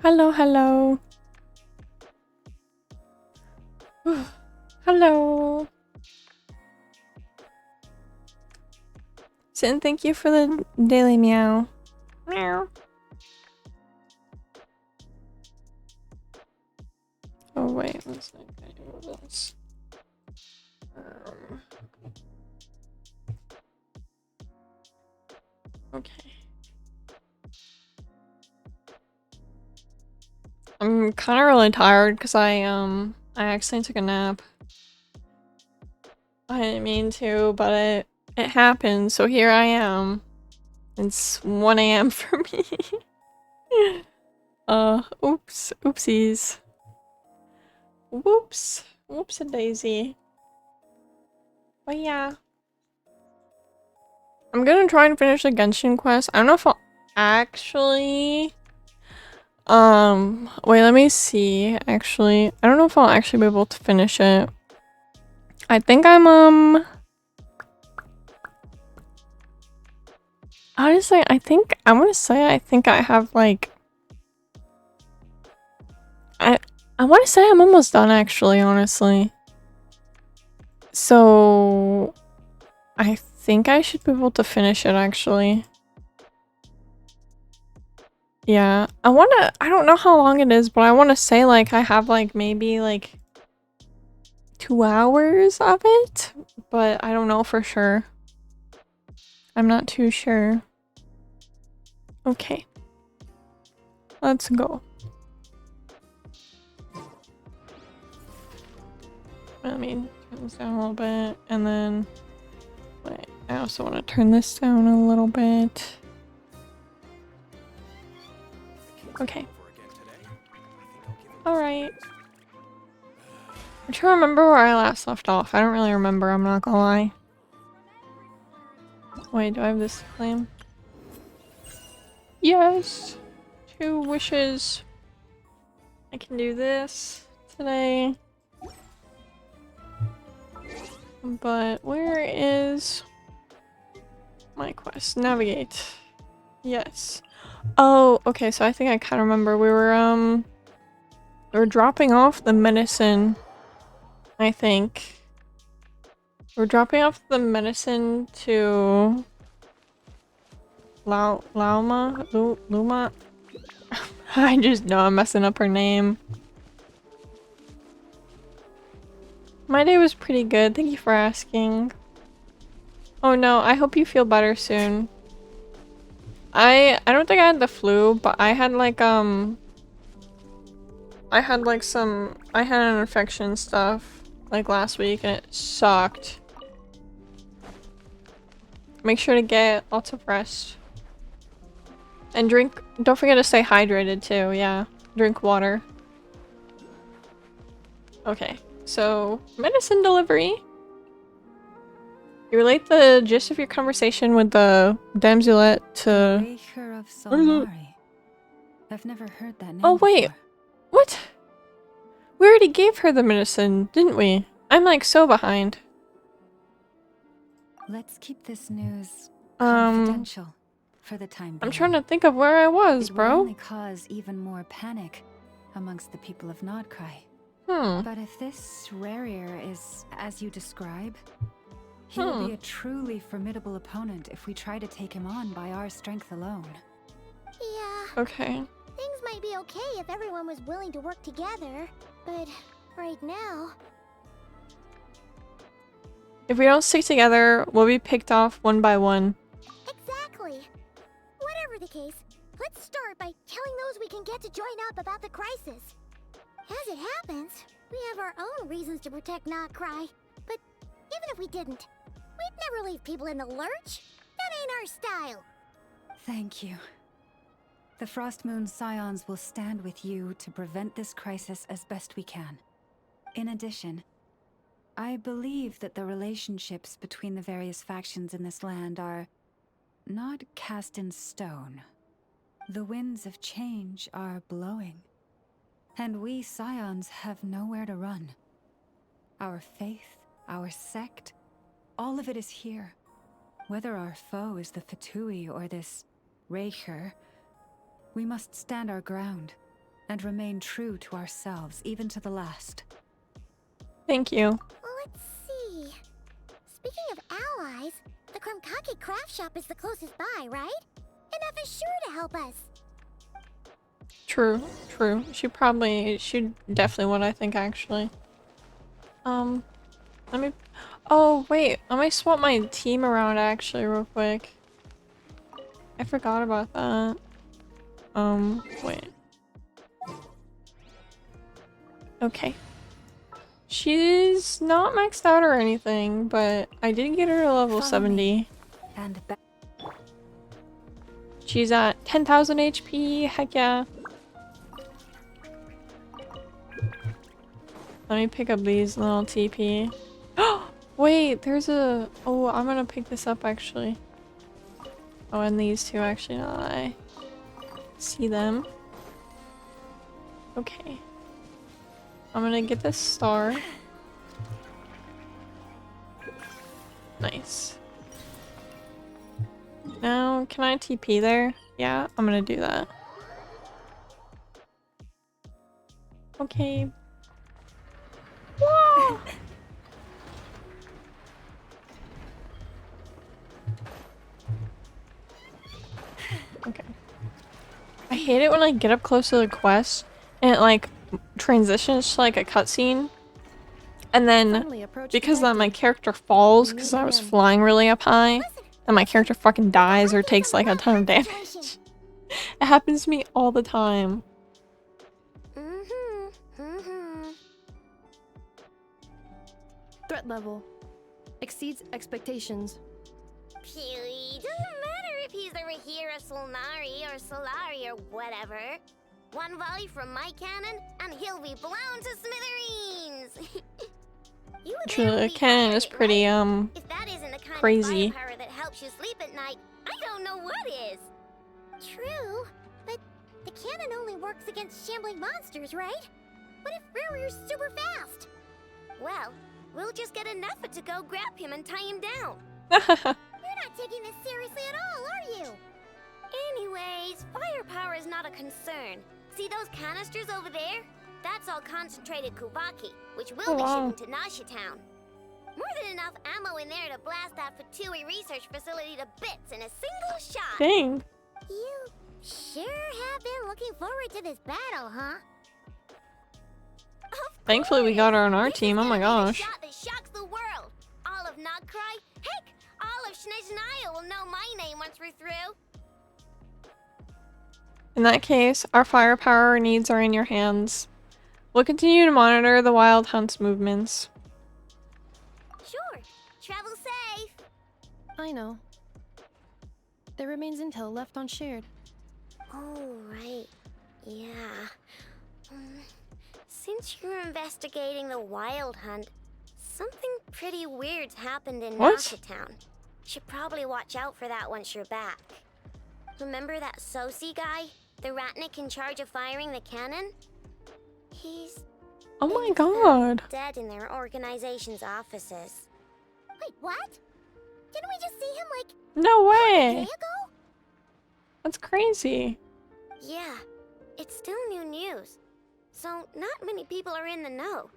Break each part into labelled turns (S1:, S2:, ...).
S1: Hello, hello. Hello. Sin, thank you for the daily meow. Meow. Oh wait, one second. What else? Okay. I'm kind of really tired because I accidentally took a nap. I didn't mean to, but it happened, so here I am. It's 1 a.m. for me. Oops. Oopsies. Whoops. Whoops a daisy. But yeah. I'm gonna try and finish the Genshin quest. I don't know if I'll actually... wait, let me see. Actually, I don't know if I'll actually be able to finish it. I think I'm, honestly, I think I have, like... I want to say I'm almost done, actually, honestly. So... I think I should be able to finish it, actually. Yeah. I don't know how long it is, but I want to say, like, I have, like, maybe, like... 2 hours of it, but I don't know for sure. I'm not too sure. Okay. Let's go. Let me turn this down a little bit, and then... Wait, I also want to turn this down a little bit. Okay. Alright. I'm trying to remember where I last left off. I don't really remember, I'm not gonna lie. Wait, do I have this to claim? Yes! 2 wishes. I can do this today. But where is my quest? Navigate. Yes. Oh, okay, so I think I kind of remember. We were dropping off the medicine, I think. We're dropping off the medicine to Luma? I just know I'm messing up her name. My day was pretty good, thank you for asking. Oh no, I hope you feel better soon. I don't think I had the flu, but I had like I had an infection stuff like last week and it sucked. Make sure to get lots of rest. And don't forget to stay hydrated too, yeah. Drink water. Okay, so medicine delivery. You relate the gist of your conversation with the damselette to...
S2: Of Solmari. I've never heard that name
S1: Oh wait,
S2: before.
S1: what? We already gave her the medicine, didn't we? I'm like so behind.
S2: Let's keep this news confidential for the time being.
S1: I'm trying to think of where I was, bro.
S2: It will only cause even more panic amongst the people of Nodcry. But if this Rarier is as you describe, he will be a truly formidable opponent if we try to take him on by our strength alone.
S3: Yeah.
S1: Okay.
S3: Things might be okay if everyone was willing to work together, but right now...
S1: If we don't stick together, we'll be picked off one by one.
S3: Exactly. Whatever the case, let's start by telling those we can get to join up about the crisis. As it happens, we have our own reasons to protect Nodcry, but even if we didn't, we'd never leave people in the lurch. That ain't our style.
S2: Thank you. The Frostmoon Scions will stand with you to prevent this crisis as best we can. In addition, I believe that the relationships between the various factions in this land are not cast in stone. The winds of change are blowing, and we Scions have nowhere to run. Our faith, our sect, all of it is here. Whether our foe is the Fatui or this Reicher, we must stand our ground and remain true to ourselves, even to the last.
S1: Thank you.
S3: Let's see. Speaking of allies, the Krumkake craft shop is the closest by, right? And F is sure to help us.
S1: True, true. She definitely would, I think, actually. Let me... Oh, wait. Let me swap my team around, actually, real quick. I forgot about that. Wait. Okay. She's not maxed out or anything, but I did get her to level 70.
S2: And
S1: She's at 10,000 HP. Heck yeah. Let me pick up these little TP. Wait, there's a... Oh, I'm gonna pick this up actually. Oh, and these two actually, now that I see them. Okay. I'm gonna get this star. Nice. Now, can I TP there? Yeah, I'm gonna do that. Okay. Whoa! Okay. I hate it when I get up close to the quest and it like transitions to like a cutscene. And then because then my character falls because I was flying really up high and my character fucking dies or takes like a ton of damage. It happens to me all the time.
S4: Threat level exceeds expectations.
S3: Peely, doesn't matter if he's the Rahira Solnari or Solari or whatever. One volley from my cannon and he'll be blown to smithereens. You would
S1: Actually,
S3: never
S1: the
S3: be
S1: cannon is
S3: fired,
S1: pretty
S3: right? If that isn't the kind
S1: crazy.
S3: of firepower that helps you sleep at night, I don't know what is. True, but the cannon only works against shambling monsters, right? What if Rarir's super fast? Well, we'll just get an effort to go grab him and tie him down. You're not taking this seriously at all, are you? Anyways, firepower is not a concern. See those canisters over there? That's all concentrated Kuvaki, which will be shipping to Nasha Town. More than enough ammo in there to blast that Fatui research facility to bits in a single shot.
S1: Dang.
S3: You sure have been looking forward to this battle, huh?
S1: Thankfully we got her on our team, oh my gosh.
S3: Shot that shocks the world. All of Nagcry, heck, all of Snezhnaya will know my name once we're through.
S1: In that case, our firepower needs are in your hands. We'll continue to monitor the Wild Hunt's movements.
S3: Sure. Travel safe.
S4: I know. There remains intel left unshared.
S3: Oh, right. Yeah. Since you're investigating the Wild Hunt, something pretty weird's happened in Nasha Town. Should probably watch out for that once you're back. Remember that Sosi guy? The Ratnik in charge of firing the cannon? He's...
S1: Oh my god.
S3: dead in their organization's offices. Wait, what? Didn't we just see him like...
S1: No way.
S3: a day ago?
S1: That's crazy.
S3: Yeah, it's still new news. So not many people are in the know.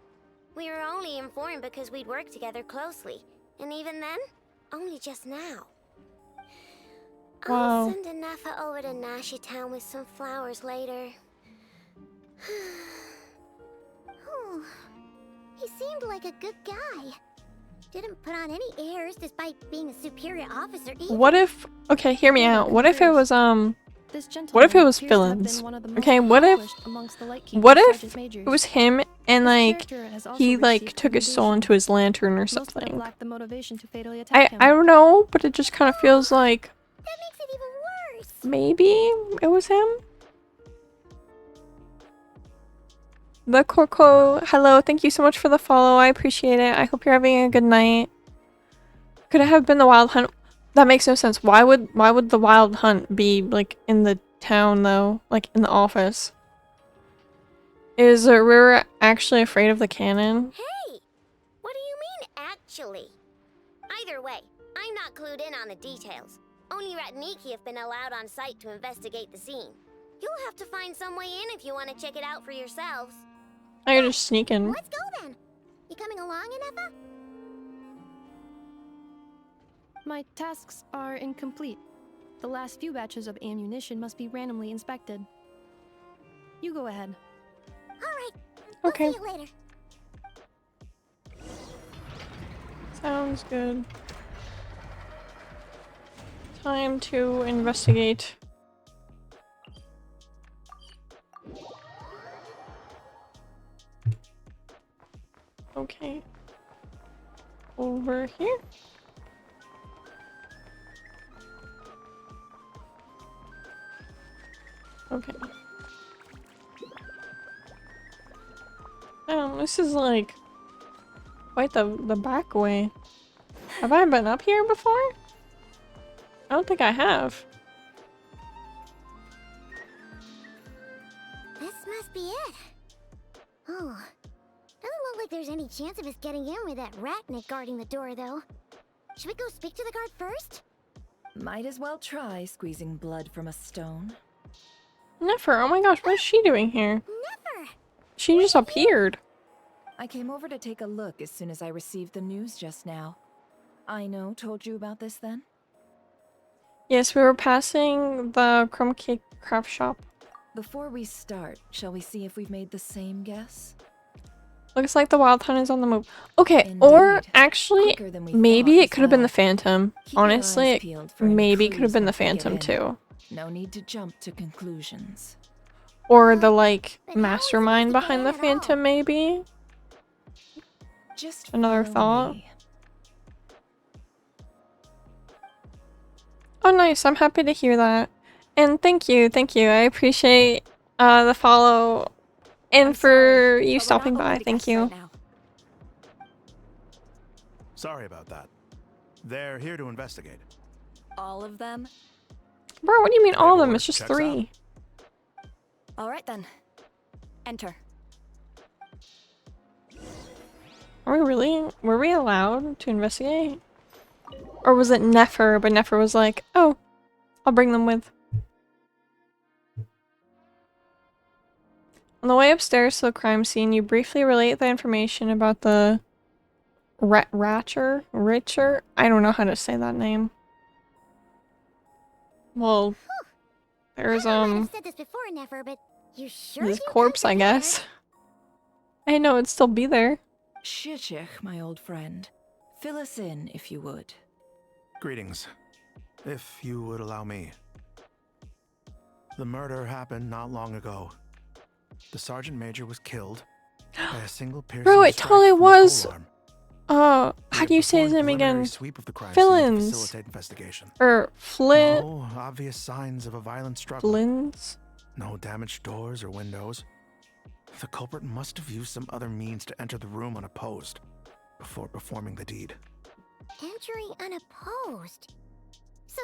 S3: We were only informed because we'd worked together closely. And even then, only just now.
S1: Wow.
S3: I'll send Anafa over to Nasha Town with some flowers later. Oh, he seemed like a good guy. Didn't put on any airs despite being a superior officer either.
S1: What if... Okay, hear me out. What if it was,
S4: This
S1: what if it
S4: gentleman
S1: was
S4: appears to have been
S1: Philins?
S4: one of the most
S1: Okay, what if...
S4: accomplished amongst the Light
S1: What
S4: Kingdom's
S1: if
S4: sergeant majors.
S1: it was him and,
S4: His
S1: like,
S4: character has also
S1: he, like,
S4: received
S1: took his soul
S4: commendation.
S1: into his lantern or
S4: Most of them
S1: something?
S4: lack the motivation to fatally attack him.
S1: I don't know, but it just kind of feels like...
S3: That makes it even worse.
S1: Maybe it was him? The Coco, hello, thank you so much for the follow, I appreciate it. I hope you're having a good night. Could it have been the Wild Hunt? That makes no sense. Why would the Wild Hunt be, like, in the town, though? Like, in the office? Is Rira actually afraid of the cannon?
S3: Hey, what do you mean, actually? Either way, I'm not clued in on the details. Only Ratniki have been allowed on site to investigate the scene. You'll have to find some way in if you want to check it out for yourselves.
S1: I could just sneak in.
S3: Let's go then. You coming along, Inefa?
S4: My tasks are incomplete. The last few batches of ammunition must be randomly inspected. You go ahead.
S3: Alright.
S1: Okay.
S3: See you later.
S1: Sounds good. Time to investigate. Okay. Over here. Okay. This is like quite the back way. Have I been up here before? I don't think I have.
S3: This must be it. Oh. Doesn't look like there's any chance of us getting in with that ratnik guarding the door, though. Should we go speak to the guard first?
S5: Might as well try squeezing blood from a stone.
S1: Nefer, oh my gosh, what is she doing here?
S3: Never!
S1: She just appeared.
S5: I came over to take a look as soon as I received the news just now. Aino told you about this then?
S1: Yes, we were passing the crumb cake craft shop.
S5: Before we start, shall we see if we've made the same guess?
S1: Looks like the wild hunt is on the move. Okay, or
S5: Indeed.
S1: actually,
S5: Quicker than we
S1: maybe
S5: thought
S1: it
S5: as
S1: could have been the
S5: well.
S1: Phantom.
S5: Keep your
S1: Honestly,
S5: eyes
S1: it
S5: peeled for any
S1: maybe could have
S5: clues
S1: been the
S5: once we get
S1: Phantom
S5: in.
S1: too.
S5: No need to jump to conclusions.
S1: Or the, like,
S3: But how are we
S1: mastermind
S3: supposed to
S1: behind
S3: get
S1: the
S3: in at all?
S1: Phantom, maybe?
S5: Just
S1: Another
S5: follow
S1: thought?
S5: me.
S1: Oh, nice. I'm happy to hear that. And thank you. I appreciate the follow and
S6: I'm
S1: for
S6: sorry,
S1: you
S6: but we're
S1: stopping
S6: not
S1: by.
S6: open to
S1: Thank
S6: guests
S1: you.
S6: right now.
S7: Sorry about that. They're here to investigate.
S6: All of them?
S1: Bro, what do you mean all of them?
S7: Paperwork
S1: It's just
S7: checks out.
S1: 3.
S6: All right then. Enter.
S1: Are we really? Were we allowed to investigate? Or was it Nefer, but Nefer was like, oh, I'll bring them with. On the way upstairs to the crime scene, you briefly relate the information about the Richer? I don't know how to say that name. Well, there's,
S3: I might have said this before, Nefer, but you sure
S1: his
S3: do come
S1: corpse, I
S3: prepared.
S1: guess. I know it'd still be there.
S5: Shishich, my old friend. Fill us in, if you would.
S7: Greetings. If you would allow me. The murder happened not long ago. The sergeant major was killed by a single piercing
S1: Bro, it
S7: strike
S1: totally
S7: from the
S1: was.
S7: polearm.
S1: How
S7: We
S1: do you
S7: have
S1: say his
S7: performed
S1: name
S7: preliminary
S1: again?
S7: sweep of the crime scene to
S1: Fillins.
S7: facilitate investigation.
S1: Or Flint.
S7: No obvious signs of a violent struggle.
S1: Flins?
S7: No damaged doors or windows. The culprit must have used some other means to enter the room unopposed before performing the deed.
S3: Entering unopposed. So,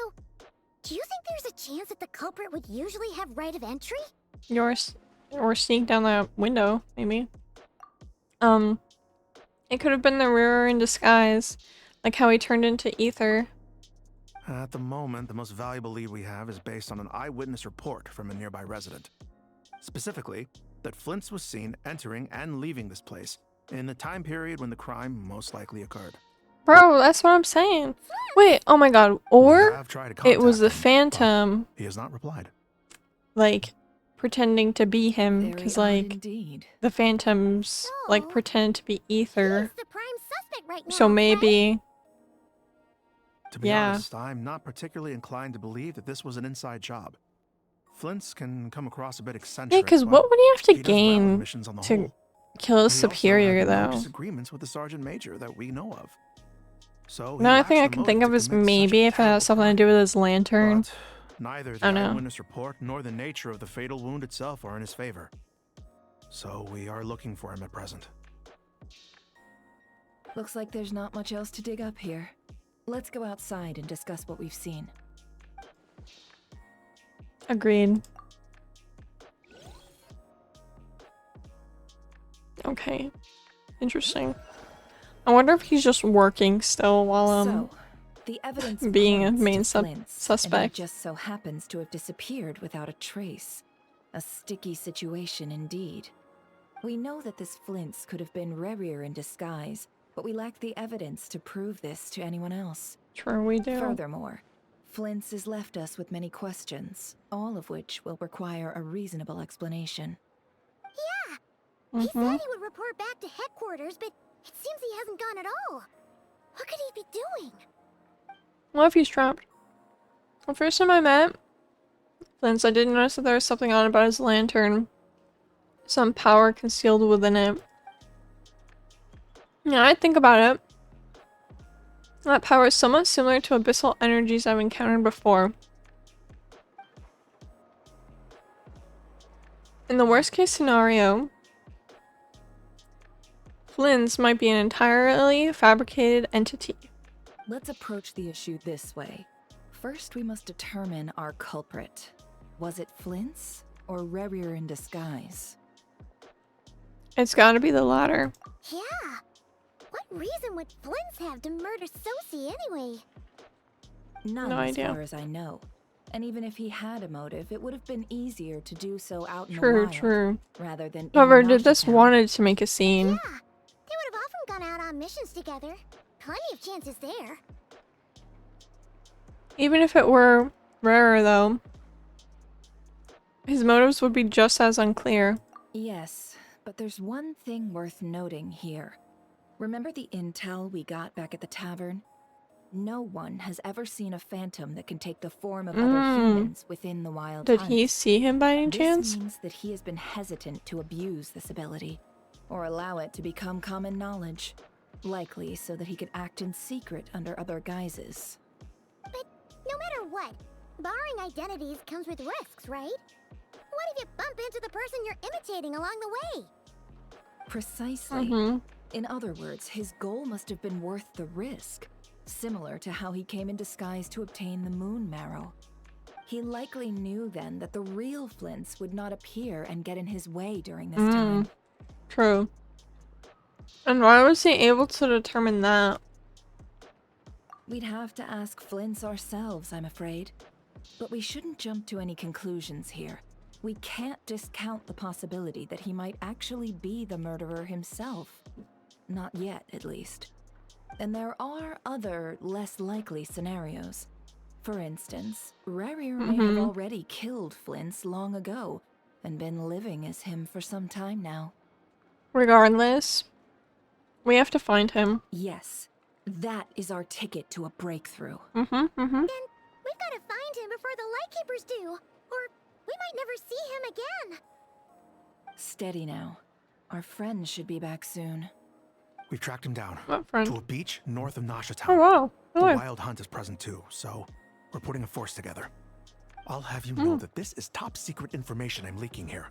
S3: do you think there's a chance that the culprit would usually have right of entry?
S1: Yours. Or sneak down the window, maybe. It could have been the Rearer in disguise. Like how he turned into ether.
S7: At the moment, the most valuable lead we have is based on an eyewitness report from a nearby resident. Specifically, that Flint's was seen entering and leaving this place in the time period when the crime most likely occurred.
S1: Bro, that's what I'm saying. Wait, oh my god.
S7: We
S1: Or
S7: have tried to
S1: it was the
S7: contact him,
S1: Phantom,
S7: but he has not replied.
S1: like, pretending to be him.
S5: Very
S1: Because,
S5: odd
S1: like,
S5: indeed.
S1: the Phantoms, like,
S3: So,
S1: pretend to be ether.
S3: He's the prime suspect right now,
S1: So
S3: right?
S1: maybe.
S7: To be
S1: Yeah.
S7: honest, I'm not particularly inclined to believe that this was an inside job. Flint's can come across a bit eccentric.
S1: Yeah, because
S7: but
S1: what would you have to
S7: he does well in
S1: gain
S7: missions on the
S1: to
S7: whole.
S1: kill
S7: He
S1: a
S7: also
S1: superior,
S7: had no
S1: though?
S7: disagreements with the sergeant major that we know of. So he
S1: The only
S7: lacks
S1: thing I
S7: the
S1: can think
S7: motive
S1: of
S7: to
S1: is
S7: commit such a
S1: maybe if it
S7: terrible
S1: has something to
S7: crime.
S1: do with his lantern.
S7: But neither
S1: I
S7: the
S1: don't know.
S7: eyewitness report nor the nature of the fatal wound itself are in his favor. So we are looking for him at present.
S5: Looks like there's not much else to dig up here. Let's go outside and discuss what we've seen.
S1: Agreed. Okay. Interesting. I wonder if he's just working still while,
S5: So, the evidence
S1: being a
S5: points
S1: main
S5: to Flint's, and
S1: suspect.
S5: he just so happens to have disappeared without a trace. A sticky situation indeed. We know that this Flint's could have been Rerir in disguise, but we lack the evidence to prove this to anyone else.
S1: Sure we do.
S5: Furthermore, Flint's has left us with many questions, all of which will require a reasonable explanation.
S3: He said he would report back to headquarters, but it seems he hasn't gone at all. What could he be doing?
S1: What if he's trapped? The first time I met Flint's, I did notice that there was something odd about his lantern. Some power concealed within it. Yeah, I think about it. That power is somewhat similar to abyssal energies I've encountered before. In the worst case scenario, Flint's might be an entirely fabricated entity.
S5: Let's approach the issue this way. First, we must determine our culprit. Was it Flint's or Rerir in disguise?
S1: It's gotta be the latter.
S3: Yeah. What reason would Flint's have to murder Sosie anyway?
S5: None,
S1: No
S5: as
S1: idea.
S5: far as I know. And even if he had a motive, it would have been easier to do so out in the
S1: True,
S5: wild,
S1: true.
S5: rather than
S1: Whoever
S5: in
S1: did this
S5: Nashatown.
S1: wanted to make a scene.
S3: Yeah. They would have often gone out on missions together. Plenty of chances there.
S1: Even if it were rarer, though, his motives would be just as unclear.
S5: Yes, but there's one thing worth noting here. Remember the intel we got back at the tavern? No one has ever seen a phantom that can take the form of other humans within the wild
S1: Did
S5: hunt.
S1: he see him by any
S5: This
S1: chance?
S5: means that he has been hesitant to abuse this ability, or allow it to become common knowledge. Likely so that he could act in secret under other guises.
S3: But no matter what, borrowing identities comes with risks, right? What if you bump into the person you're imitating along the way?
S5: Precisely. In other words, his goal must have been worth the risk. Similar to how he came in disguise to obtain the moon marrow. He likely knew then that the real Flint's would not appear and get in his way during this time.
S1: True. And why was he able to determine that?
S5: We'd have to ask Flint's ourselves, I'm afraid. But we shouldn't jump to any conclusions here. We can't discount the possibility that he might actually be the murderer himself. Not yet, at least. And there are other, less likely scenarios. For instance, Rerir may have already killed Flint's long ago, and been living as him for some time now.
S1: Regardless, we have to find him.
S5: Yes, that is our ticket to a breakthrough.
S3: Then we've got to find him before the Lightkeepers do, or we might never see him again.
S5: Steady now. Our friend should be back soon.
S7: We've tracked him down
S1: What friend?
S7: to a beach north of Nashatown.
S1: Oh wow.
S7: The
S1: Really?
S7: wild hunt is present too, so we're putting a force together. I'll have you know that this is top secret information I'm leaking here.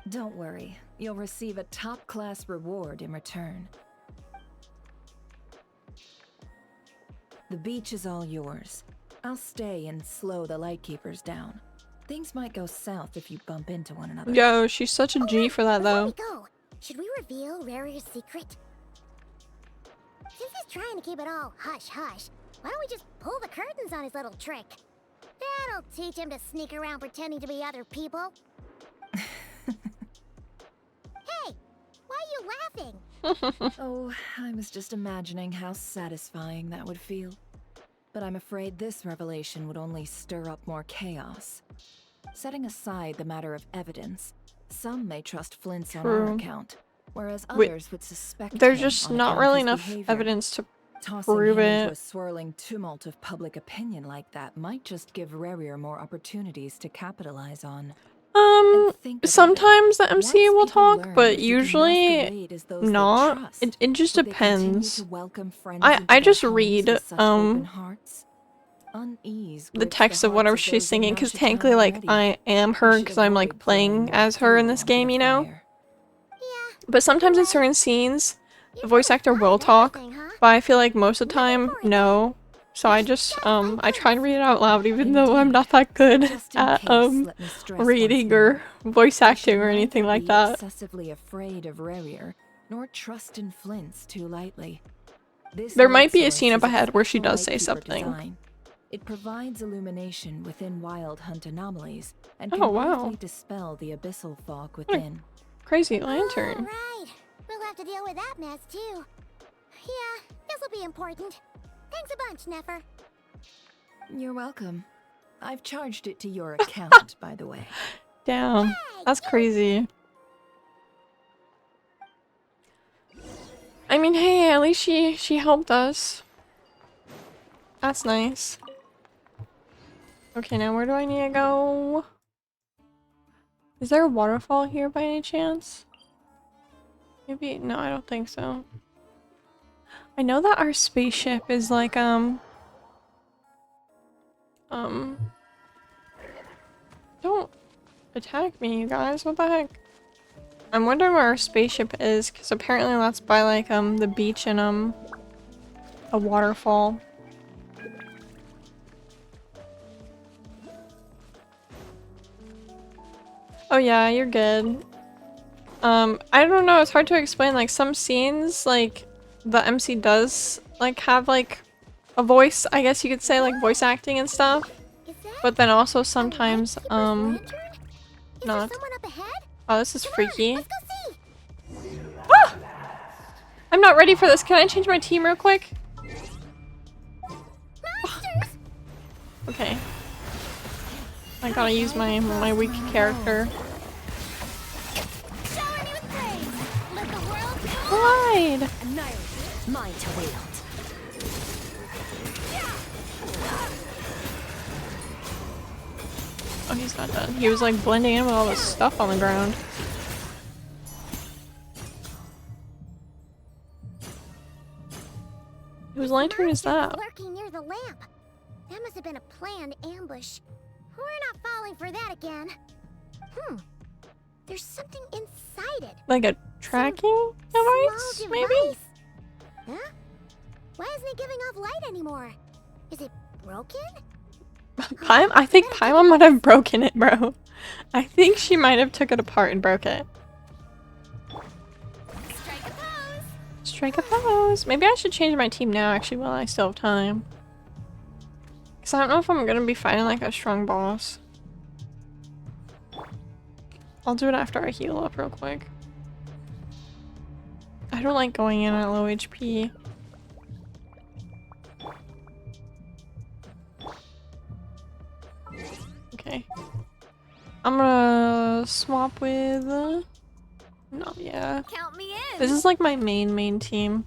S5: Don't worry, you'll receive a top-class reward in return. The beach is all yours. I'll stay and slow the Lightkeepers down. Things might go south if you bump into one another.
S1: Yo, she's such a G for that
S3: Before
S1: though.
S3: we go, should we reveal Rarir's secret? Since he's trying to keep it all hush-hush, why don't we just pull the curtains on his little trick? That'll teach him to sneak around pretending to be other people. Hey, why are you laughing?
S5: Oh, I was just imagining how satisfying that would feel. But I'm afraid this revelation would only stir up more chaos. Setting aside the matter of evidence, some may trust Flint's on our
S1: True.
S5: account, whereas
S1: Wait,
S5: others would suspect
S1: There's
S5: him
S1: just
S5: on
S1: not
S5: account of
S1: really
S5: his
S1: enough
S5: behavior.
S1: evidence to
S5: Tossing
S1: prove
S5: him into
S1: it.
S5: a swirling tumult of public opinion like that might just give Rerir more opportunities to capitalize on. And think about it.
S1: Sometimes the
S5: Once
S1: MCU will
S5: people
S1: talk,
S5: learn
S1: but
S5: that you can
S1: usually
S5: masquerade as those they
S1: not.
S5: trust,
S1: It just
S5: will they continue
S1: depends.
S5: to welcome friends
S1: I
S5: into their
S1: just
S5: homes
S1: read,
S5: with such open hearts? Unease
S1: the
S5: grips
S1: text of whatever
S5: hearts
S1: she's
S5: those in
S1: singing, because
S5: Nashatown
S1: technically, like,
S5: already.
S1: I am her
S5: We should
S1: because I'm, like,
S5: avoid
S1: playing
S5: throwing more
S1: as her in
S5: fuel
S1: this
S5: onto
S1: game,
S5: the
S1: you know?
S5: fire.
S3: Yeah,
S1: But sometimes in
S3: right.
S1: certain scenes, the
S3: you
S1: voice
S3: gotta
S1: actor will
S3: find
S1: talk,
S3: everything, huh?
S1: but I feel like most of the
S3: Never
S1: time,
S3: for it.
S1: no. So I just, I try to read it out loud, even though I'm not that good
S5: Just in
S1: at,
S5: case, let me stress once
S1: reading
S5: more.
S1: or voice
S5: We
S1: acting
S5: should
S1: or anything
S5: neither
S1: like
S5: be
S1: that.
S5: excessively afraid of Rerir, nor trust in Flint's too lightly. This
S1: There
S5: light
S1: might be a
S5: source
S1: scene
S5: is
S1: up
S5: of
S1: ahead where she
S5: special
S1: does say
S5: Lightkeeper
S1: something.
S5: design. It provides illumination within wild hunt anomalies and
S1: Oh,
S5: can
S1: wow.
S5: briefly dispel the abyssal fog within.
S1: Crazy lantern.
S3: Right. We'll have to deal with that mess too. Yeah, this'll be important. Thanks a bunch, Nefer.
S5: You're welcome. I've charged it to your account, by the way.
S1: Damn. That's crazy. I mean, hey, at least she helped us. That's nice. Okay, now where do I need to go? Is there a waterfall here by any chance? Maybe, no, I don't think so. I know that our spaceship is like, don't attack me, you guys, what the heck? I'm wondering where our spaceship is, because apparently that's by like, the beach and, a waterfall. Oh yeah, you're good. I don't know, it's hard to explain, like some scenes, like the MC does like have like a voice, I guess you could say, like voice acting and stuff.
S3: Is that
S1: But then also
S3: a
S1: sometimes,
S3: Lightkeeper's lantern? Is
S1: not.
S3: there someone up ahead?
S1: Oh, this is
S3: Come on,
S1: freaky.
S3: let's go see.
S1: Ah! I'm not ready for this. Can I change my team real quick?
S3: Monsters!
S1: Okay. I gotta use my weak character.
S3: Shower me with praise. Let the world know.
S1: Glide!
S6: Annihilate. Mine to wield.
S1: Oh, he's not done. He was like blending in with all this stuff on the ground. Whose lantern is that?
S3: Lurking near the lamp. That must have been a planned ambush. We're not falling for that again. There's something inside it.
S1: Like a tracking device,
S3: Small
S1: maybe?
S3: device. Huh? Why isn't it giving off light anymore? Is it broken?
S1: Paimon? I think Paimon might have broken it, bro. I think she might have took it apart and broke it.
S3: Strike a pose.
S1: Strike a pose. Maybe I should change my team now, actually, while I still have time. Because I don't know if I'm gonna be fighting like a strong boss. I'll do it after I heal up real quick. I don't like going in at low HP. Okay. I'm gonna swap with... no, yeah.
S3: Count me in.
S1: This is like my main team.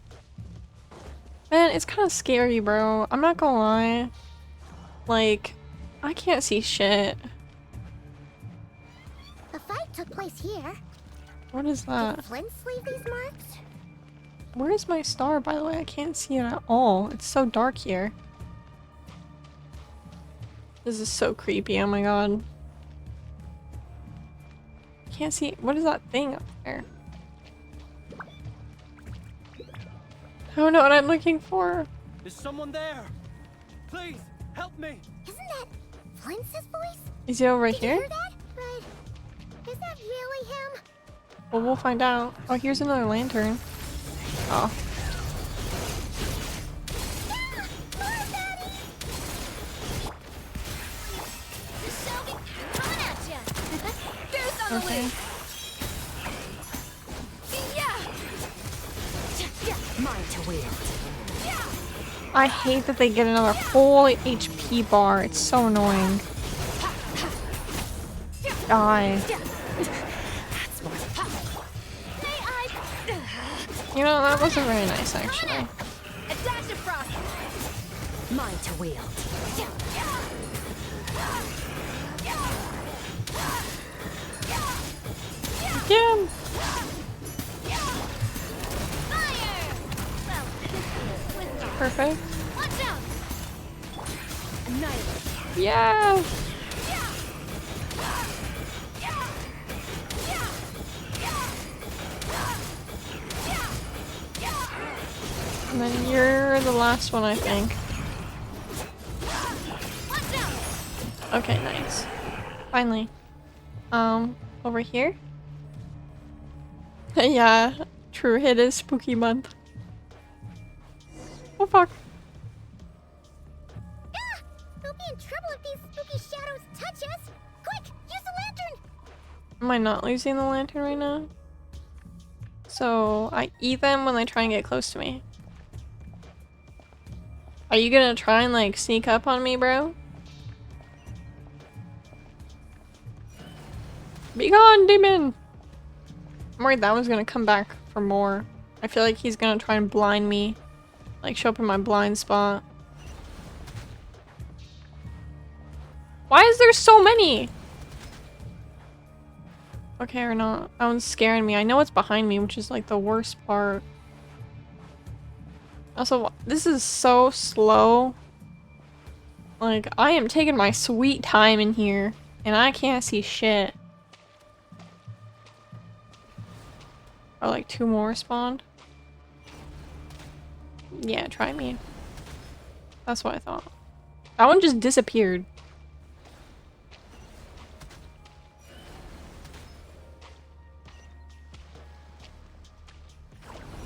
S1: Man, it's kind of scary, bro. I'm not gonna lie. Like, I can't see shit.
S3: The fight took place here.
S1: What is that?
S3: Did Flint leave these marks?
S1: Where is my star, by the way? I can't see it at all. It's so dark here. This is so creepy, oh my god. Can't see- what is that thing up there? I don't know what I'm looking for.
S8: Is someone there? Please, help me!
S3: Isn't that Flint's voice?
S1: Is he over
S3: Did you
S1: here?
S3: hear that? But is that really him?
S1: Well, we'll find out. Oh, here's another lantern. Oh.
S3: Yeah! More Daddy! Shelby, coming at ya! Boost on the
S1: Okay.
S3: loose! Yeah!
S6: Mine to wield.
S1: I hate that they get another whole HP bar. It's so annoying. Die. You know, that wasn't very nice, actually.
S3: A dash of frost!
S6: Mine to wield.
S1: Again.
S3: Fire! Well,
S1: Perfect.
S3: watch out!
S6: Annihilate.
S1: Yeah. And then you're the last one, I think.
S3: Watch out!
S1: Okay, nice. Finally. Over here? Yeah, true. It is spooky month. Oh fuck.
S3: We'll be in trouble if these spooky shadows touch us. Quick, use the lantern.
S1: Am I not using the lantern right now? So I eat them when they try and get close to me. Are you gonna try and like sneak up on me, bro? Be gone, demon! I'm worried that one's gonna come back for more. I feel like he's gonna try and blind me. Like show up in my blind spot. Why is there so many? Okay, or not. That one's scaring me. I know it's behind me, which is like the worst part. Also, this is so slow. Like, I am taking my sweet time in here, and I can't see shit. Oh, like 2 more spawned? Yeah, try me. That's what I thought. That one just disappeared.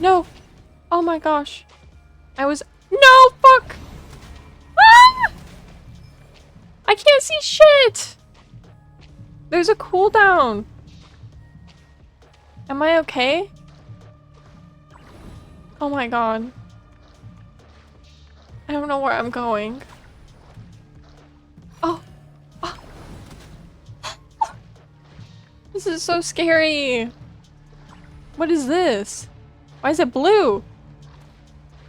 S1: No! Oh my gosh. I was- No! Fuck! Ah! I can't see shit! There's a cooldown. Am I okay? Oh my god. I don't know where I'm going. Oh! Oh. This is so scary! What is this? Why is it blue?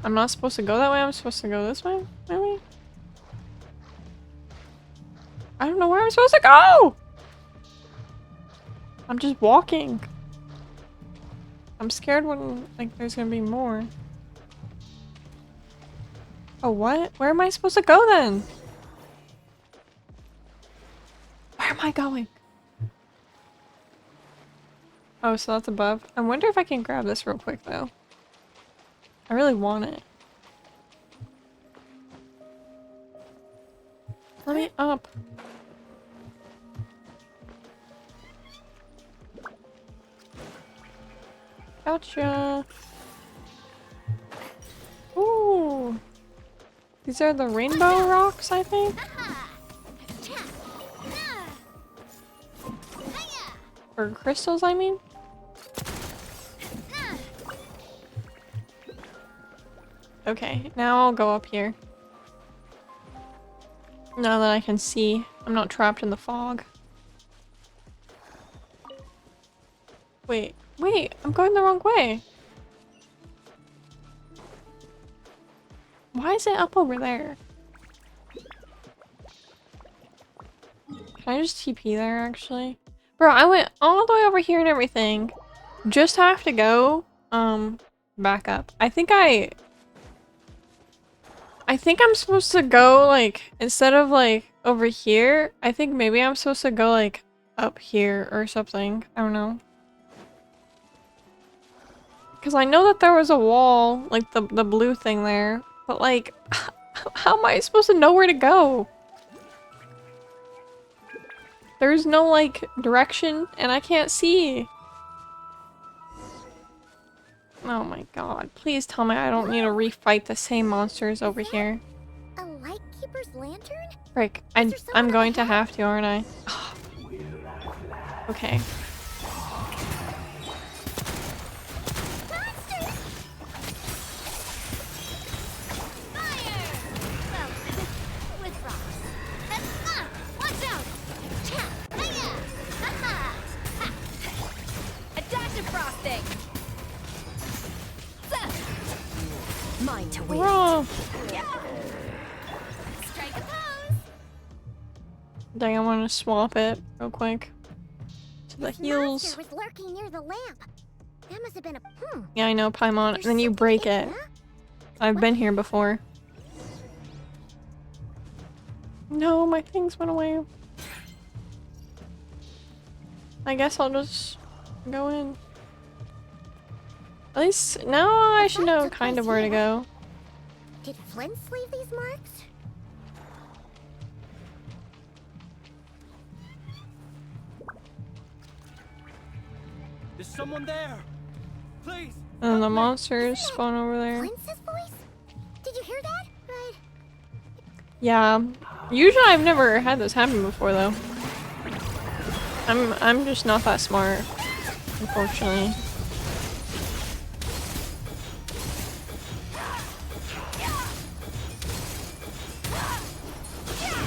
S1: I'm not supposed to go that way, I'm supposed to go this way? Maybe? I don't know where I'm supposed to go! I'm just walking. I'm scared when, like, there's gonna be more. Oh, what? Where am I supposed to go then? Where am I going? Oh, so that's above. I wonder if I can grab this real quick, though. I really want it. Let me up. Gotcha. Ooh. These are the rainbow rocks, I think? Or crystals, I mean? Okay, now I'll go up here. Now that I can see, I'm not trapped in the fog. Wait, I'm going the wrong way. Why is it up over there? Can I just TP there, actually? Bro, I went all the way over here and everything. Just have to go, back up. I think I'm supposed to go, like, instead of, like, over here, I think maybe I'm supposed to go, like, up here or something. I don't know. Because I know that there was a wall, like, the blue thing there. But, like, how am I supposed to know where to go? There's no, like, direction, and I can't see. Oh my god. Please tell me I don't need to refight the same monsters over here.
S3: A lightkeeper's lantern?
S1: Frick. I'm going to have to, aren't I? Okay.
S3: Monsters! Fire! Well, with rocks. Watch out! Cha! Hiya! Ha-ha!
S6: A dash of frosting. Mine to wield.
S1: Whoa.
S3: Strike a pose!
S1: Dang, I want to swap it real quick. To the
S3: This
S1: heels.
S3: monster was lurking near the lamp. That must have been a
S1: Yeah, I know, Paimon. And then you break it. I've been here before. No, my things went away. I guess I'll just go in. At least now I should know kind of where to go.
S3: Did Flint's leave these marks?
S8: Is someone there? Please.
S1: And then the
S8: help me.
S1: monsters spawn over there.
S3: Flint's voice? Did you hear that?
S1: Yeah, Usually I've never had this happen before though. I'm just not that smart, unfortunately.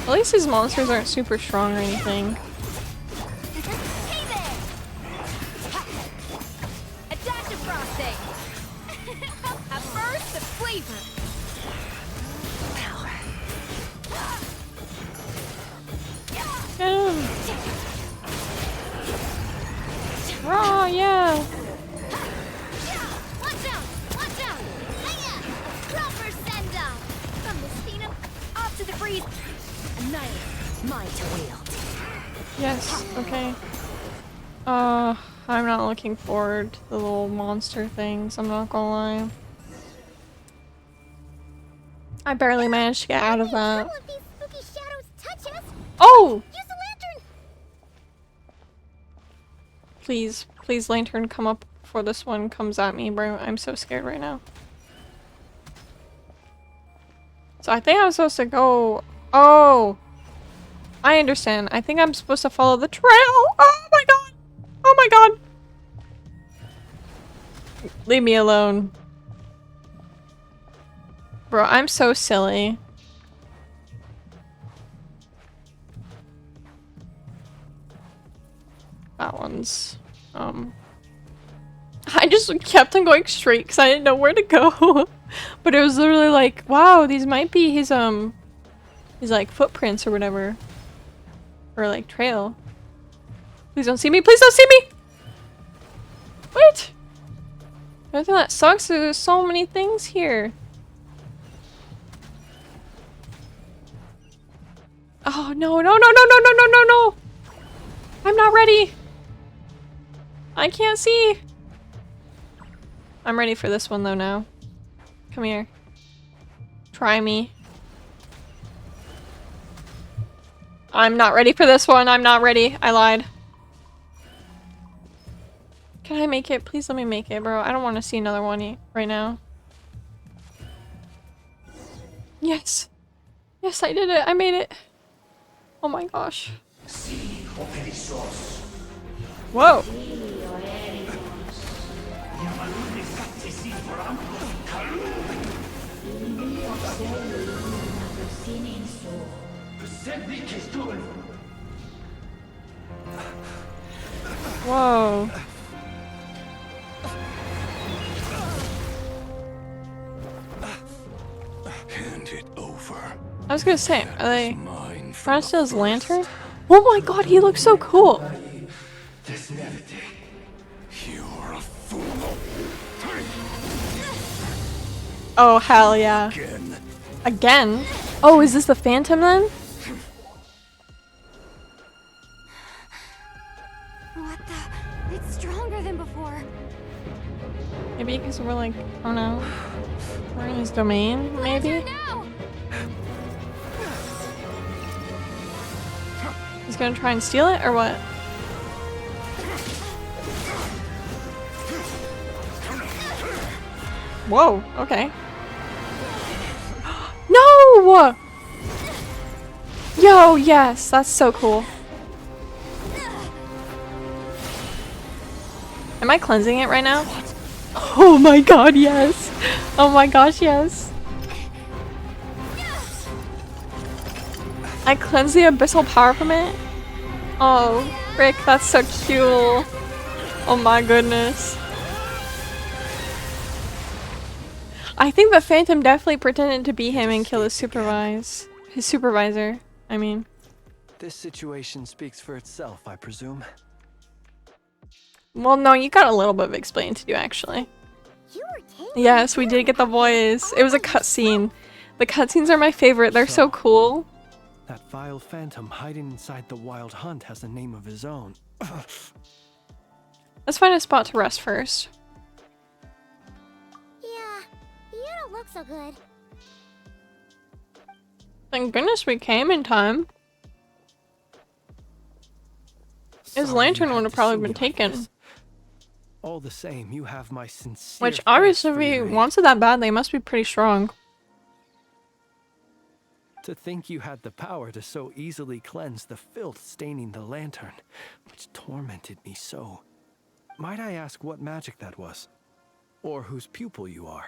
S1: At least these monsters aren't super strong or anything.
S6: Hey there! A dash of frosting! A burst of flavor! Power.
S1: Get him! Raw, yeah!
S3: Watch out! Watch out! Hiya! Proper send up!
S6: From the Stina off to the freeze! Annihilate. Mine to wield.
S1: Yes, okay. I'm not looking forward to the little monster things, I'm not gonna lie. I barely managed to get out of that.
S3: If these spooky shadows touch us,
S1: Oh!
S3: use the lantern!
S1: Please, please lantern come up before this one comes at me, bro. I'm so scared right now. So I think I'm supposed to go... Oh! I understand. I think I'm supposed to follow the trail! Oh my god! Oh my god! Leave me alone. Bro, I'm so silly. That one's... I just kept on going straight because I didn't know where to go. But it was literally like, wow, these might be his like footprints or whatever. Or like trail. Please don't see me, please don't see me! Wait! The only thing that sucks is there's so many things here. Oh no, no, no, no, no, no, no, no, no! I'm not ready! I can't see! I'm ready for this one though now. Come here. Try me. I'm not ready for this one. I'm not ready. I lied. Can I make it? Please let me make it, bro. I don't want to see another one right now. Yes. Yes, I did it. I made it. Oh my gosh. Whoa. Whoa.
S9: Hand it over.
S1: I was gonna say, are they trying to steal his lantern? Oh my god, he looks so cool!
S9: You're a fool.
S1: Oh, hell yeah.
S9: Again.
S1: Again? Oh, is this the Phantom then?
S3: What the? It's stronger than before.
S1: Maybe because we're like, I don't know. We're in his domain, maybe?
S3: Now!
S1: He's gonna try and steal it, or what? Whoa, okay. No! Yo, yes, that's so cool. Am I cleansing it right now? Oh my god, yes! Oh my gosh, yes! I cleanse the abyssal power from it? Oh, Rick, that's so cute! Oh my goodness. I think the Phantom definitely pretended to be him and kill his supervisor, I mean.
S8: This situation speaks for itself, I presume.
S1: Well, no, you got a little bit of explaining to do, actually.
S3: You were taking
S1: Yes, we did get the voice. It was a cutscene. The cutscenes are my favorite. They're so cool.
S8: That vile phantom hiding inside the wild hunt has a name of his own.
S1: Let's find a spot to rest first.
S3: Yeah, you don't look so good.
S1: Thank goodness we came in time. His
S8: Sorry
S1: lantern
S8: you
S1: would
S8: had
S1: have
S8: to
S1: probably
S8: see me
S1: been
S8: like
S1: taken.
S8: this. All the same, you have my sincere
S1: Which,
S8: thanks
S1: obviously,
S8: for
S1: if he
S8: your aid.
S1: wants it that bad, they must be pretty strong.
S8: To think you had the power to so easily cleanse the filth staining the lantern, which tormented me so. Might I ask what magic that was? Or whose pupil you are?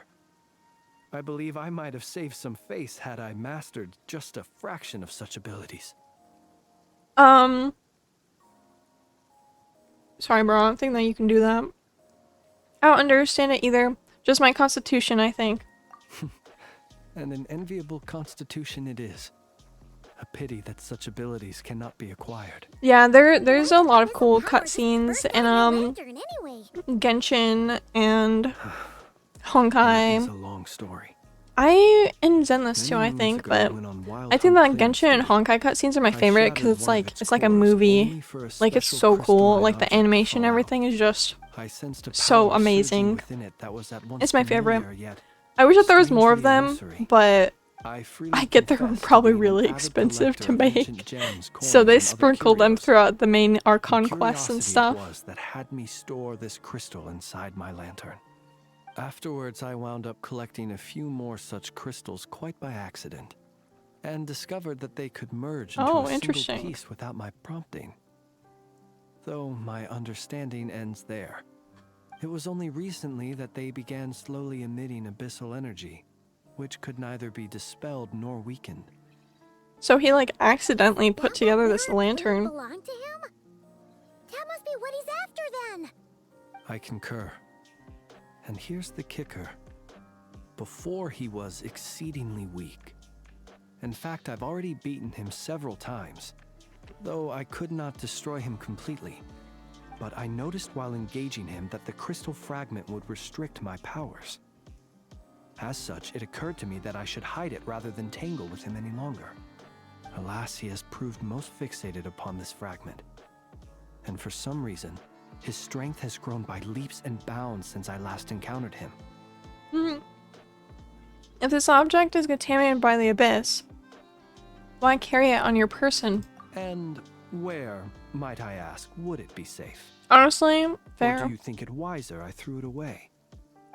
S8: I believe I might have saved some face had I mastered just a fraction of such abilities.
S1: Sorry, bro. I don't think that you can do that. I don't understand it either. Just my constitution, I think.
S8: And an enviable constitution it is. A pity that such abilities cannot be acquired.
S1: Yeah, there's a lot of cool cutscenes in
S3: Lantern anyway.
S1: Genshin and
S8: That is
S1: Honkai.
S8: a long story.
S1: I in Zenless too, I
S8: Many
S1: think,
S8: moons ago,
S1: but
S8: when on Wild
S1: I think
S8: Hunt
S1: that Genshin and
S8: Clearing
S1: Honkai cutscenes are my
S8: I
S1: favorite because
S8: shattered
S1: it's
S8: one
S1: like
S8: of
S1: a
S8: its cores
S1: movie.
S8: only for a
S1: Like it's
S8: special
S1: so cool.
S8: crystalline
S1: Like the
S8: object
S1: animation and
S8: fall out.
S1: everything is just
S8: I sensed a
S1: so
S8: power surging
S1: amazing.
S8: within it that was at once
S1: It's my favorite.
S8: familiar, yet
S1: I wish that there was more of
S8: strangely
S1: them,
S8: illusory.
S1: but
S8: freely
S1: I get they're
S8: confess to
S1: probably
S8: being an
S1: really
S8: avid
S1: expensive
S8: collector
S1: to
S8: of
S1: make.
S8: ancient gems,
S1: So
S8: coins,
S1: they
S8: and other
S1: sprinkle them
S8: curios.
S1: throughout the main
S8: The
S1: Archon quests and
S8: curiosity
S1: stuff.
S8: it was that had me store this crystal inside my lantern. Afterwards, I wound up collecting a few more such crystals quite by accident, and discovered that they could merge into
S1: Oh,
S8: a
S1: interesting.
S8: single piece without my prompting. Though my understanding ends there. It was only recently that they began slowly emitting abyssal energy, which could neither be dispelled nor weakened.
S1: So he like accidentally put together this lantern.
S3: Belong to him? That must be what he's after then.
S8: I concur. And here's the kicker. Before he was exceedingly weak. In fact, I've already beaten him several times, though I could not destroy him completely. But I noticed while engaging him that the crystal fragment would restrict my powers. As such, it occurred to me that I should hide it rather than tangle with him any longer. Alas, he has proved most fixated upon this fragment. And for some reason, his strength has grown by leaps and bounds since I last encountered him.
S1: If this object is contaminated by the abyss, why carry it on your person?
S8: And where, might I ask, would it be safe?
S1: Honestly,
S8: Or
S1: fair.
S8: do you think it wiser I threw it away?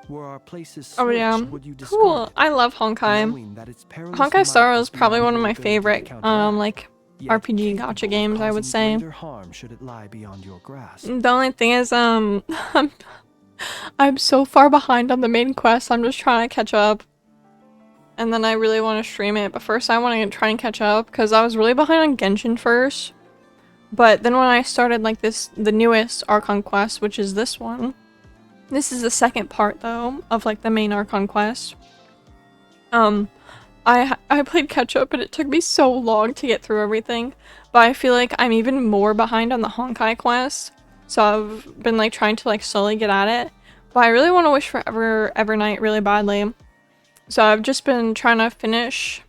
S8: Were our places
S1: Oh
S8: switched,
S1: yeah,
S8: would you discard
S1: cool.
S8: it,
S1: I love Honkai.
S8: knowing that its perilous
S1: Honkai
S8: might
S1: Star
S8: was
S1: is probably
S8: beyond
S1: one of
S8: your
S1: my
S8: ability to
S1: favorite,
S8: counteract,
S1: like
S8: yet
S1: RPG
S8: capable
S1: gacha
S8: of
S1: games, I would
S8: causing
S1: say.
S8: greater harm should it lie beyond your grasp?
S1: The only thing is, I'm so far behind on the main quest. I'm just trying to catch up, and then I really want to stream it. But first, I want to try and catch up because I was really behind on Genshin first. But then when I started like the newest Archon quest, which is this one. This is the second part though of like the main Archon quest. I played catch up and it took me so long to get through everything. But I feel like I'm even more behind on the Honkai quest. So I've been like trying to like slowly get at it. But I really want to wish for Evernight really badly. So I've just been trying to finish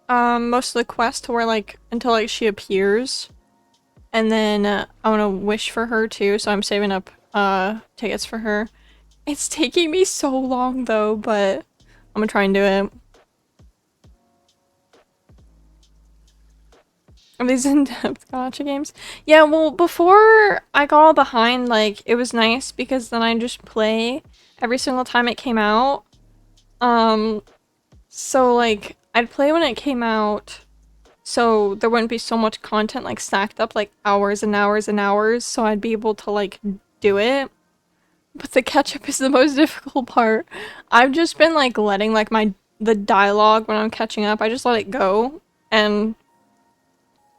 S1: most of the quest to where like until like she appears. And then I want to wish for her too, so I'm saving up tickets for her. It's taking me so long though, but I'm gonna try and do it. Are these in-depth gacha games? Yeah, well, before I got all behind, like, it was nice because then I just play every single time it came out. So, like, I'd play when it came out, so there wouldn't be so much content, like, stacked up, like, hours and hours and hours, so I'd be able to, like, do it. But the catch-up is the most difficult part. I've just been, like, letting, like, the dialogue when I'm catching up, I just let it go, and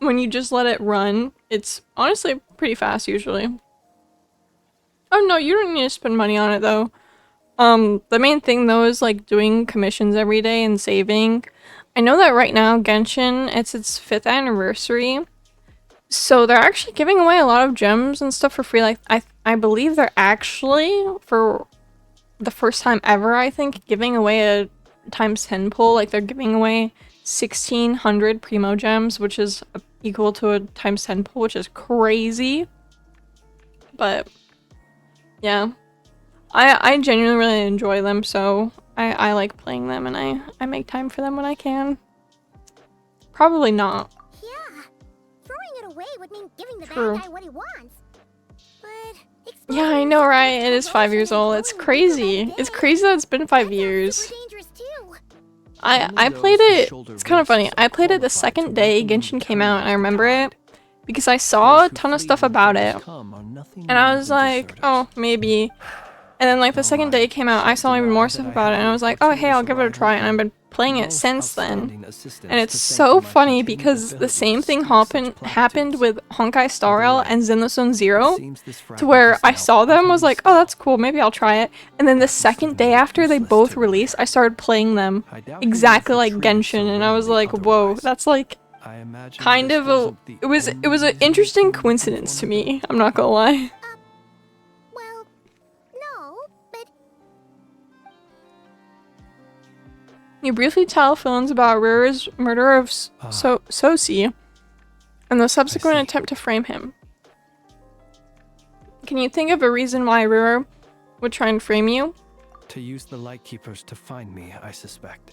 S1: when you just let it run, it's honestly pretty fast usually. Oh no, you don't need to spend money on it though. The main thing though is like doing commissions every day and saving. I know that right now Genshin, it's its 5th anniversary. So they're actually giving away a lot of gems and stuff for free. Like I believe they're actually, for the first time ever, I think, giving away a ×10 pull. Like they're giving away 1,600 primo gems, which is equal to a ×10 pull, which is crazy. But yeah, I genuinely really enjoy them, so I like playing them, and I make time for them when I can. Probably not.
S3: Yeah, throwing it away would mean giving the
S1: True.
S3: bad guy what he wants. But
S1: Yeah, I know, right? It is 5 years old. It's crazy. It's crazy that it's been 5 years.
S3: Super dangerous too.
S1: I played it. It's kind of funny. I played it the second day Genshin came out, and I remember it because I saw a ton of stuff about it, and I was like, oh, maybe. And then like the second day it came out, I saw even more stuff about it, and I was like, oh hey, I'll give it a try. And I've been playing it since then, and it's so funny because the same thing happened with Honkai Star Rail and Zenless Zero, to where I saw them, was like, oh that's cool, maybe I'll try it. And then the second day after they both released, I started playing them exactly like Genshin, and I was like, whoa, that's like kind of a it was an interesting coincidence to me. I'm not gonna lie.
S3: Well, no, but
S1: You briefly tell Philins about Rira's murder of Sosi and the subsequent attempt to frame him. Can you think of a reason why Rira would try and frame you?
S8: To use the Lightkeepers to find me, I suspect.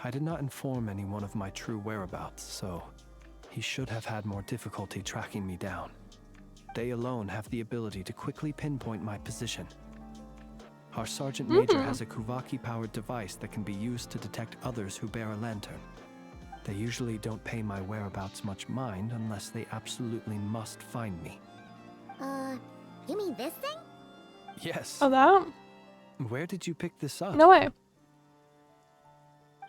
S8: I did not inform anyone of my true whereabouts, so he should have had more difficulty tracking me down. They alone have the ability to quickly pinpoint my position. Our Sergeant Major has a Kuvaki-powered device that can be used to detect others who bear a lantern. They usually don't pay my whereabouts much mind unless they absolutely must find me.
S3: You mean this thing?
S8: Yes.
S1: Oh, that?
S8: Where did you pick this up?
S1: No way.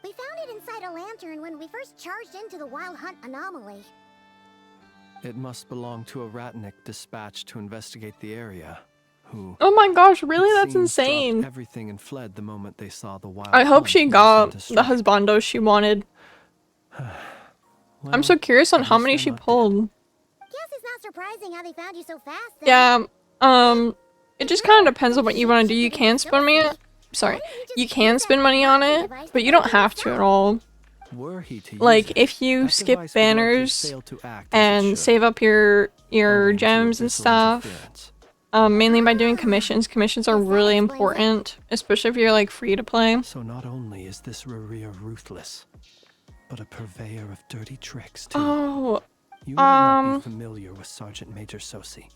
S3: We found it inside a lantern when we first charged into the Wild Hunt anomaly.
S8: It must belong to a Ratnik dispatched to investigate the area, who...
S1: Oh my gosh, really?
S8: it
S1: That's
S8: seems,
S1: insane.
S8: dropped everything and fled the moment they saw the Wild
S1: I hope
S8: Hunt
S1: she
S8: was
S1: got
S8: under
S1: the
S8: strike.
S1: husbando she wanted. I'm so curious on
S8: at
S1: how
S8: least
S1: many
S8: they're
S1: she
S8: not dead.
S1: pulled.
S3: Guess it's not surprising how they found you so fast then.
S1: Yeah, it just kind of depends on what you want to do. You can spend money you can spend money on it, but you don't have to at all.
S8: Were he to use
S1: Like,
S8: it,
S1: if you
S8: that
S1: skip
S8: device would likely
S1: banners
S8: fail to act as it
S1: and
S8: should,
S1: save up your
S8: owing to
S1: gems and
S8: abyssal
S1: stuff,
S8: interference.
S1: mainly by doing commissions. Commissions are really important, especially if you're like free to play.
S8: So not only is this Raria ruthless, but a purveyor of dirty tricks too.
S1: Oh,
S8: You might not be familiar with Sergeant Major Sosi,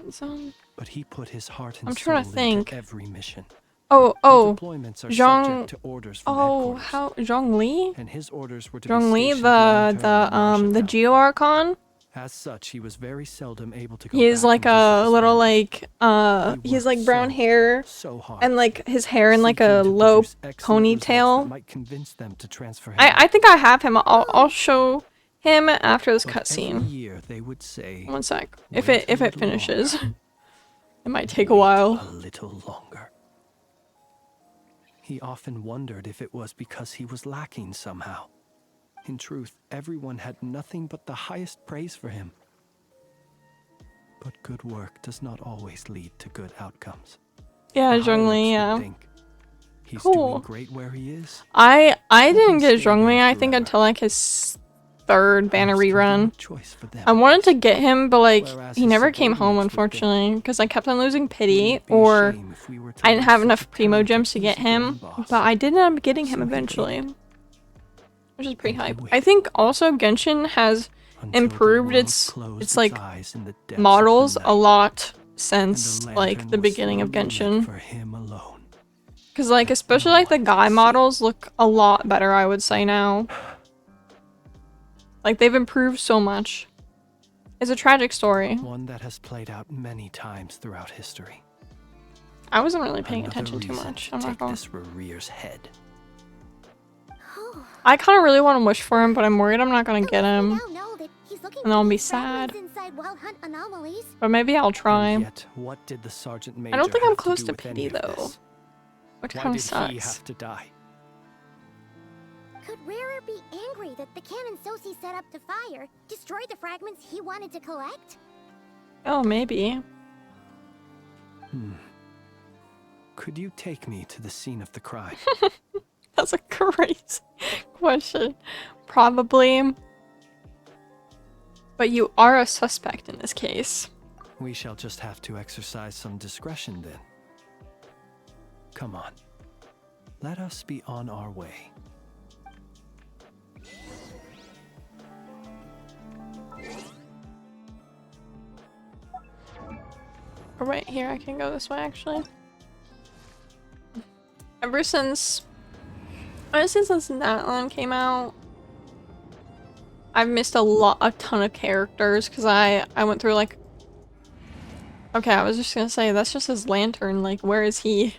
S1: so,
S8: but he put his heart and
S1: I'm trying to
S8: soul
S1: think.
S8: into every mission.
S1: oh,
S8: The deployments are
S1: Zhang-
S8: subject to orders from
S1: oh,
S8: headquarters,
S1: how Zhong Li?
S8: and his orders were to
S1: Zhong
S8: be
S1: Li,
S8: stationed long-term in
S1: the
S8: Narsha
S1: Geo Archon.
S8: As such, he was very seldom able to go
S1: He is
S8: back
S1: like
S8: and visit
S1: a
S8: his
S1: little
S8: family.
S1: he has like brown hair
S8: so hard,
S1: and like his hair in like
S8: seeking
S1: a
S8: to
S1: low
S8: produce excellent results that
S1: ponytail.
S8: might convince them to transfer him
S1: I think I have him. I'll show him after this
S8: But every
S1: cutscene.
S8: year they would say,
S1: One sec. If
S8: "Wait
S1: it
S8: a little
S1: finishes,
S8: longer.
S1: it might take a
S8: Wait
S1: while.
S8: A little longer. He often wondered if it was because he was lacking somehow. In truth, everyone had nothing but the highest praise for him. But good work does not always lead to good outcomes.
S1: Yeah,
S8: The
S1: Zhong Li.
S8: higher-ups would
S1: Yeah.
S8: think, he's
S1: Cool.
S8: doing great where he is.
S1: I didn't get
S8: stay
S1: Zhong Li.
S8: there
S1: I think
S8: forever.
S1: until like his third banner
S8: Most
S1: rerun.
S8: convenient choice for them.
S1: I wanted to get him, but like
S8: Whereas
S1: he
S8: his
S1: never came home,
S8: subordinates would think,
S1: unfortunately, because I kept on losing
S8: "Wouldn't
S1: pity,
S8: it be a
S1: or
S8: shame if we were to
S1: I didn't
S8: lose
S1: have
S8: such
S1: enough
S8: a
S1: primo
S8: talented,
S1: gems to get
S8: easygoing
S1: him.
S8: boss?"
S1: But I did end up getting him
S8: So he
S1: eventually,
S8: waited.
S1: which is pretty
S8: And he
S1: hype. I
S8: waited.
S1: think also Genshin has
S8: Until the
S1: improved
S8: world
S1: its
S8: closed
S1: like
S8: eyes in the depths of the
S1: models a
S8: night,
S1: lot
S8: and the
S1: since like
S8: lantern
S1: the
S8: was
S1: beginning of
S8: slowly lit
S1: Genshin.
S8: for him alone.
S1: Because like especially like the guy models look a lot better, I would say now. Like they've improved so much. It's a tragic story.
S8: One that has played out many times throughout history.
S1: I wasn't really paying
S8: Another
S1: attention too
S8: reason
S1: much.
S8: to
S1: I'm not
S8: take
S1: going.
S8: this Rarir's head.
S1: I kind of really want to wish for him, but I'm worried I'm not gonna get
S3: We
S1: him.
S3: now know that he's looking
S1: And I'll
S3: for
S1: be
S3: these fragments
S1: sad.
S3: inside Wild Hunt anomalies.
S1: But maybe I'll
S8: And
S1: try.
S8: yet, what did the Sergeant Major
S1: I don't think I'm
S8: have
S1: close
S8: do
S1: to
S8: with any
S1: pity
S8: of
S1: though,
S8: this?
S1: which
S8: Why
S1: kind
S8: did
S1: of
S8: he
S1: sucks.
S8: have to die?
S3: Could Rara be angry that the cannon Sosi set up to fire destroyed the fragments he wanted to collect?
S1: Oh, maybe.
S8: Could you take me to the scene of the crime?
S1: That's a great question. Probably. But you are a suspect in this case.
S8: We shall just have to exercise some discretion then. Come on. Let us be on our way.
S1: Oh, right here, I can go this way actually. Ever since Honestly, since Natlan came out, I've missed a ton of characters because I went through like. Okay, I was just gonna say that's just his lantern. Like, where is he?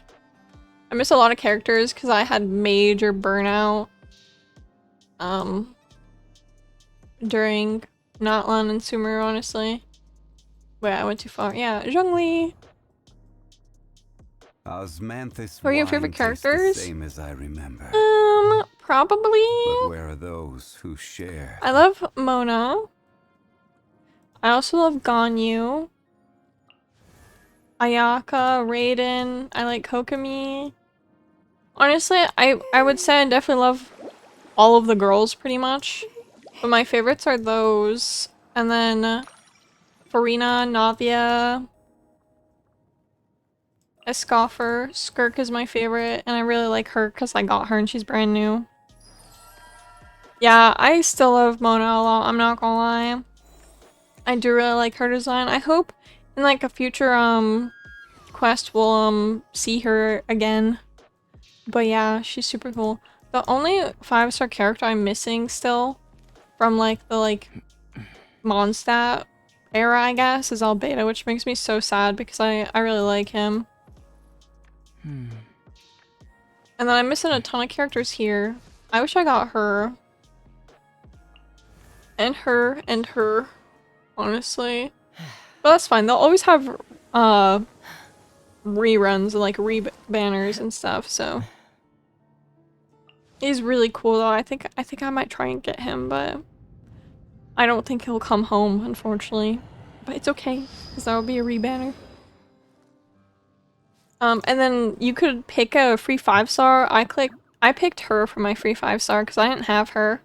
S1: I missed a lot of characters because I had major burnout. During Natlan and Sumeru, honestly. Wait, I went too far. Yeah, Zhongli.
S10: Osmanthus
S1: Who are your
S10: wine
S1: favorite
S10: tastes the
S1: characters?
S10: same as I remember.
S1: Probably.
S10: But where are those who share?
S1: I love Mona. I also love Ganyu. Ayaka, Raiden. I like Kokomi. Honestly, I would say I definitely love all of the girls pretty much. But my favorites are those. And then Farina, Navia, Escoffer. Skirk is my favorite, and I really like her because I got her and she's brand new. Yeah, I still love Mona a lot, I'm not gonna lie. I do really like her design. I hope in like a future quest we'll see her again. But yeah, she's super cool. The only 5-star character I'm missing still from like the Mondstadt era, I guess, is Albedo, which makes me so sad because I really like him. And then I'm missing a ton of characters here. I wish I got her. And her, and her. Honestly. But that's fine. They'll always have reruns and like re-banners and stuff, so. He's really cool though. I think I might try and get him, but I don't think he'll come home, unfortunately. But it's okay, because that will be a re-banner. And then you could pick a free 5-star. I picked her for my free 5-star because I didn't have her.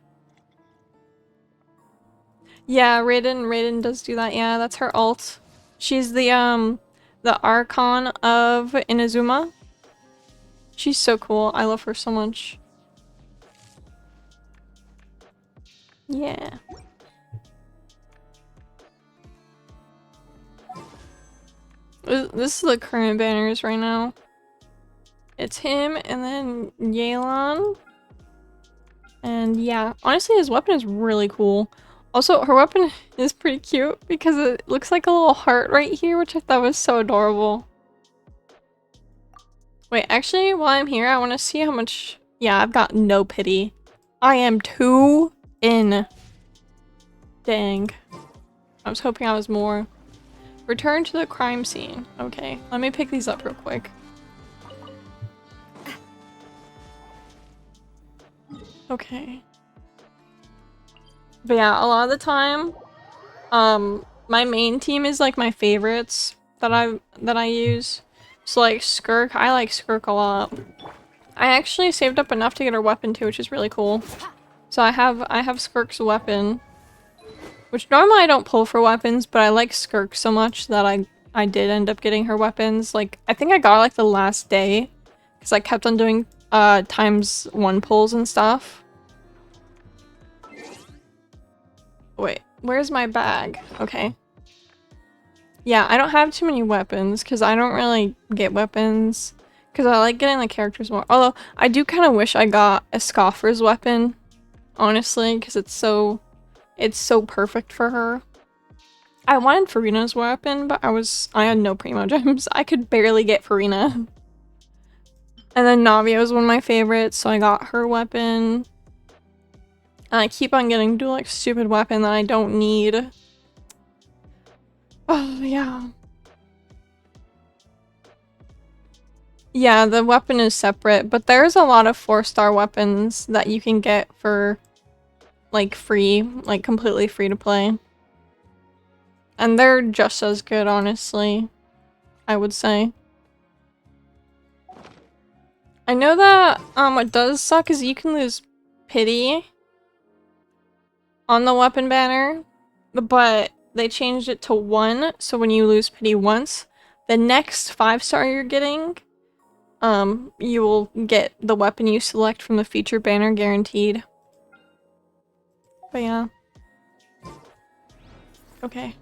S1: Yeah, Raiden does do that. Yeah, that's her ult. She's the Archon of Inazuma. She's so cool. I love her so much. Yeah. This is the current banners right now. It's him and then Yelan. And yeah, honestly his weapon is really cool. Also, her weapon is pretty cute because it looks like a little heart right here, which I thought was so adorable. Wait, actually, while I'm here, I want to see how much... Yeah, I've got no pity. I am 2 in. Dang. I was hoping I was more. Return to the crime scene. Okay, let me pick these up real quick. Okay. But yeah, a lot of the time, my main team is like my favorites that I use. So like Skirk, I like Skirk a lot. I actually saved up enough to get her weapon too, which is really cool. So I have Skirk's weapon, which normally I don't pull for weapons, but I like Skirk so much that I did end up getting her weapons. Like I think I got her, like the last day because I kept on doing ×1 pulls and stuff. Wait, where's my bag? Okay. Yeah, I don't have too many weapons because I don't really get weapons because I like getting the characters more. Although I do kind of wish I got a Scoffer's weapon, honestly, because it's so perfect for her. I wanted Farina's weapon, but I had no Primo gems. I could barely get Farina. And then Navia was one of my favorites, so I got her weapon. And I keep on getting to like stupid weapon that I don't need. Oh, yeah. Yeah, the weapon is separate, but there's a lot of 4-star weapons that you can get for like free, like completely free to play. And they're just as good, honestly, I would say. I know that what does suck is you can lose pity on the weapon banner, but they changed it to 1, so when you lose pity once, the next 5-star you're getting, you will get the weapon you select from the feature banner guaranteed. But yeah. Okay.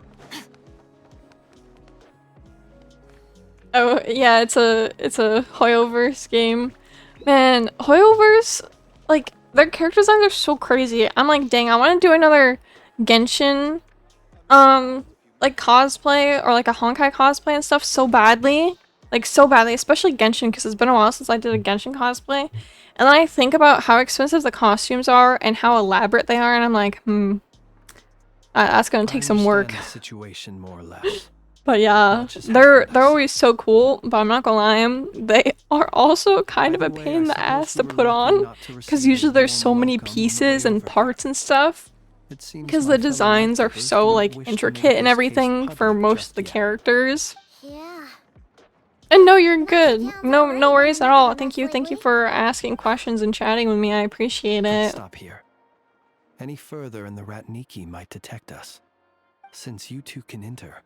S1: Oh yeah, it's a Hoyoverse game. Man, Hoyoverse, like, their character designs are so crazy. I'm like, dang, I want to do another Genshin, like cosplay or like a Honkai cosplay and stuff so badly. Like, so badly, especially Genshin, because it's been a while since I did a Genshin cosplay. And then I think about how expensive the costumes are and how elaborate they are, and I'm like, that's gonna take some work.
S8: The situation more or less.
S1: But yeah, they're always so cool, but I'm not gonna lie, they are also kind of a pain in the ass to put on, because usually there's so many pieces and parts and stuff, because the designs are so like intricate and everything for most of the characters.
S3: Yeah.
S1: And no, you're good. No worries at all. Thank you for asking questions and chatting with me. I appreciate
S8: Let's
S1: it.
S8: stop here. Any further and the Ratniki might detect us. Since you two can enter,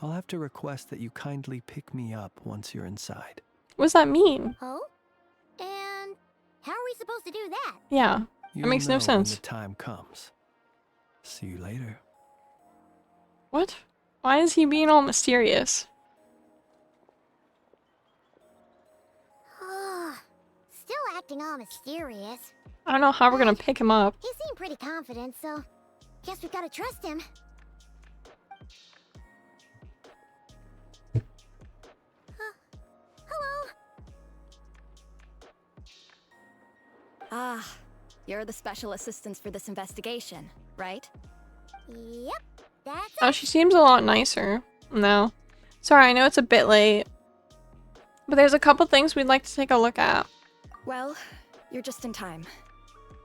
S8: I'll have to request that you kindly pick me up once you're inside.
S1: What does that mean?
S3: Oh? And how are we supposed to do that?
S1: Yeah, that makes no sense.
S8: When the time comes. See you later.
S1: What? Why is he being all mysterious?
S3: Still acting all mysterious.
S1: I don't know how we're gonna pick him up.
S3: He seemed pretty confident, so guess we gotta trust him. Hello.
S6: Ah, you're the special assistants for this investigation, right?
S3: Yep, that's
S1: Oh, she seems a lot nicer now. Sorry, I know it's a bit late, but there's a couple things we'd like to take a look at.
S6: Well, you're just in time.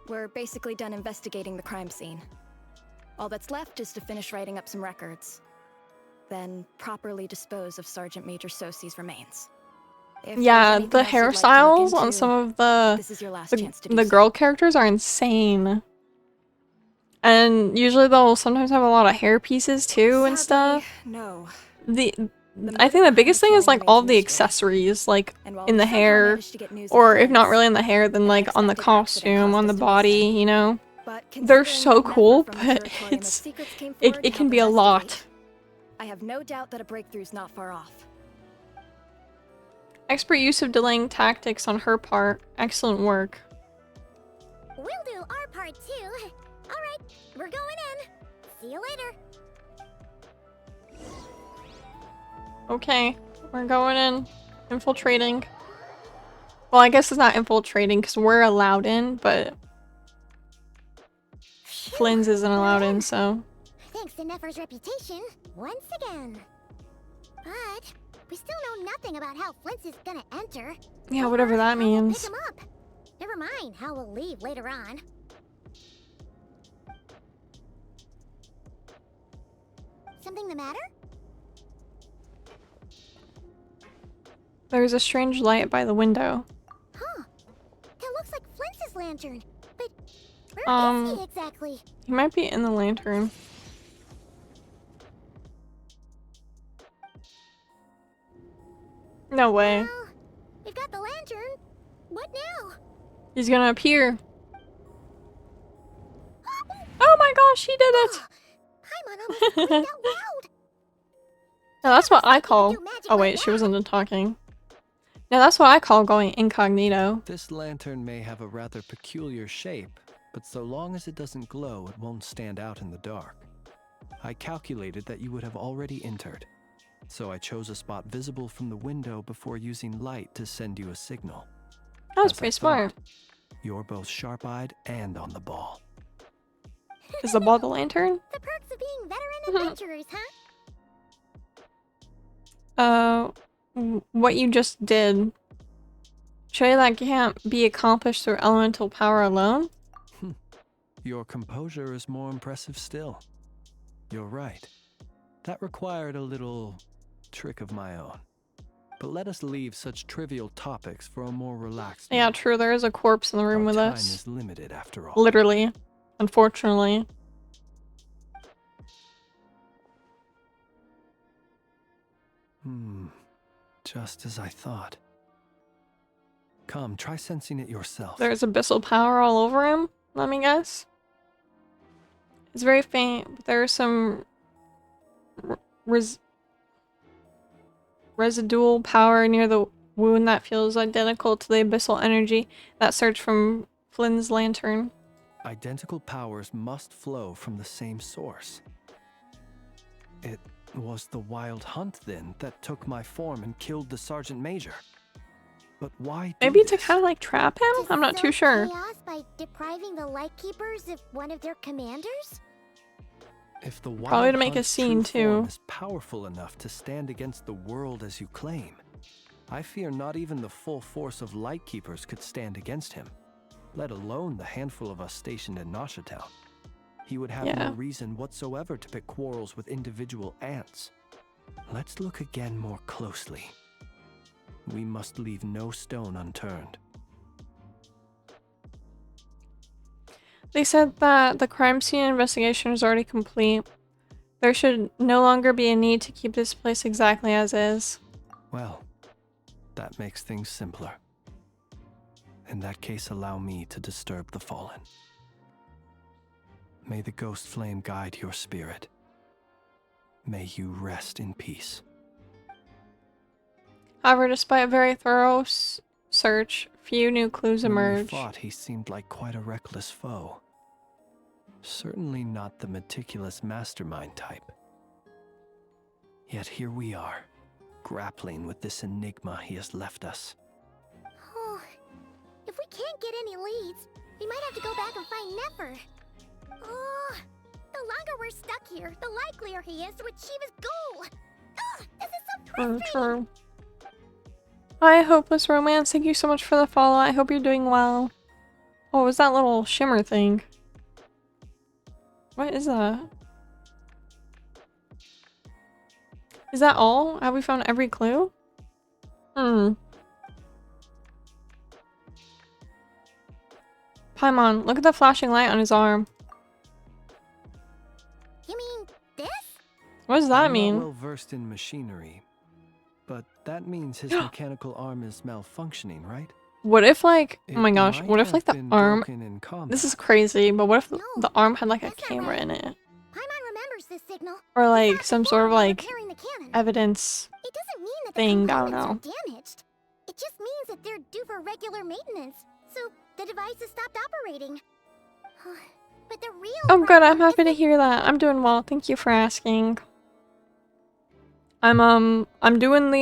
S6: We're basically done investigating the crime scene. All that's left is to finish writing up some records. Then properly dispose of Sergeant Major Sosie's remains. If
S1: Yeah,
S6: there's
S1: the
S6: anything else you'd like to look
S1: hairstyles on
S6: into,
S1: some of the
S6: this is your last chance to do
S1: the
S6: so.
S1: girl characters are insane. And usually they'll sometimes have a lot of hair pieces too and stuff.
S6: No.
S1: I think the biggest thing is like all the accessories, like in the hair, or if not really in the hair, then like on the costume, on the body, you know? They're so cool, but it can be a lot.
S6: I have no doubt that a breakthrough's not far off.
S1: Expert use of delaying tactics on her part. Excellent work.
S3: We'll do our part too. Alright, we're going in. See you later.
S1: Okay, we're going in. Infiltrating. Well, I guess it's not infiltrating because we're allowed in, but Flynn's isn't allowed in, so.
S3: Thanks to Nefer's reputation, once again. But we still know nothing about how Flint's is gonna enter.
S1: Yeah, whatever that
S3: How we'll
S1: means.
S3: pick him up. Never mind how we'll leave later on. Something the matter?
S1: There's a strange light by the window.
S3: Huh. That looks like Flint's lantern. But where is he exactly?
S1: He might be in the lantern. No way.
S3: Well, we've got the lantern. What now?
S1: He's gonna appear. Oh my gosh, he did it!
S3: Paimon almost screamed out loud.
S1: Now that's what I call. Oh wait, she wasn't done talking. Now that's what I call going incognito.
S8: This lantern may have a rather peculiar shape, but so long as it doesn't glow, it won't stand out in the dark. I calculated that you would have already entered, so I chose a spot visible from the window before using light to send you a signal.
S1: That was
S8: As I
S1: pretty smart.
S8: thought, you're both sharp-eyed and on the ball.
S1: Is the ball the lantern?
S3: The perks of being veteran adventurers, huh?
S1: What you just did. Show you that can't be accomplished through elemental power alone?
S8: Your composure is more impressive still. You're right. That required a little trick of my own. But let us leave such trivial topics for a more relaxed
S1: Yeah,
S8: moment.
S1: true. There is a corpse in the room
S8: Our
S1: with
S8: time
S1: us.
S8: is limited after all.
S1: Literally. Unfortunately.
S8: Just as I thought. Come, try sensing it yourself.
S1: There's abyssal power all over him, let me guess. It's very faint, but there's some residual power near the wound that feels identical to the abyssal energy that surged from Flynn's lantern.
S8: Identical powers must flow from the same source. It was the wild hunt, then, that took my form and killed the Sergeant Major. But why do
S1: Maybe to
S8: this?
S1: kind of like trap him? I'm not too sure.
S3: Chaos by depriving the Lightkeepers of one of their commanders?
S8: If the wild
S1: Probably to make a
S8: hunt's
S1: scene,
S8: true form
S1: too.
S8: is powerful enough to stand against the world as you claim, I fear not even the full force of Lightkeepers could stand against him, let alone the handful of us stationed in Nosha. He would have
S1: Yeah.
S8: no reason whatsoever to pick quarrels with individual ants. Let's look again more closely. We must leave no stone unturned.
S1: They said that the crime scene investigation is already complete. There should no longer be a need to keep this place exactly as is.
S8: Well, that makes things simpler. In that case, allow me to disturb the fallen. May the ghost flame guide your spirit. May you rest in peace.
S1: However, despite a very thorough search, few new clues
S8: When we
S1: emerged.
S8: fought, he seemed like quite a reckless foe. Certainly not the meticulous mastermind type. Yet here we are, grappling with this enigma he has left us.
S3: Oh, if we can't get any leads, we might have to go back and find Nefer. Oh, the longer we're stuck here, the likelier he is to achieve his goal. Ugh, this is so
S1: True,
S3: frustrating.
S1: true. Hi, Hopeless Romance. Thank you so much for the follow. I hope you're doing well. Oh, what was that little shimmer thing? What is that? Is that all? Have we found every clue? Paimon, look at the flashing light on his arm.
S3: You mean this?
S1: What does that
S8: I'm
S1: mean?
S8: not well versed in machinery, but that means his mechanical arm is malfunctioning, right?
S1: What if like, oh
S8: It
S1: my gosh,
S8: might
S1: what if
S8: have
S1: like the
S8: been
S1: arm,
S8: broken in combat.
S1: this is crazy, but what if
S3: No,
S1: the arm had like a
S3: that's not
S1: camera
S3: right.
S1: in it?
S3: Paimon remembers this signal.
S1: Or
S3: He saw
S1: like
S3: it
S1: some
S3: before
S1: sort of
S3: while
S1: like
S3: repairing the cannon.
S1: evidence
S3: It doesn't mean that
S1: thing,
S3: the
S1: I don't
S3: components
S1: know.
S3: are damaged. It just means that they're due for regular maintenance. So the device has stopped operating. But the real
S1: Oh good,
S3: problem
S1: I'm happy
S3: is
S1: to hear that. I'm doing well. Thank you for asking. I'm doing the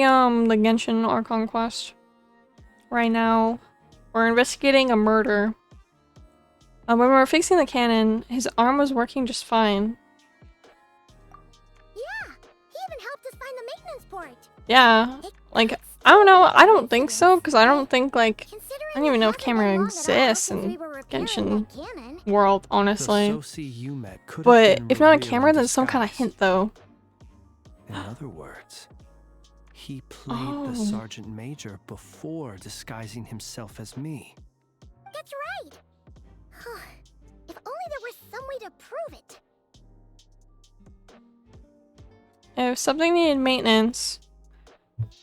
S1: Genshin Archon quest right now. We're investigating a murder. When we were fixing the cannon, his arm was working just fine.
S3: Yeah, he even helped us find the maintenance port.
S1: Yeah,
S3: It
S1: like
S3: could
S1: I don't know.
S3: still be
S1: I
S3: a
S1: don't think so
S3: coincidence,
S1: because I don't
S3: but
S1: think like
S3: considering
S1: I don't even
S3: it
S1: know if
S3: hasn't
S1: camera
S3: been long at all
S1: exists
S3: since
S1: in
S3: we were repairing
S1: Genshin
S3: that cannon.
S1: world,
S8: The
S1: honestly.
S8: Soci you met could have
S1: But
S8: been
S1: if not a
S8: real
S1: camera,
S8: in
S1: then some kind of
S8: disguise.
S1: hint though.
S8: In other words, he played
S1: Oh.
S8: the Sergeant Major before disguising himself as me.
S3: That's right. If only there was some way to prove it.
S1: If something needed maintenance,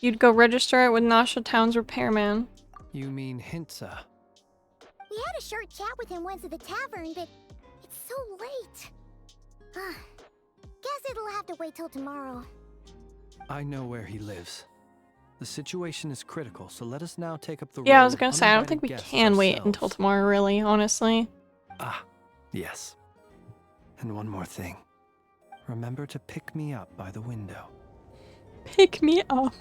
S1: you'd go register it with Nasha Town's repairman.
S8: You mean Hintsa?
S3: We had a short chat with him once at the tavern, but it's so late. Guess it'll have to wait till tomorrow.
S8: I know where he lives. The situation is critical, so let us now take up the
S1: Yeah, I
S8: role
S1: was
S8: of
S1: gonna say, I don't
S8: uninvited
S1: think we
S8: guests
S1: can wait until
S8: ourselves.
S1: tomorrow, really, honestly.
S8: Ah, yes. And one more thing. Remember to pick me up by the window.
S1: Pick me up.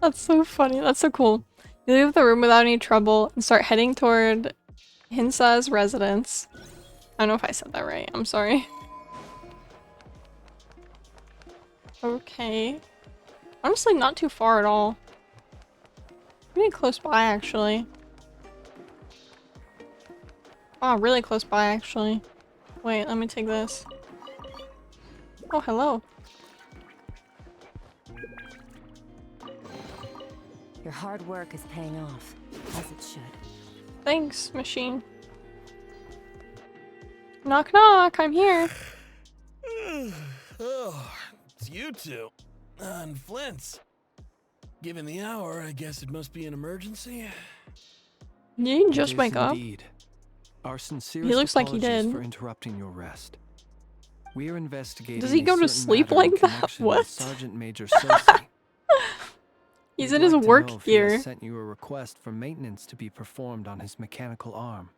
S1: That's so funny. That's so cool. You leave the room without any trouble and start heading toward Hinsa's residence. I don't know if I said that right. I'm sorry. Okay. Honestly, not too far at all. Pretty close by, actually. Oh, really close by, actually. Wait, let me take this. Oh, hello.
S11: Your hard work is paying off, as it should.
S1: Thanks, machine. Knock knock, I'm here.
S12: Oh, it's you two. And Flint's. Given the hour, I guess it must be an emergency.
S1: Did you
S8: It
S1: just
S8: is
S1: wake up?
S8: indeed. Our sincerest
S1: looks like he
S8: apologies
S1: did.
S8: for interrupting your rest. We are investigating.
S1: Does he
S8: a
S1: go to
S8: certain
S1: sleep
S8: matter in
S1: like that?
S8: connection
S1: What?
S8: with Sergeant Major Soci.
S1: He's
S8: We'd
S1: in his
S8: like to
S1: work
S8: know if he has
S1: gear.
S8: sent you a request for maintenance to be performed on his mechanical arm.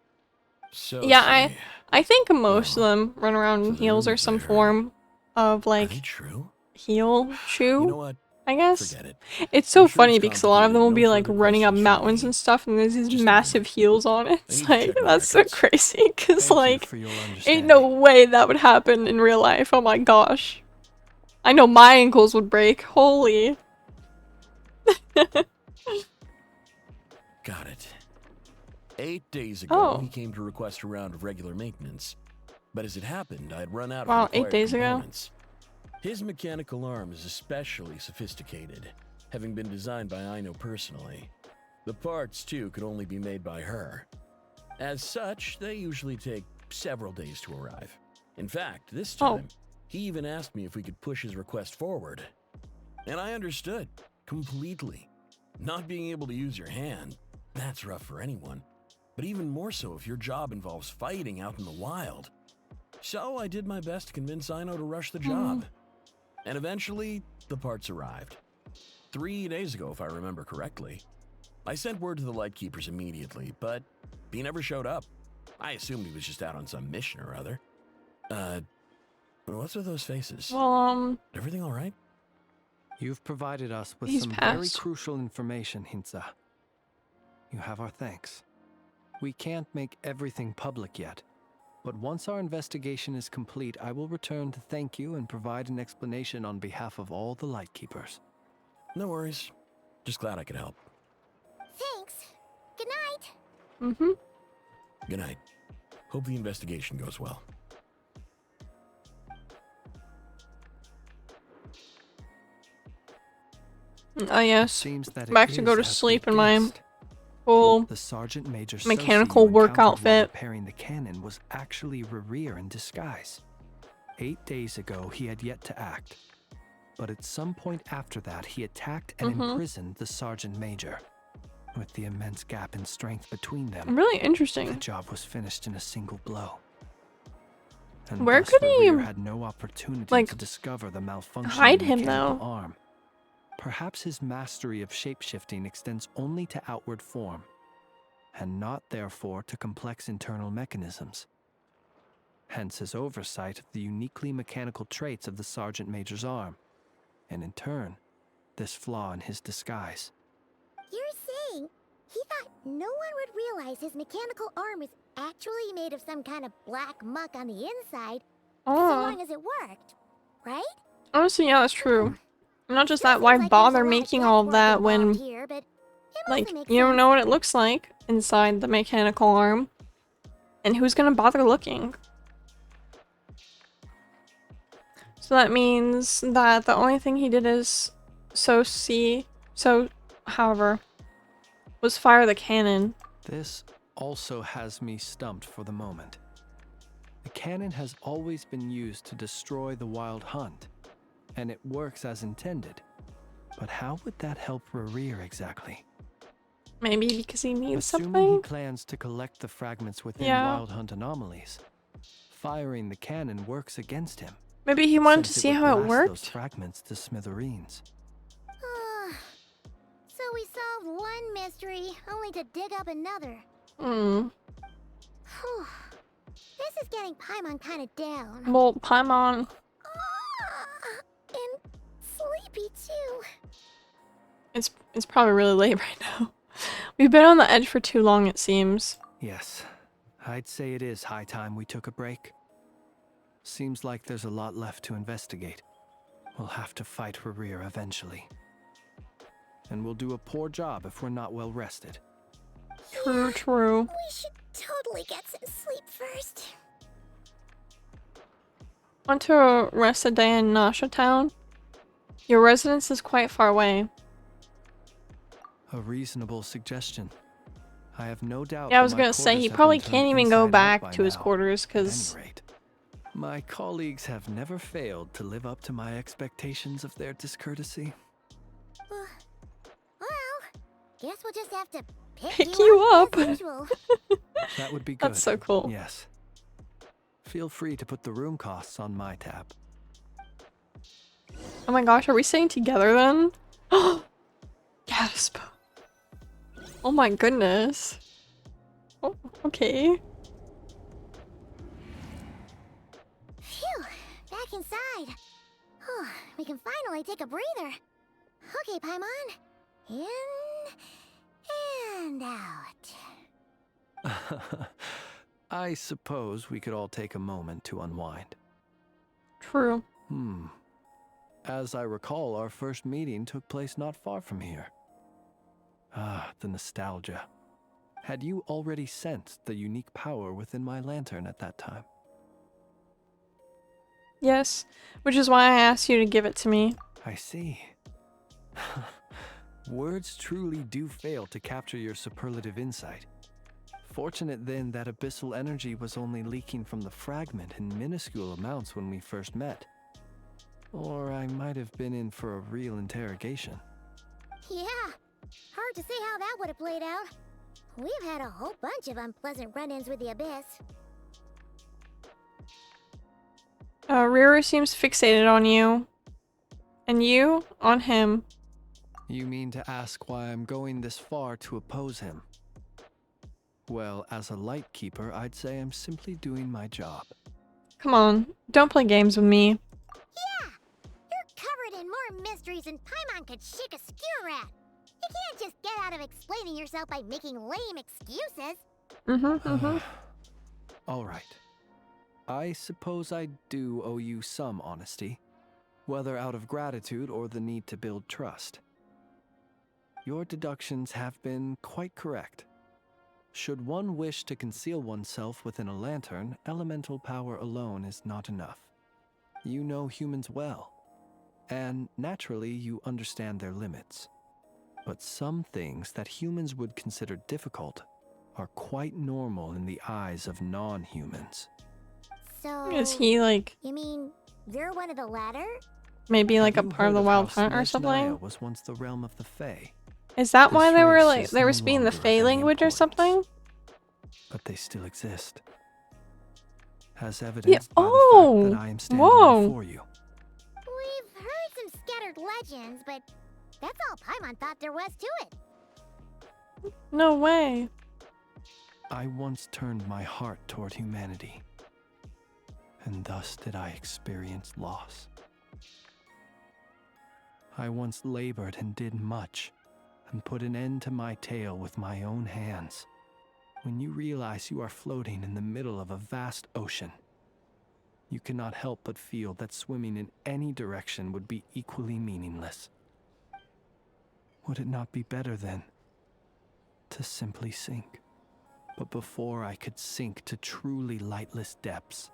S12: So
S1: Yeah,
S12: see.
S1: I think most of
S12: Oh,
S1: them run around
S12: so
S1: in
S12: the
S1: heels or
S12: rumors
S1: some
S12: I heard,
S1: form of
S12: are they
S1: like
S12: true?
S1: heel shoe.
S12: You know what?
S1: I guess.
S12: Forget it.
S1: It's so
S12: I'm sure
S1: funny
S12: it's
S1: because a lot of them
S12: complicated.
S1: will
S12: No
S1: be like
S12: further
S1: running up
S12: questions from
S1: mountains
S12: me.
S1: and stuff, and there's these
S12: Just a
S1: massive
S12: moment.
S1: heels on it.
S12: I
S1: It's
S12: need to
S1: like,
S12: check my
S1: that's so
S12: records.
S1: crazy because
S8: Thank you
S1: like
S8: for your
S1: ain't no
S8: understanding.
S1: way that would happen in real life. Oh my gosh. I know my ankles would break. Holy.
S12: Got it. 8 days ago,
S1: Oh.
S12: he came to request a round of regular maintenance. But as it happened, I had run out of
S1: Wow,
S12: the
S1: 8
S12: required
S1: days ago?
S12: components. His mechanical arm is especially sophisticated, having been designed by Aino personally. The parts, too, could only be made by her. As such, they usually take several days to arrive. In fact, this time, he even asked me if we could push his request forward. And I understood, completely. Not being able to use your hand, that's rough for anyone. But even more so if your job involves fighting out in the wild. So I did my best to convince Aino to rush the job. And eventually, the parts arrived. 3 days ago, if I remember correctly. I sent word to the Lightkeepers immediately, but he never showed up. I assumed he was just out on some mission or other. What's with those faces?
S1: Well,
S12: Everything all right?
S8: You've provided us with
S1: He's
S8: some very
S1: passed.
S8: crucial information, Hintsa. You have our thanks. We can't make everything public yet, but once our investigation is complete, I will return to thank you and provide an explanation on behalf of all the Lightkeepers.
S12: No worries. Just glad I could help.
S3: Thanks. Good night.
S1: mm-hmm.
S12: Good night. Hope the investigation goes well.
S1: Oh yes.
S8: Seems that
S1: Back
S8: it
S1: to go to
S8: is as we
S1: sleep in my
S8: guessed.
S1: full
S8: The Sergeant Major
S1: mechanical
S8: Sosi you
S1: work
S8: encountered while
S1: outfit.
S8: repairing the cannon was actually Rerir in disguise. 8 days ago, he had yet to act. But at some point after that, he attacked and imprisoned the Sergeant Major. With the immense gap in strength between them,
S1: Really
S8: the
S1: interesting.
S8: job was finished in a single blow. And
S1: Where
S8: thus
S1: could he,
S8: Rerir had no opportunity
S1: like,
S8: to discover the malfunctioning
S1: hide him,
S8: mechanical
S1: though?
S8: arm. Perhaps his mastery of shapeshifting extends only to outward form, and not therefore to complex internal mechanisms. Hence his oversight of the uniquely mechanical traits of the Sergeant Major's arm, and in turn, this flaw in his disguise.
S3: You're saying he thought no one would realize his mechanical arm is actually made of some kind of black muck on the inside, so long as it worked, right?
S1: Honestly, yeah, that's true. Not just
S3: Sure
S1: that, why
S3: seems like there's
S1: bother
S3: a lot of
S1: making all of
S3: guesswork
S1: that
S3: involved
S1: when,
S3: here, but it
S1: like,
S3: mostly makes
S1: you don't
S3: sense.
S1: know what it looks like inside the mechanical arm? And who's gonna bother looking? So that means that the only thing he did is however, was fire the cannon.
S8: This also has me stumped for the moment. The cannon has always been used to destroy the wild hunt, and it works as intended. But how would that help Rerir exactly?
S1: Maybe because he needs
S8: Assuming
S1: something?
S8: he plans to collect the fragments within wild hunt anomalies, firing the cannon works against him.
S1: Maybe he wanted to
S8: since
S1: see
S8: would
S1: how it
S8: blast
S1: worked?
S8: those fragments to smithereens.
S3: So we solved one mystery, only to dig up another.
S1: Hmm.
S3: Whew. This is getting Paimon kind of down.
S1: Well, Paimon.
S3: And sleepy too.
S1: It's probably really late right now. We've been on the edge for too long, it seems.
S8: Yes, I'd say it is high time we took a break. Seems like there's a lot left to investigate. We'll have to fight Rerir eventually. And we'll do a poor job if we're not well rested.
S1: True, true.
S3: We should totally get some sleep first.
S1: Want to rest a day in Nasha Town? Your residence is quite far away.
S8: A reasonable suggestion. I have no doubt.
S1: Yeah, I was
S8: that my
S1: gonna say,
S8: quarters
S1: he
S8: have
S1: probably
S8: been turned
S1: can't even go
S8: inside out
S1: back
S8: by
S1: to his
S8: now.
S1: quarters,
S8: At
S1: because...
S8: any rate, my colleagues have never failed to live up to my expectations of their discourtesy.
S3: Well, guess we'll just have to
S1: Pick you up.
S3: as usual.
S8: That would be good.
S1: That's so cool.
S8: Yes. Feel free to put the room costs on my tab.
S1: Oh my gosh, are we staying together then? Gasp. Oh my goodness. Oh, okay.
S3: Phew, back inside. Oh, we can finally take a breather. Okay, Paimon. In and out.
S8: I suppose we could all take a moment to unwind.
S1: True.
S8: As I recall, our first meeting took place not far from here. Ah, the nostalgia. Had you already sensed the unique power within my lantern at that time?
S1: Yes, which is why I asked you to give it to me.
S8: I see. Words truly do fail to capture your superlative insight. Fortunate then that abyssal energy was only leaking from the fragment in minuscule amounts when we first met. Or I might have been in for a real interrogation.
S3: Yeah, hard to say how that would have played out. We've had a whole bunch of unpleasant run-ins with the Abyss.
S1: Riri seems fixated on you. And you on him.
S8: You mean to ask why I'm going this far to oppose him? Well, as a light keeper, I'd say I'm simply doing my job.
S1: Come on, don't play games with me.
S3: Yeah! You're covered in more mysteries than Paimon could shake a skewer at. You can't just get out of explaining yourself by making lame excuses.
S8: All right. I suppose I do owe you some honesty, whether out of gratitude or the need to build trust. Your deductions have been quite correct. Should one wish to conceal oneself within a lantern, elemental power alone is not enough. You know humans well, and naturally you understand their limits. But some things that humans would consider difficult are quite normal in the eyes of non-humans.
S3: So...
S1: Is he like...
S3: You mean, you're one of the latter?
S1: Maybe like a
S8: Have you
S1: part of the
S8: heard
S1: Wild
S8: how
S1: Hunt or
S8: Snezhnaya
S1: something?
S8: was once the realm of the Fae?
S1: Is that why
S8: This
S1: they were
S8: race
S1: like,
S8: is
S1: they were
S8: no
S1: speaking the
S8: longer of
S1: Fae
S8: any
S1: language or
S8: importance,
S1: something?
S8: But they still exist. As
S1: Yeah,
S8: evidenced by the fact that I am standing before you.
S3: We've heard some scattered legends, but that's all Paimon thought there was to it.
S1: No way.
S8: I once turned my heart toward humanity, and thus did I experience loss. I once labored and did much, and put an end to my tale with my own hands. When you realize you are floating in the middle of a vast ocean, you cannot help but feel that swimming in any direction would be equally meaningless. Would it not be better then to simply sink? But before I could sink to truly lightless depths,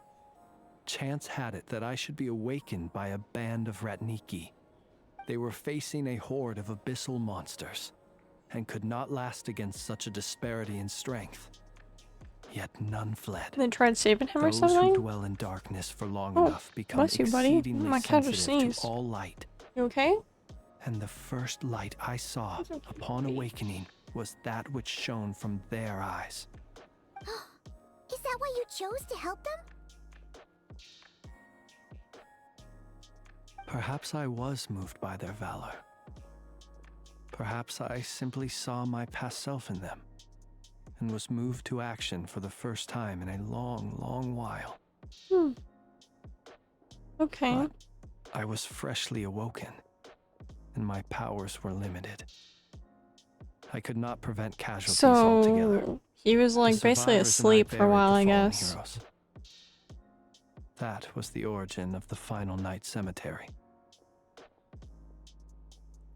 S8: chance had it that I should be awakened by a band of Ratniki. They were facing a horde of abyssal monsters, and could not last against such a disparity in strength. Yet none fled.
S1: They tried saving him or
S8: Those
S1: something?
S8: who dwell in darkness for long
S1: Oh,
S8: enough become
S1: bless you, buddy.
S8: exceedingly
S1: My cat just
S8: sensitive
S1: sneezed.
S8: to all light.
S1: You okay?
S8: And the first light I saw upon awakening was that which shone from their eyes.
S3: Is that why you chose to help them?
S8: Perhaps I was moved by their valor. Perhaps I simply saw my past self in them, and was moved to action for the first time in a long, long while.
S1: Okay.
S8: But I was freshly awoken, and my powers were limited. I could not prevent casualties altogether.
S1: So he was like
S8: The
S1: basically
S8: survivors and I
S1: asleep for a
S8: buried
S1: while,
S8: the
S1: I
S8: fallen
S1: guess.
S8: heroes. That was the origin of the final night cemetery.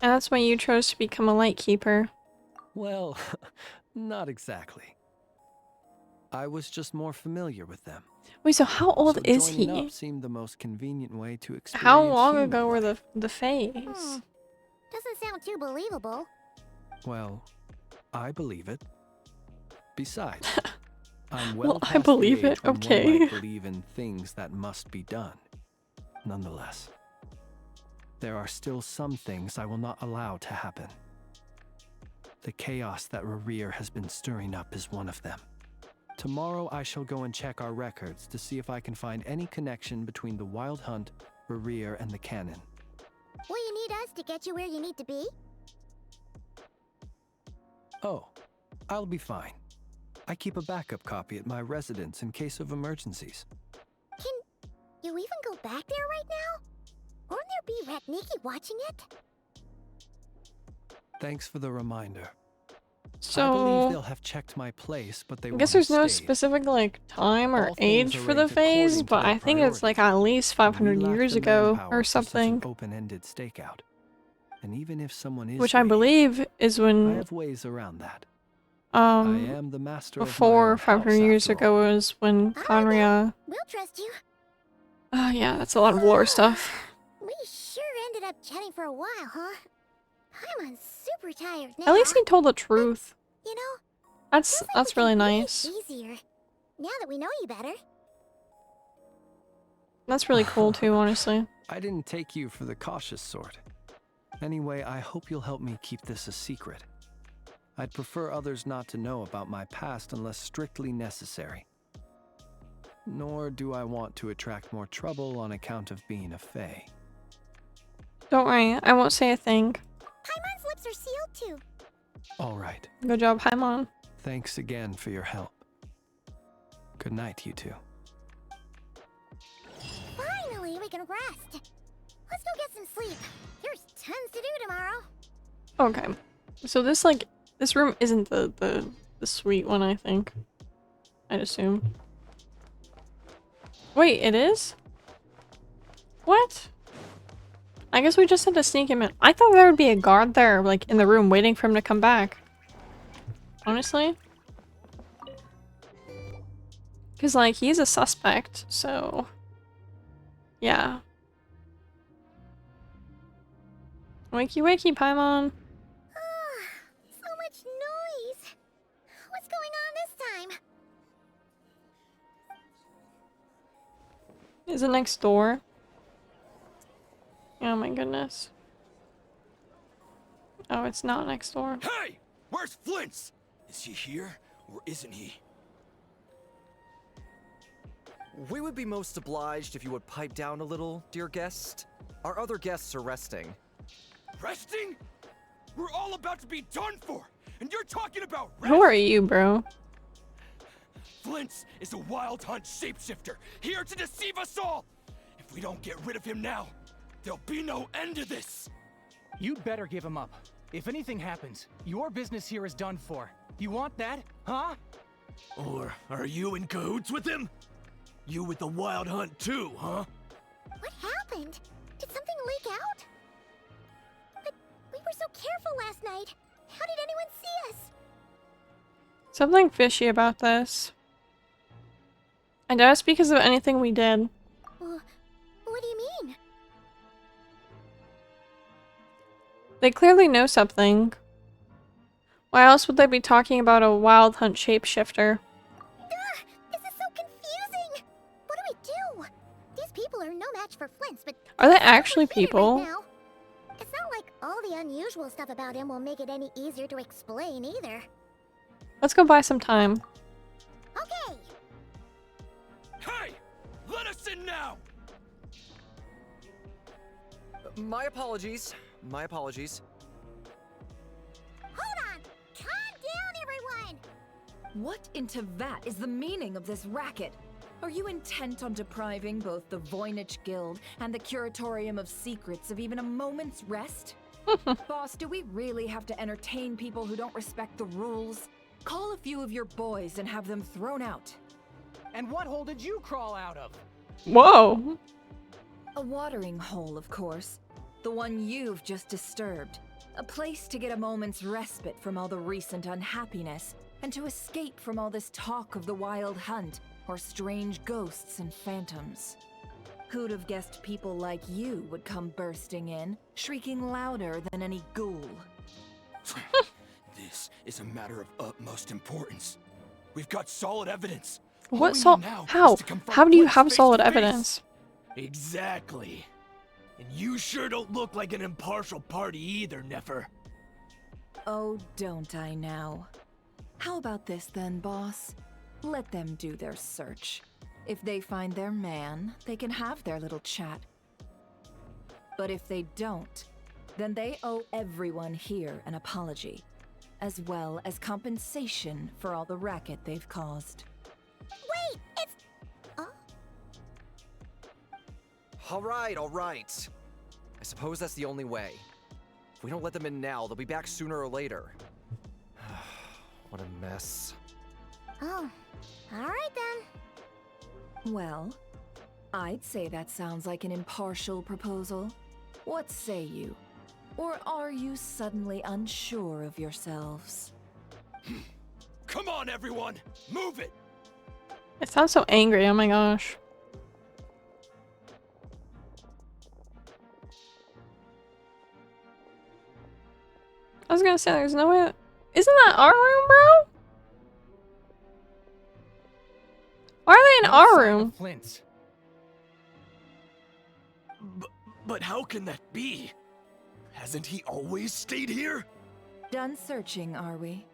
S1: And that's why you chose to become a light keeper.
S8: Well, not exactly. I was just more familiar with them.
S1: Wait, so how old
S8: So
S1: is
S8: joining
S1: he?
S8: up seemed the most convenient way to experience
S1: How long
S8: human
S1: ago were
S8: life.
S1: the Faes?
S3: Doesn't sound too believable.
S8: Well, I believe it. Besides, I'm
S1: Well,
S8: well
S1: I
S8: past
S1: believe
S8: the
S1: it,
S8: age when
S1: okay.
S8: one might believe in things that must be done. Nonetheless, there are still some things I will not allow to happen. The chaos that Rerir has been stirring up is one of them. Tomorrow I shall go and check our records to see if I can find any connection between the Wild Hunt, Rerir, and the Cannon.
S3: Will you need us to get you where you need to be?
S8: Oh, I'll be fine. I keep a backup copy at my residence in case of emergencies.
S3: Can you even go back there right now? Won't there be Ratniki watching it?
S8: Thanks for the reminder.
S1: So
S8: I believe they'll have checked my place, but they
S1: I guess
S8: won't have
S1: there's no
S8: stayed.
S1: specific like time or
S8: All things
S1: age
S8: are
S1: for the
S8: ranked
S1: phase,
S8: according to
S1: but
S8: their
S1: I think it's like at least
S8: and we
S1: 500
S8: lack
S1: years
S8: the
S1: ago
S8: manpower
S1: or
S8: for such an
S1: something.
S8: open-ended stakeout. And even if someone is
S1: Which I
S8: waiting,
S1: believe is
S8: I
S1: when
S8: have ways around that. I am the master of my
S1: before
S8: own
S1: 500
S8: house,
S1: years
S8: after all.
S1: ago is when
S3: Alright
S1: Conria.
S3: We'll trust you.
S1: Oh yeah, that's a lot of lore stuff.
S3: We sure ended up chatting for a while, huh? I'm super tired now.
S1: At least he told the truth.
S3: You know,
S1: That's
S3: feels like we
S1: really
S3: can breathe
S1: nice.
S3: easier now that we know you better.
S1: That's really cool too, honestly.
S8: I didn't take you for the cautious sort. Anyway, I hope you'll help me keep this a secret. I'd prefer others not to know about my past unless strictly necessary. Nor do I want to attract more trouble on account of being a fae.
S1: Don't worry, I won't say a thing.
S3: Paimon's lips are sealed too.
S8: All right.
S1: Good job, Paimon.
S8: Thanks again for your help. Good night, you two.
S3: Finally, we can rest. Let's go get some sleep. There's tons to do tomorrow.
S1: Okay. So this room isn't the sweet one, I think. I'd assume. Wait, it is? What? I guess we just had to sneak him in. I thought there would be a guard there, like, in the room waiting for him to come back. Honestly. Because, like, he's a suspect, so... Yeah. Wakey wakey, Paimon.
S3: So much noise. What's going on this time?
S1: Is it next door? Oh my goodness. Oh, it's not next door.
S9: Hey! Where's Flint's? Is he here, or isn't he?
S13: We would be most obliged if you would pipe down a little, dear guest. Our other guests are resting.
S9: Resting? We're all about to be done for, and you're talking about rest?
S1: Who are you, bro?
S9: Flint's is a wild hunt shapeshifter, here to deceive us all! If we don't get rid of him now, there'll be no end to this!
S14: You'd better give him up. If anything happens, your business here is done for. You want that, huh?
S9: Or are you in cahoots with him? You with the wild hunt too, huh?
S3: What happened? Did something leak out? But we were so careful last night. How did anyone see us?
S1: Something fishy about this. I doubt it's because of anything we did.
S3: What do you mean?
S1: They clearly know something. Why else would they be talking about a wild hunt shapeshifter?
S3: This is so confusing! What do? These people are no match for Flint's, but...
S1: Are they actually people?
S3: Right now. It's not like all the unusual stuff about him will make it any easier to explain either.
S1: Let's go buy some time.
S3: Okay!
S9: Hey! Let us in now!
S13: My apologies. My apologies.
S3: Hold on! Calm down, everyone!
S5: What in Tevat is the meaning of this racket? Are you intent on depriving both the Voynich Guild and the Curatorium of Secrets of even a moment's rest? Boss, do we really have to entertain people who don't respect the rules? Call a few of your boys and have them thrown out.
S14: And what hole did you crawl out of?
S1: Whoa!
S5: A watering hole, of course. The one you've just disturbed. A place to get a moment's respite from all the recent unhappiness, and to escape from all this talk of the wild hunt, or strange ghosts and phantoms. Who'd have guessed people like you would come bursting in, shrieking louder than any ghoul?
S9: This is a matter of utmost importance. We've got solid evidence.
S1: What How? How do you have solid evidence?
S9: Exactly. And you sure don't look like an impartial party either, Nefer.
S5: Oh, don't I now? How about this then, boss? Let them do their search. If they find their man, they can have their little chat. But if they don't, then they owe everyone here an apology. as well as compensation for all the racket they've caused.
S3: Wait, it's... Oh?
S13: All right. I suppose that's the only way. If we don't let them in now, they'll be back sooner or later. What a mess.
S3: Oh, alright then.
S5: Well, I'd say that sounds like an impartial proposal. What say you? Or are you suddenly unsure of yourselves?
S9: Come on, everyone! Move it!
S1: It sounds so angry, oh my gosh. I was gonna say there's no way. Isn't that our room, bro? Why are they in our room?
S14: Flint's.
S9: But how can that be? Hasn't he always stayed here?
S5: Done searching, are we?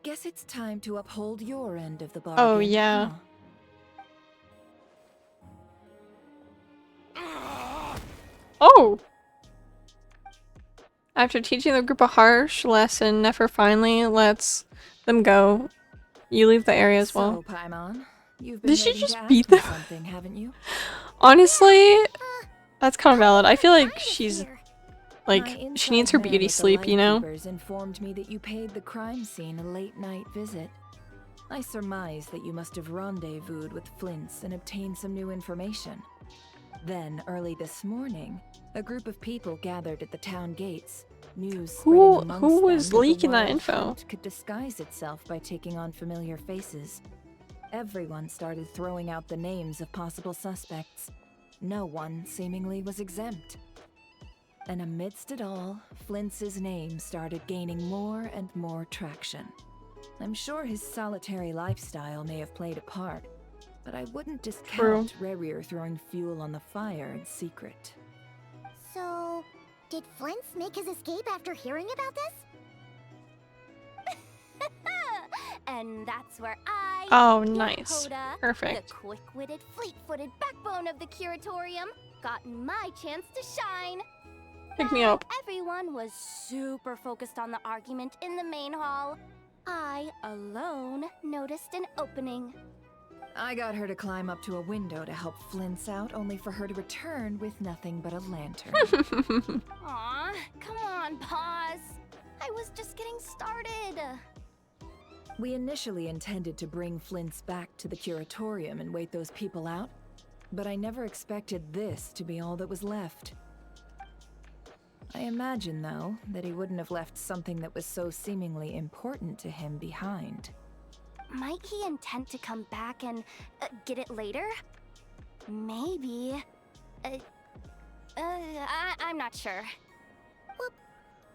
S5: Guess it's time to uphold your end of the bargain.
S1: Oh, yeah.
S5: Huh?
S1: Oh! After teaching the group a harsh lesson, Nefer finally lets them go. You leave the area as well.
S5: So, Paimon, you've been
S1: Did she
S5: waiting
S1: just
S5: to ask
S1: beat
S5: me
S1: them?
S5: something, haven't you?
S1: Honestly, that's kind of valid. I feel like she's
S3: Here.
S1: like
S5: My
S1: she needs her
S5: inside man
S1: beauty
S5: with the
S1: sleep, you know?
S5: Lightkeepers informed me that you paid the crime scene a late-night visit. I surmise that you must have rendezvoused with Flint's and obtained some new information. Then, early this morning, a group of people gathered at the town gates. News spreading amongst
S1: Who
S5: them
S1: was
S5: the
S1: leaking that
S5: wild
S1: info?
S5: hunt could disguise itself by taking on familiar faces. Everyone started throwing out the names of possible suspects. No one seemingly was exempt. And amidst it all, Flint's name started gaining more and more traction. I'm sure his solitary lifestyle may have played a part, but I wouldn't discount Rerir throwing fuel on the fire in secret.
S3: So, did Flint's make his escape after hearing about this? And that's where I,
S1: Oh, nice.
S3: Yehoda,
S1: Perfect.
S3: the quick-witted, fleet-footed backbone of the curatorium, got my chance to shine.
S1: Pick me up.
S3: Everyone was super focused on the argument in the main hall. I, alone, noticed an opening.
S5: I got her to climb up to a window to help Flint's out, only for her to return with nothing but a lantern.
S3: Aw, come on, pause. I was just getting started.
S5: We initially intended to bring Flint's back to the curatorium and wait those people out, but I never expected this to be all that was left. I imagine, though, that he wouldn't have left something that was so seemingly important to him behind.
S3: Might he intend to come back and get it later? Maybe. I'm not sure.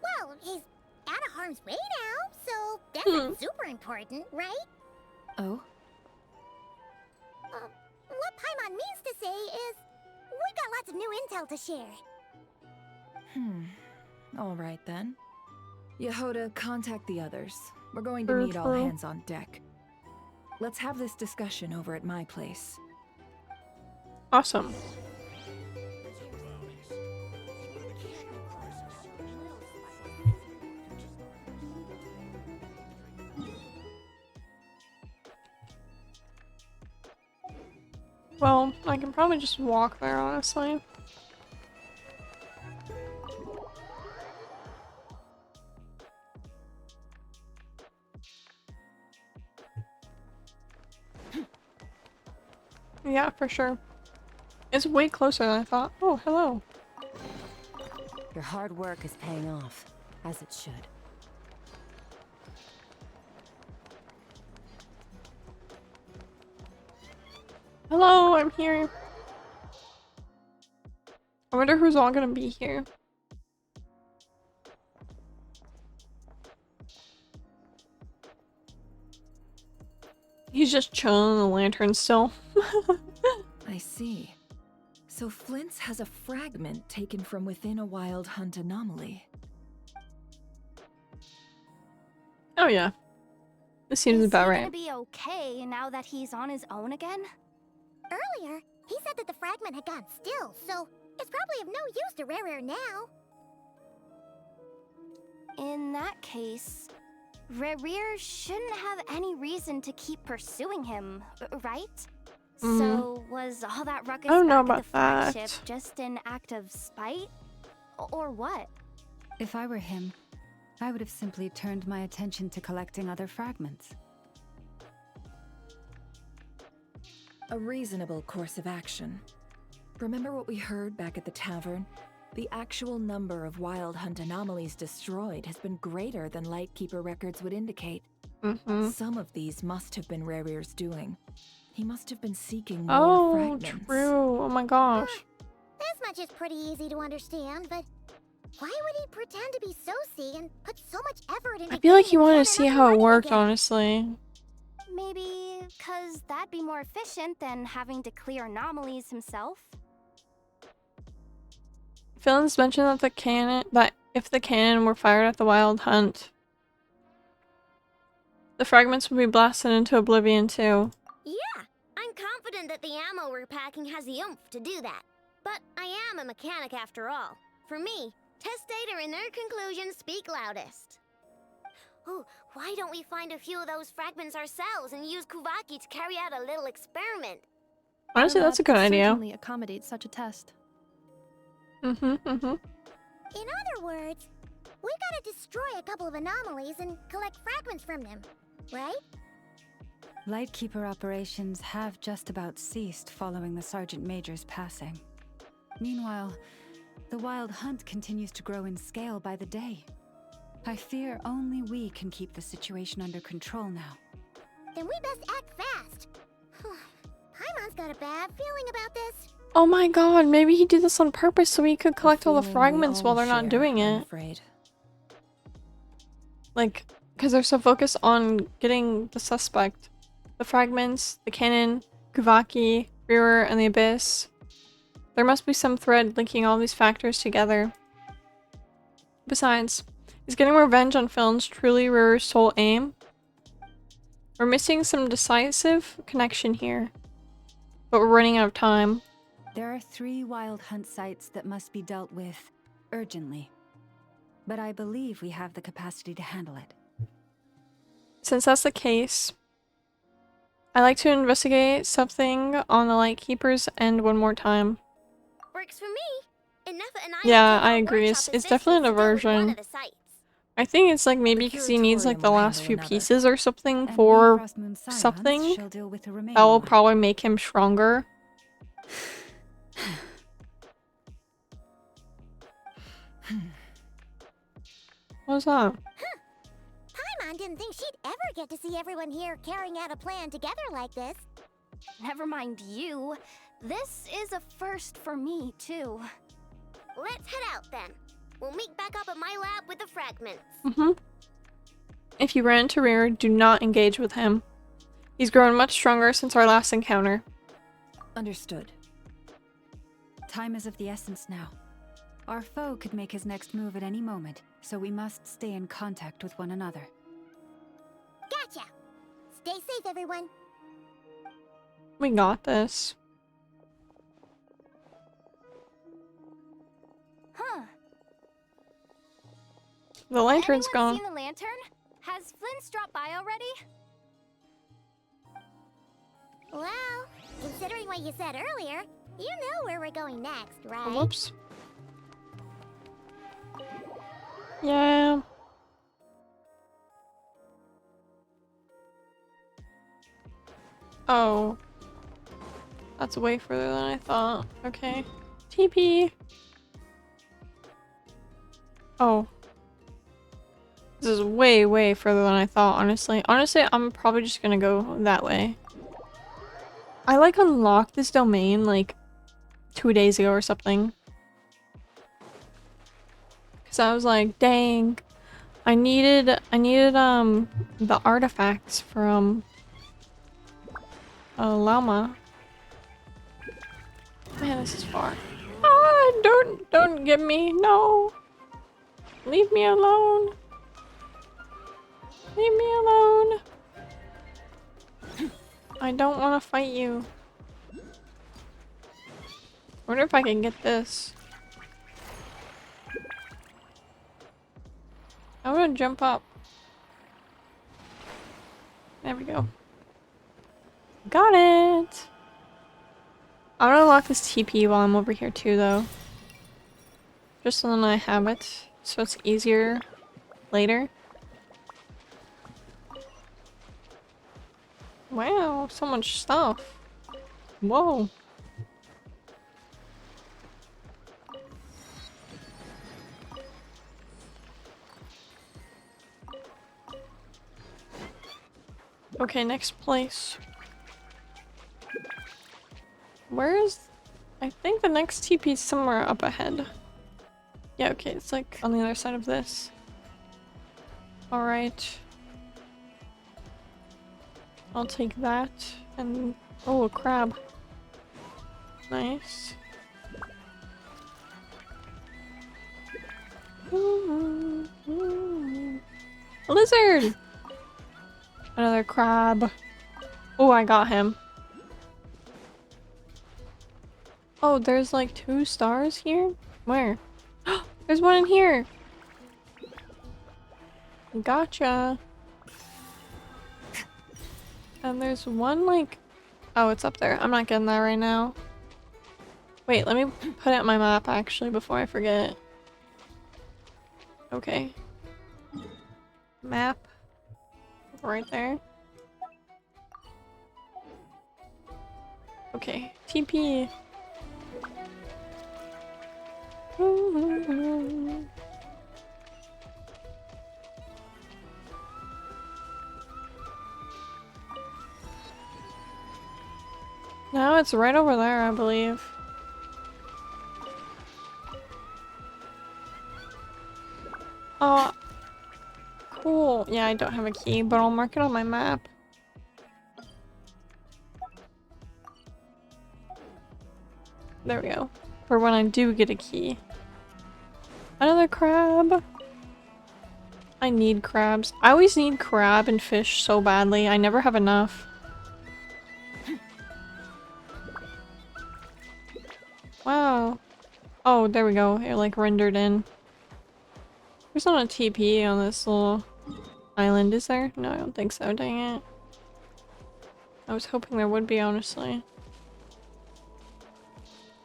S3: Well, he's out of harm's way now, so that's super important, right?
S5: Oh?
S3: What Paimon means to say is, we've got lots of new intel to share.
S5: All right then. Yehoda, contact the others. We're going to need all hands on deck. Let's have this discussion over at my place.
S1: Awesome. Well, I can probably just walk there, honestly. Yeah, for sure. It's way closer than I thought. Oh, hello.
S11: Your hard work is paying off, as it should.
S1: Hello, I'm here. I wonder who's all gonna be here. He's just chilling in the lantern still.
S5: I see. So Flint's has a fragment taken from within a wild hunt anomaly.
S1: Oh yeah. This seems about right.
S3: Is he gonna be okay now that he's on his own again? Earlier, he said that the fragment had gone still, so it's probably of no use to Rare now. In that case,
S15: Rerir shouldn't have any reason to keep pursuing him, right?
S1: Mm.
S15: So, was all that ruckus
S1: I don't know
S15: back at the
S1: about
S15: flagship
S1: that.
S15: just an act of spite? Or what?
S2: If I were him, I would have simply turned my attention to collecting other fragments.
S5: A reasonable course of action. Remember what we heard back at the tavern? The actual number of Wild Hunt anomalies destroyed has been greater than Lightkeeper records would indicate. Some of these must have been Rerir's doing. He must have been seeking more fragments.
S1: True. Oh my gosh.
S3: This much is pretty easy to understand, but why would he pretend to be Soci and put so much effort into
S1: I feel like he
S3: getting
S1: wanted
S3: the
S1: to see
S3: cannon
S1: how
S3: up
S1: it
S3: and
S1: worked,
S3: running again?
S1: honestly.
S15: Maybe because that'd be more efficient than having to clear anomalies himself?
S1: Philins mentioned that if the cannon were fired at the Wild Hunt, the fragments would be blasted into oblivion too.
S3: Yeah, I'm confident that the ammo we're packing has the oomph to do that. But I am a mechanic after all. For me, test data and their conclusions speak loudest. Oh, why don't we find a few of those fragments ourselves and use Kuvaki to carry out a little experiment?
S1: Honestly, that's a good idea.
S4: Certainly accommodate such a test.
S3: In other words, we gotta destroy a couple of anomalies and collect fragments from them, right?
S2: Lightkeeper operations have just about ceased following the Sergeant Major's passing. Meanwhile, the Wild Hunt continues to grow in scale by the day. I fear only we can keep the situation under control now.
S3: Then we best act fast. Paimon's got a bad feeling about this.
S1: Oh my god, maybe he did this on purpose so he could collect all the
S5: Feeling we
S1: fragments while
S5: all
S1: they're not
S5: share,
S1: doing
S5: I'm
S1: it.
S5: afraid.
S1: Like, because they're so focused on getting the suspect. The fragments, the cannon, Kuvaki, Rearer, and the Abyss. There must be some thread linking all these factors together. Besides, is getting revenge on Philins truly Rearer's sole aim? We're missing some decisive connection here. But we're running out of time.
S2: There are 3 Wild Hunt sites that must be dealt with urgently. But I believe we have the capacity to handle it.
S1: Since that's the case, I'd like to investigate something on the Lightkeeper's end one more time.
S3: Works for me. Enough and I
S1: Yeah, I agree. It's definitely an aversion. I think it's like maybe because he needs like the last few pieces or something for something that will probably make him stronger. What was that?
S3: Paimon didn't think she'd ever get to see everyone here carrying out a plan together like this.
S15: Never mind you. This is a first for me, too.
S3: Let's head out then. We'll meet back up at my lab with the fragments.
S1: If you ran into Rearer, do not engage with him. He's grown much stronger since our last encounter.
S5: Understood.
S2: Time is of the essence now. Our foe could make his next move at any moment, so we must stay in contact with one another.
S3: Gotcha! Stay safe, everyone.
S1: We got this.
S15: Huh.
S1: The lantern's
S15: Anyone
S1: gone.
S15: seen the lantern? Has Flint dropped by already?
S3: Well, considering what you said earlier, you know where we're going next, right?
S1: Oh, whoops. Yeah. Oh. That's way further than I thought. Okay. TP. Oh. This is way, way further than I thought, honestly. Honestly, I'm probably just gonna go that way. I like unlocked this domain like 2 days ago or something. Cause I was like, dang, I needed the artifacts from Llama. Man, this is far. Ah, don't get me, no. Leave me alone. Leave me alone. I don't want to fight you. Wonder if I can get this. I want to jump up. There we go. Got it! I'm gonna unlock this TP while I'm over here too, though. Just so then I have it, so it's easier later. Wow, so much stuff. Whoa. Okay, next place. Where is... I think the next TP is somewhere up ahead. Yeah, okay, it's like on the other side of this. Alright. I'll take that and... oh, a crab. Nice. A lizard! Another crab. Oh, I got him. Oh, there's like 2 stars here? Where? There's one in here! Gotcha! And there's one like... oh, it's up there. I'm not getting that right now. Wait, let me put it on my map actually before I forget. Okay. Map. Right there. Okay, TP. Now it's right over there, I believe. Oh, cool. Yeah, I don't have a key, but I'll mark it on my map. There we go. For when I do get a key. Another crab! I need crabs. I always need crab and fish so badly. I never have enough. Wow. Oh, there we go. It like rendered in. There's not a TP on this little island, is there? No, I don't think so. Dang it. I was hoping there would be, honestly.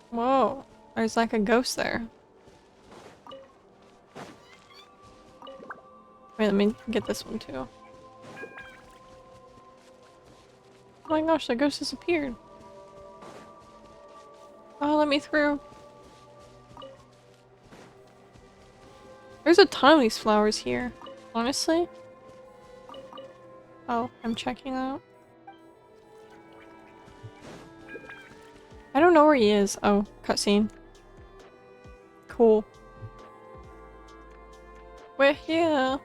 S1: Whoa. There's like a ghost there. Wait, let me get this one too. Oh my gosh, the ghost disappeared. Oh, let me through. There's a ton of these flowers here, honestly. Oh, I'm checking out. I don't know where he is. Oh, cutscene. Cool. We're here.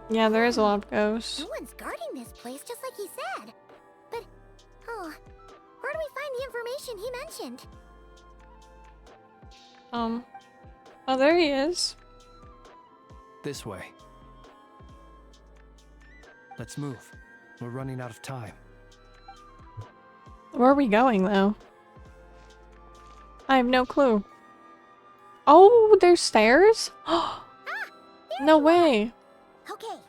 S1: Yeah, there is a lot of ghosts.
S3: No one's guarding this place, just like he said. But, oh, where do we find the information he mentioned?
S1: Oh, there he is.
S8: This way. Let's move. We're running out of time.
S1: Where are we going, though? I have no clue. Oh, there's stairs? No way.
S3: Okay,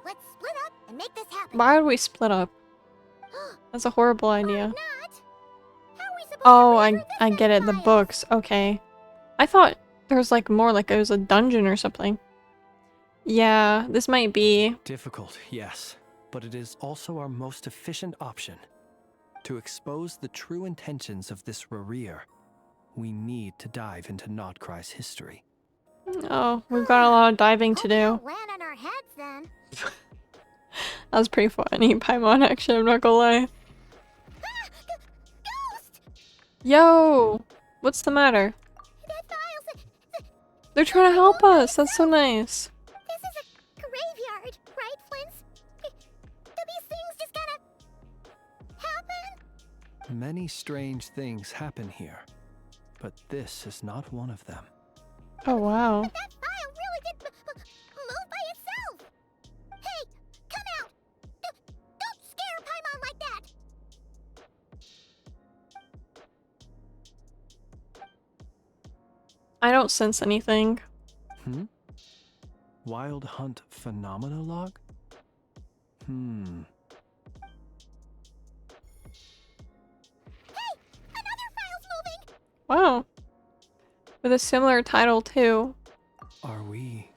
S3: let's split up and make this happen.
S1: Why would we split up? That's a horrible idea.
S3: Not. How are we supposed
S1: Oh,
S3: to read through
S1: I
S3: this
S1: get it. The
S3: otherwise?
S1: books. Okay. I thought there was like more like it was a dungeon or something. Yeah, this might be.
S8: Difficult, yes. But it is also our most efficient option. To expose the true intentions of this Rarir, we need to dive into Nodcry's history.
S1: Oh, we've got a lot of diving to
S3: Hope we
S1: do.
S3: don't land on our heads then.
S1: That was pretty funny, Paimon, actually, I'm not gonna lie.
S3: Ghost!
S1: Yo! What's the matter?
S3: Dead files!
S1: They're trying to help us! That's so nice.
S3: This is a graveyard, right, Flint? Do these things just kind of happen?
S8: Many strange things happen here, but this is not one of them.
S1: Oh, wow.
S3: But that file really did move by itself! Hey, come out! Don't scare Paimon like that!
S1: I don't sense anything.
S8: Wild Hunt Phenomena Log?
S1: Wow. With a similar title, too.
S8: Are we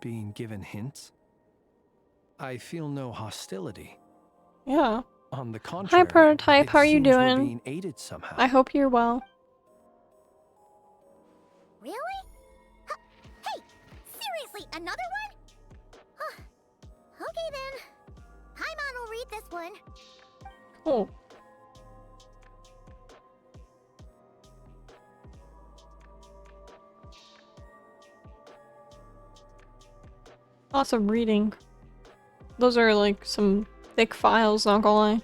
S8: being given hints? I feel no hostility.
S1: Yeah.
S8: On the contrary,
S1: Hi, Prototype.
S8: it
S1: How are you
S8: seems we're
S1: doing?
S8: being aided somehow.
S1: I hope you're well.
S3: Really? Huh. Hey, seriously, another one? Huh. Okay then. Paimon will read this one.
S1: Cool. Lots of reading. Those are like some thick files, not gonna lie.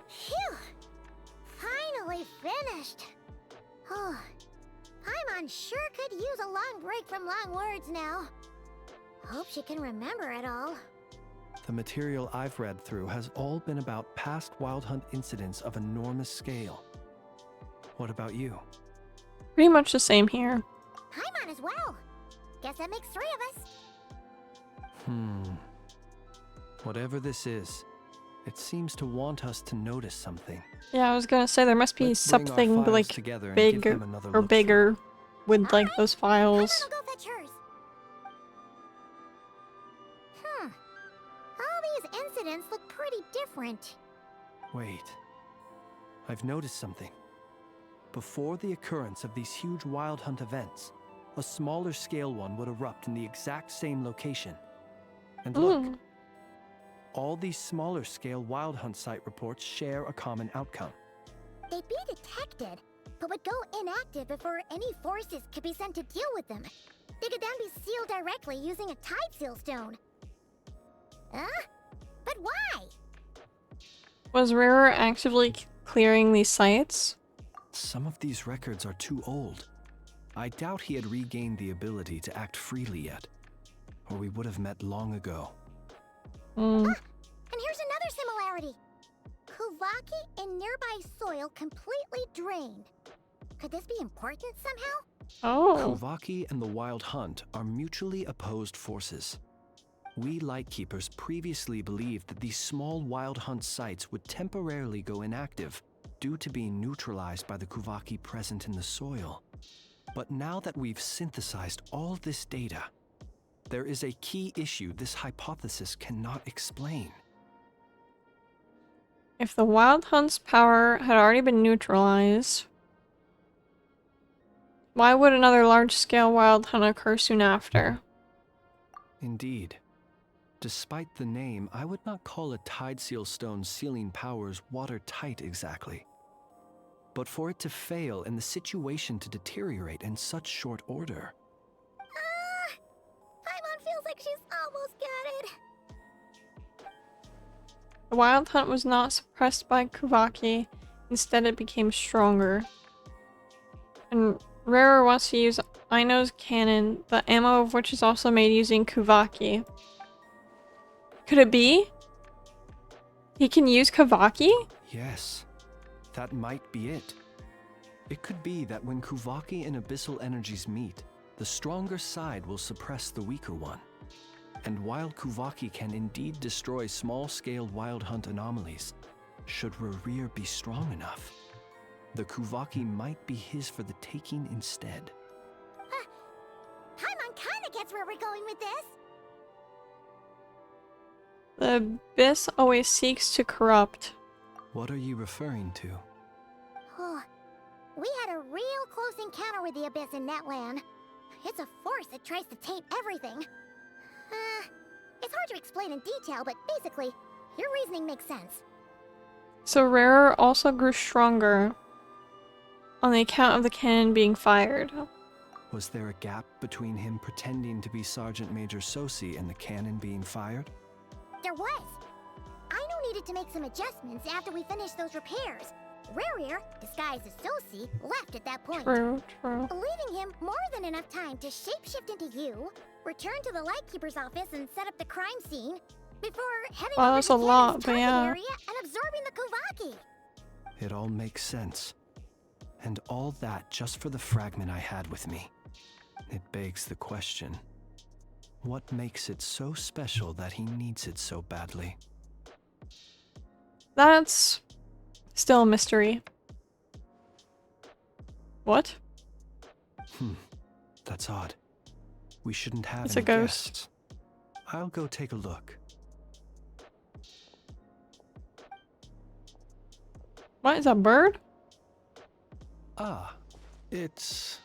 S3: Phew! Finally finished. Oh, Paimon sure could use a long break from long words now. Hope she can remember it all.
S8: The material I've read through has all been about past Wild Hunt incidents of enormous scale. What about you?
S1: Pretty much the same here.
S3: Paimon as well. Guess that makes 3 of us.
S8: Whatever this is, it seems to want us to notice something.
S1: Yeah, I was gonna say there must be
S8: Let's bring our
S1: something
S8: files
S1: like
S8: together and give
S1: big
S8: them another
S1: or
S8: look
S1: bigger with like those files.
S3: Paimon will go fetch hers. All these incidents look pretty different.
S8: Wait. I've noticed something. Before the occurrence of these huge Wild Hunt events, a smaller scale one would erupt in the exact same location. And look, all these smaller scale Wild Hunt site reports share a common outcome.
S3: They'd be detected, but would go inactive before any forces could be sent to deal with them. They could then be sealed directly using a tide seal stone. Huh? But why?
S1: Was Rarer actively clearing these sites?
S8: Some of these records are too old. I doubt he had regained the ability to act freely yet, or we would have met long ago.
S3: And here's another similarity. Kuvaki in nearby soil completely drained. Could this be important somehow?
S8: Kuvaki and the Wild Hunt are mutually opposed forces. We Lightkeepers previously believed that these small Wild Hunt sites would temporarily go inactive due to being neutralized by the Kuvaki present in the soil. But now that we've synthesized all this data, there is a key issue this hypothesis cannot explain.
S1: If the Wild Hunt's power had already been neutralized, why would another large-scale Wild Hunt occur soon after?
S8: Indeed. Despite the name, I would not call a Tide Seal Stone's sealing powers watertight exactly. But for it to fail and the situation to deteriorate in such short order.
S3: Paimon feels like she's almost got it.
S1: The Wild Hunt was not suppressed by Kuvaki, instead it became stronger. And Rarer wants to use Aino's cannon, the ammo of which is also made using Kuvaki. Could it be? He can use Kuvaki?
S8: Yes, that might be it. It could be that when Kuvaki and Abyssal energies meet, the stronger side will suppress the weaker one. And while Kuvaki can indeed destroy small-scale Wild Hunt anomalies, should Rarir be strong enough, the Kuvaki might be his for the taking instead.
S3: Paimon kinda gets where we're going with this.
S1: The Abyss always seeks to corrupt.
S8: What are you referring to?
S3: Oh, we had a real close encounter with the Abyss in Netland. It's a force that tries to taint everything. It's hard to explain in detail, but basically, your reasoning makes sense.
S1: So Rarer also grew stronger on the account of the cannon being fired.
S8: Was there a gap between him pretending to be Sergeant Major Sosi and the cannon being fired?
S3: There was. Aino needed to make some adjustments after we finished those repairs. Rarir, disguised as Sosi, left at that point.
S1: True.
S3: Leaving him more than enough time to shapeshift into you, return to the Lightkeeper's office and set up the crime scene, before heading
S1: Wow,
S3: over
S1: that's
S3: to
S1: a lot,
S3: Cannon's
S1: but
S3: target
S1: yeah.
S3: area and absorbing the Kuvaki.
S8: It all makes sense. And all that just for the fragment I had with me. It begs the question, what makes it so special that he needs it so badly?
S1: That's still a mystery. What?
S8: That's odd. We shouldn't have
S1: It's
S8: any
S1: a ghost.
S8: guests. I'll go take a look.
S1: What is a bird?
S8: Ah, it's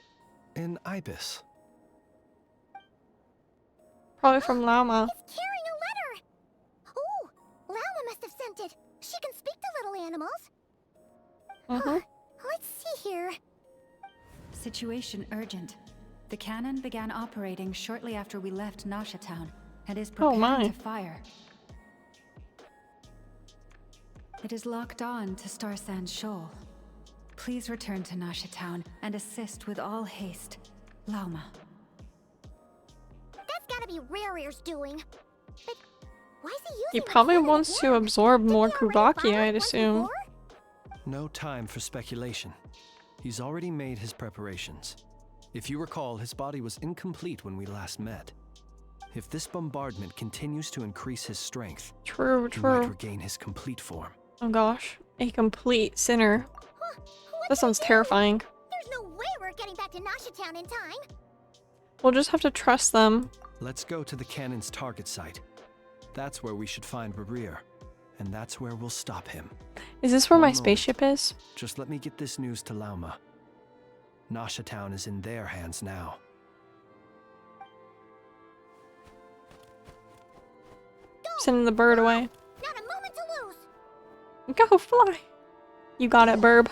S8: an ibis.
S1: Probably from Llama.
S3: It's carrying a letter! Ooh, Llama must have sent it. She can speak to little animals. Let's see here.
S2: Situation urgent. The cannon began operating shortly after we left Nasha Town and is preparing to fire. It is locked on to Star Sand Shoal. Please return to Nasha Town and assist with all haste. Lauma.
S3: That's gotta be Rear's doing. But why is he using
S1: He
S3: the
S1: probably
S3: cannon
S1: wants to
S3: again?
S1: absorb more
S3: Didn't he already
S1: Kubaki,
S3: fire
S1: I'd
S3: once
S1: assume.
S3: before?
S8: No time for speculation. He's already made his preparations. If you recall, his body was incomplete when we last met. If this bombardment continues to increase his strength,
S1: True,
S8: he might
S1: true.
S8: regain his complete form.
S1: Oh gosh, a complete sinner. That sounds terrifying.
S3: There's no way we're getting back to Nasha Town in time.
S1: We'll just have to trust them.
S8: Let's go to the cannon's target site. That's where we should find Rear, and that's where we'll stop him.
S1: Is this where
S8: One
S1: my
S8: moment.
S1: spaceship is?
S8: Just let me get this news to Lauma. Nasha Town is in their hands now.
S1: Sending the bird away.
S3: Not a moment to lose.
S1: Go fly. You got it, Burb.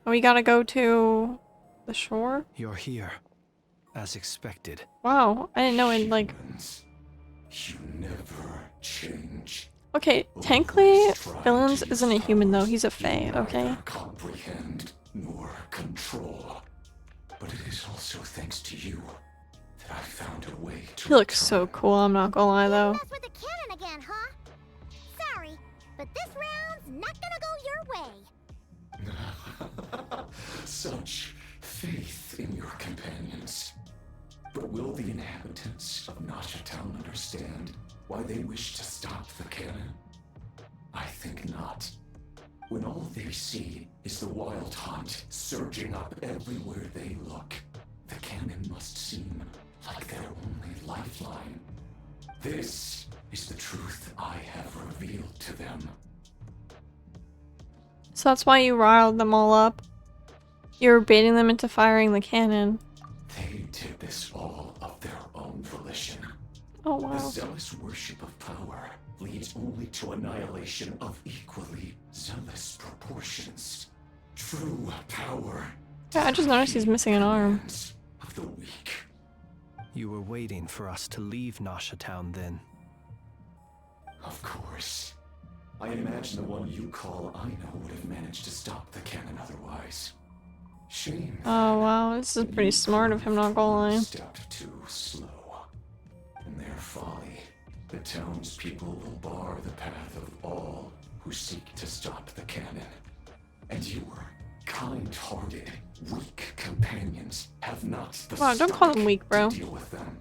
S1: We gotta go to the shore?
S8: You're here, as expected.
S1: Wow, I didn't know it like...
S9: You never change.
S1: Okay, technically, Villains isn't a human though, he's a fae, okay?
S9: Comprehend nor control. But it is also thanks to you that I found a way to.
S1: He looks so cool, I'm not gonna lie though.
S3: Mess with the cannon again, huh? Sorry, but this round's not gonna go your way.
S9: Such faith in your companions. But will the inhabitants of Nasha Town understand why they wish to stop the cannon? I think not. When all they see is the wild hunt surging up everywhere they look, the cannon must seem like their only lifeline. This is the truth I have revealed to them.
S1: So that's why you riled them all up. You were baiting them into firing the cannon.
S9: They did this all of their own volition.
S1: Oh wow.
S9: The zealous worship of power leads only to annihilation of equally zealous proportions. True power.
S1: Yeah, I just noticed he's missing an arm.
S9: Of the weak.
S8: You were waiting for us to leave Nasha Town then.
S9: Of course. I imagine the one you call Aino would have managed to stop the cannon otherwise. Shame.
S1: Oh wow, this is pretty smart of him, not gonna lie.
S9: Step too slow. In their folly, the townspeople will bar the path of all who seek to stop the cannon. And your kind-hearted, weak companions have not the
S1: Wow, don't call them weak, bro.
S9: to deal with them.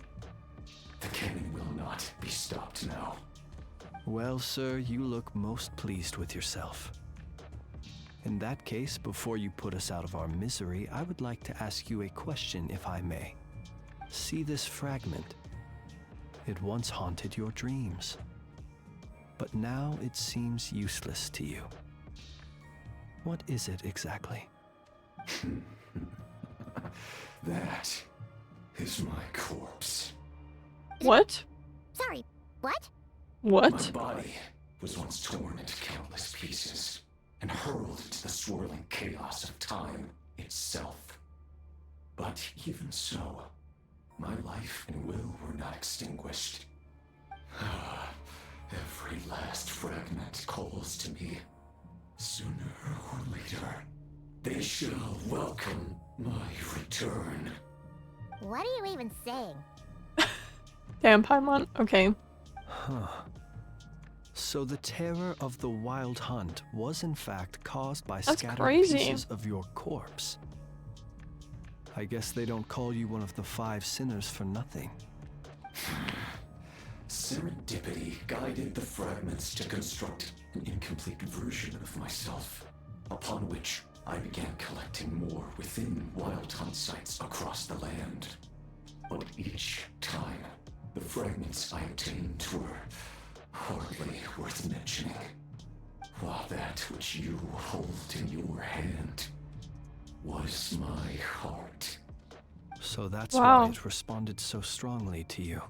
S9: The cannon will not be stopped now.
S8: Well, sir, you look most pleased with yourself. In that case, before you put us out of our misery, I would like to ask you a question, if I may. See this fragment? It once haunted your dreams, but now it seems useless to you. What is it exactly?
S9: That is my corpse.
S1: What?
S3: Sorry, what?
S1: What?
S9: My body was once torn into countless pieces and hurled into the swirling chaos of time itself. But even so, my life and will were not extinguished. Every last fragment calls to me. Sooner or later, they shall welcome my return.
S3: What are you even saying?
S1: Damn, Paimon. Okay.
S8: Huh. So the terror of the wild hunt was in fact caused by
S1: That's
S8: scattered
S1: crazy.
S8: pieces of your corpse. I guess they don't call you one of the 5 sinners for nothing.
S9: Serendipity guided the fragments to construct an incomplete version of myself, upon which I began collecting more within wild hunt sites across the land. But each time, the fragments I obtained were hardly worth mentioning, while that which you hold in your hand was my heart.
S8: So that's
S1: Wow.
S8: why it responded so strongly to you.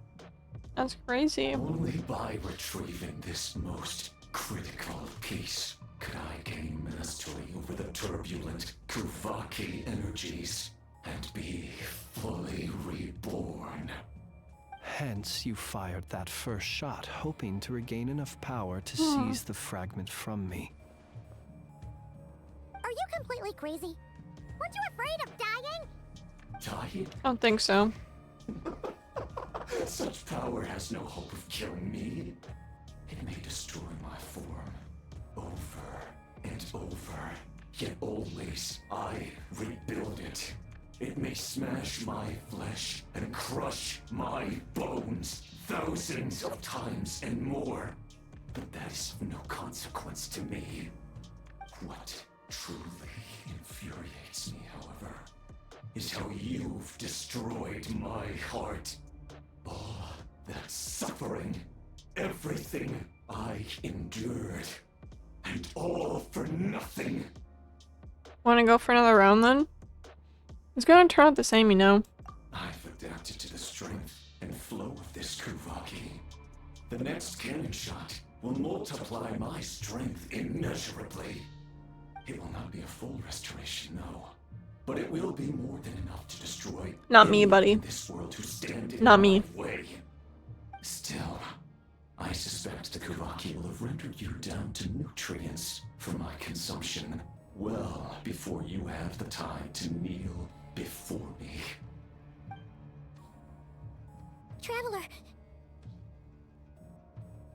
S1: That's crazy.
S9: Only by retrieving this most critical piece could I gain mastery over the turbulent Kuvaki energies and be fully reborn.
S8: Hence, you fired that first shot, hoping to regain enough power to seize the fragment from me.
S3: Are you completely crazy? Weren't you afraid of dying?
S9: Dying?
S1: I don't think so.
S9: Such power has no hope of killing me. It may destroy my form over and over, yet always I rebuild it. It may smash my flesh and crush my bones thousands of times and more, but that is of no consequence to me. What truly infuriates me, however, is how you've destroyed my heart. All that suffering, everything I endured, and all for nothing.
S1: Wanna go for another round then? It's gonna turn out the same, you know.
S9: I've adapted to the strength and flow of this Kuvaki. The next cannon shot will multiply my strength immeasurably. It will not be a full restoration, no. But it will be more than enough to destroy
S1: Not me,
S9: anyone
S1: buddy.
S9: in this world who stand in
S1: Not
S9: my
S1: me.
S9: way. Still, I suspect the Kuvaki will have rendered you down to nutrients for my consumption well before you have the time to kneel before me.
S3: Traveler!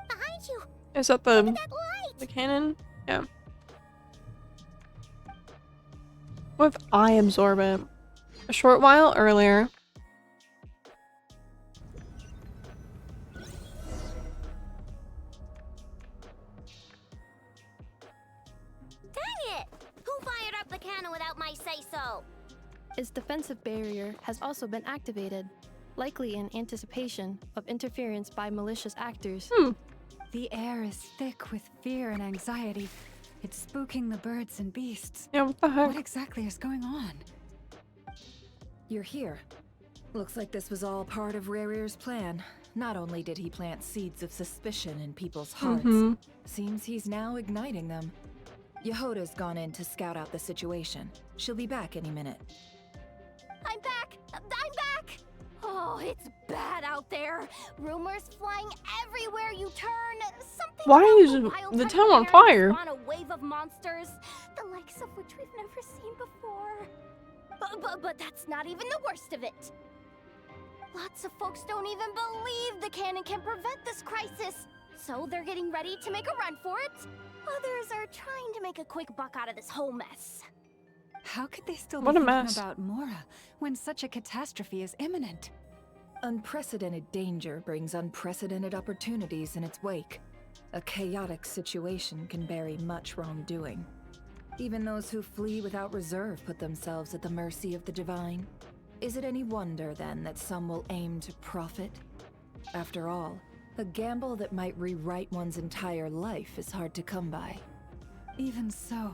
S3: Behind you!
S1: Is that
S3: Look at that light!
S1: the cannon? Yeah. What if I absorb it? A short while earlier.
S3: Dang it! Who fired up the cannon without my say-so?
S4: Its defensive barrier has also been activated, likely in anticipation of interference by malicious actors.
S2: The air is thick with fear and anxiety. It's spooking the birds and beasts.
S1: Yeah, what the heck?
S2: What exactly is going on?
S5: You're here. Looks like this was all part of Rerir's plan. Not only did he plant seeds of suspicion in people's hearts, seems he's now igniting them. Yehoda's gone in to scout out the situation. She'll be back any minute.
S15: I'm back! I'm back! Oh, it's bad out there. Rumors flying everywhere you turn. Something
S1: Why
S15: about
S1: is
S15: the wild
S1: the
S15: hunt
S1: town on
S15: parents
S1: fire?
S15: spawn a wave of monsters, the likes of which we've never seen before. But that's not even the worst of it. Lots of folks don't even believe the cannon can prevent this crisis, so they're getting ready to make a run for it. Others are trying to make a quick buck out of this whole mess.
S2: How could they still
S1: What
S2: be
S1: a
S2: thinking
S1: mess.
S2: about Mora when such a catastrophe is imminent?
S5: Unprecedented danger brings unprecedented opportunities in its wake. A chaotic situation can bury much wrongdoing. Even those who flee without reserve put themselves at the mercy of the divine. Is it any wonder, then, that some will aim to profit? After all, a gamble that might rewrite one's entire life is hard to come by.
S2: Even so.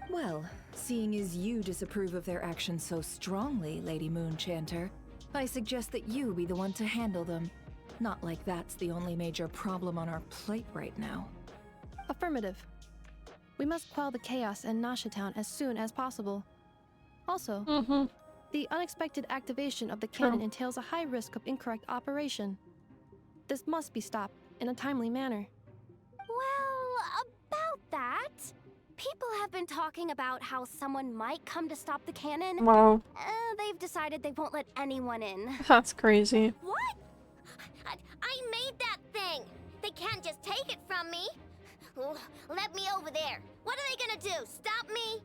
S5: Well, seeing as you disapprove of their actions so strongly, Lady Moonchanter, I suggest that you be the one to handle them. Not like that's the only major problem on our plate right now.
S4: Affirmative. We must quell the chaos in Nasha Town as soon as possible. Also, the unexpected activation of the cannon entails a high risk of incorrect operation. This must be stopped in a timely manner.
S15: Well, about that, people have been talking about how someone might come to stop the cannon.
S1: Wow.
S15: They've decided they won't let anyone in.
S1: That's crazy.
S3: What? I made that thing! They can't just take it from me! Let me over there. What are they gonna do? Stop me?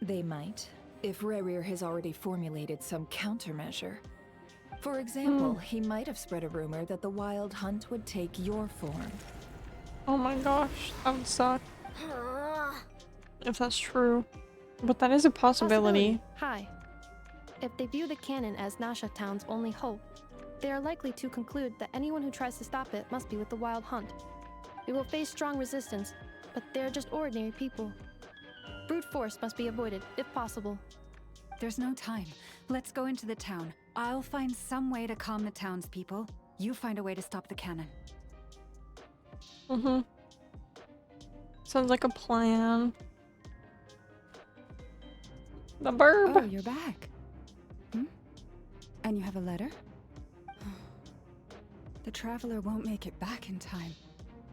S5: They might, if Rerir has already formulated some countermeasure. For example, he might have spread a rumor that the Wild Hunt would take your form.
S1: Oh my gosh, that would suck. If that's true. But that is a possibility.
S4: Hi. If they view the cannon as Nasha Town's only hope, they are likely to conclude that anyone who tries to stop it must be with the Wild Hunt. We will face strong resistance, but they're just ordinary people. Brute force must be avoided, if possible.
S2: There's no time. Let's go into the town. I'll find some way to calm the townspeople. You find a way to stop the cannon.
S1: Mm-hmm. Sounds like a plan. The burb!
S2: Oh, you're back. Hmm? And you have a letter? The Traveler won't make it back in time.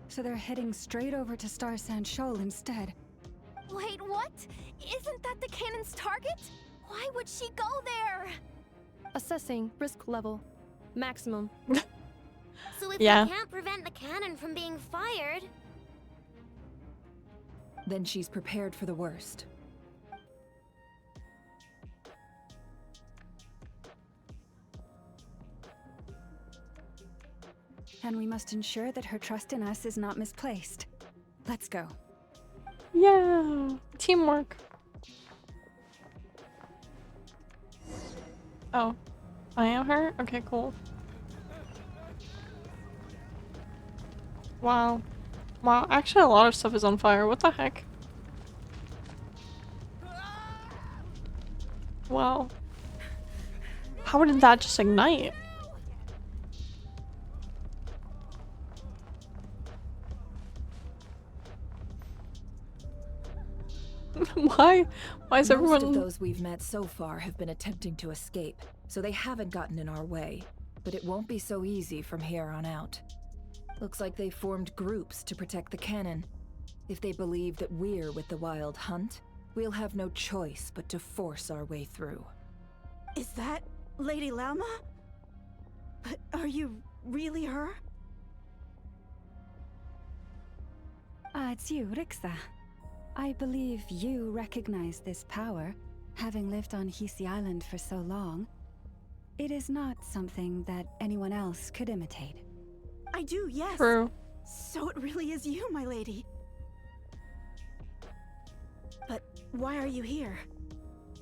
S2: So they're heading straight over to Star Sand Shoal instead.
S15: Wait, what? Isn't that the cannon's target? Why would she go there?
S4: Assessing risk level. Maximum.
S3: So if
S1: Yeah.
S3: we can't prevent the cannon from being fired...
S5: Then she's prepared for the worst.
S2: And we must ensure that her trust in us is not misplaced. Let's go.
S1: Yeah! Teamwork. Oh. I am her? Okay, cool. Wow. Wow, actually a lot of stuff is on fire. What the heck? Wow. How did that just ignite? Why is everyone...
S5: Most of those we've met so far have been attempting to escape, so they haven't gotten in our way. But it won't be so easy from here on out. Looks like they formed groups to protect the cannon. If they believe that we're with the Wild Hunt, we'll have no choice but to force our way through.
S16: Is that Lady Lalma? But are you really her?
S2: It's you, Rixa. I believe you recognize this power, having lived on Hisi Island for so long. It is not something that anyone else could imitate.
S16: I do, yes.
S1: True.
S16: So it really is you, my lady. But why are you here?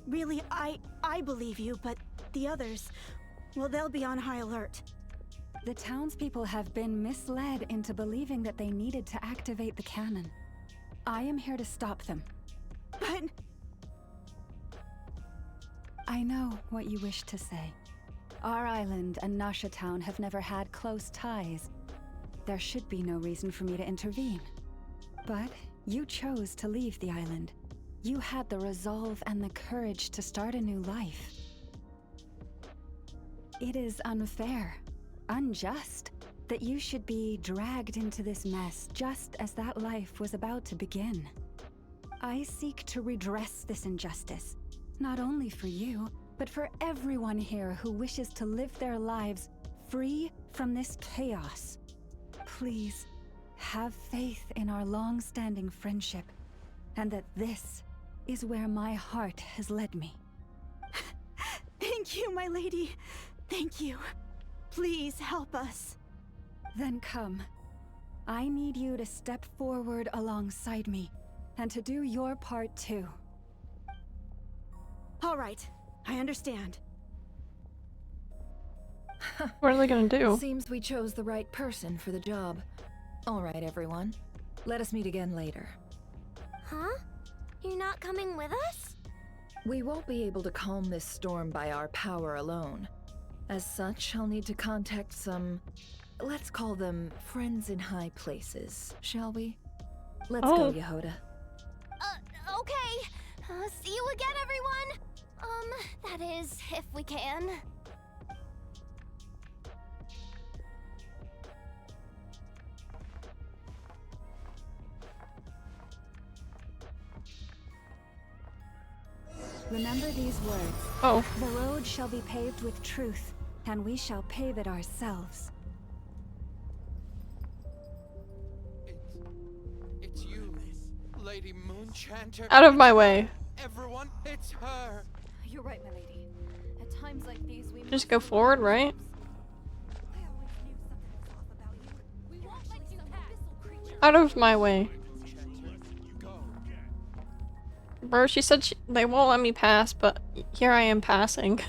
S16: Really, I believe you, but the others, well, they'll be on high alert.
S2: The townspeople have been misled into believing that they needed to activate the cannon. I am here to stop them.
S16: But...
S2: I know what you wish to say. Our island and Nasha Town have never had close ties. There should be no reason for me to intervene. But you chose to leave the island. You had the resolve and the courage to start a new life. It is unfair, unjust, that you should be dragged into this mess just as that life was about to begin. I seek to redress this injustice, not only for you, but for everyone here who wishes to live their lives free from this chaos. Please, have faith in our long-standing friendship, and that this is where my heart has led me.
S16: Thank you, my lady. Thank you. Please help us.
S2: Then come. I need you to step forward alongside me, and to do your part too.
S16: All right, I understand.
S1: What are they gonna do?
S5: Seems we chose the right person for the job. All right, everyone. Let us meet again later.
S3: Huh? You're not coming with us?
S5: We won't be able to calm this storm by our power alone. As such, I'll need to contact some... let's call them friends in high places, shall we? Let's go, Yehoda.
S15: Okay. See you again, everyone. That is, if we can.
S2: Remember these words.
S1: Oh.
S2: The road shall be paved with truth, and we shall pave it ourselves.
S17: It's you, Lady Moonchanter.
S1: Out of my way.
S17: Everyone. Everyone, it's her.
S2: You're right, my lady. At times like these, we
S1: Just go forward, right? Out of my way. Bro, she said they won't let me pass, but here I am passing.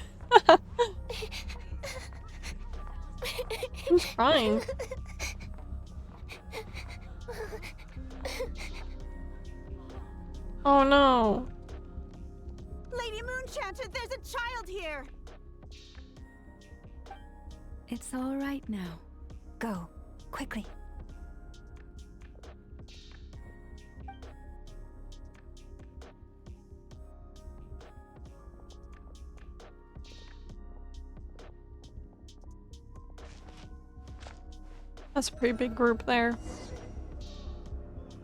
S1: Who's crying? Oh no.
S16: Lady Moonchanter, there's a child here!
S2: It's all right now. Go, quickly.
S1: That's a pretty big group there.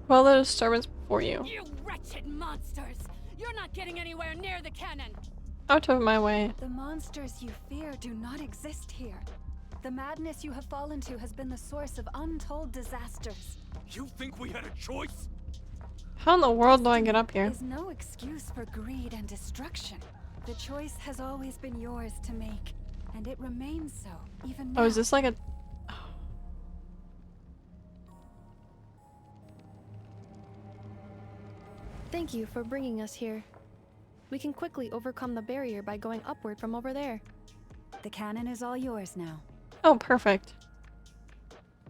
S1: Well, the disturbance before you.
S18: You wretched monsters! You're not getting anywhere near the cannon!
S1: Out of my way.
S2: The monsters you fear do not exist here. The madness you have fallen to has been the source of untold disasters.
S17: You think we had a choice?
S1: How in the world do I get up here?
S2: Is no excuse for greed and destruction. The choice has always been yours to make, and it remains so, even now.
S1: Oh, is this like a...
S4: Thank you for bringing us here. We can quickly overcome the barrier by going upward from over there.
S2: The cannon is all yours now.
S1: Oh, perfect.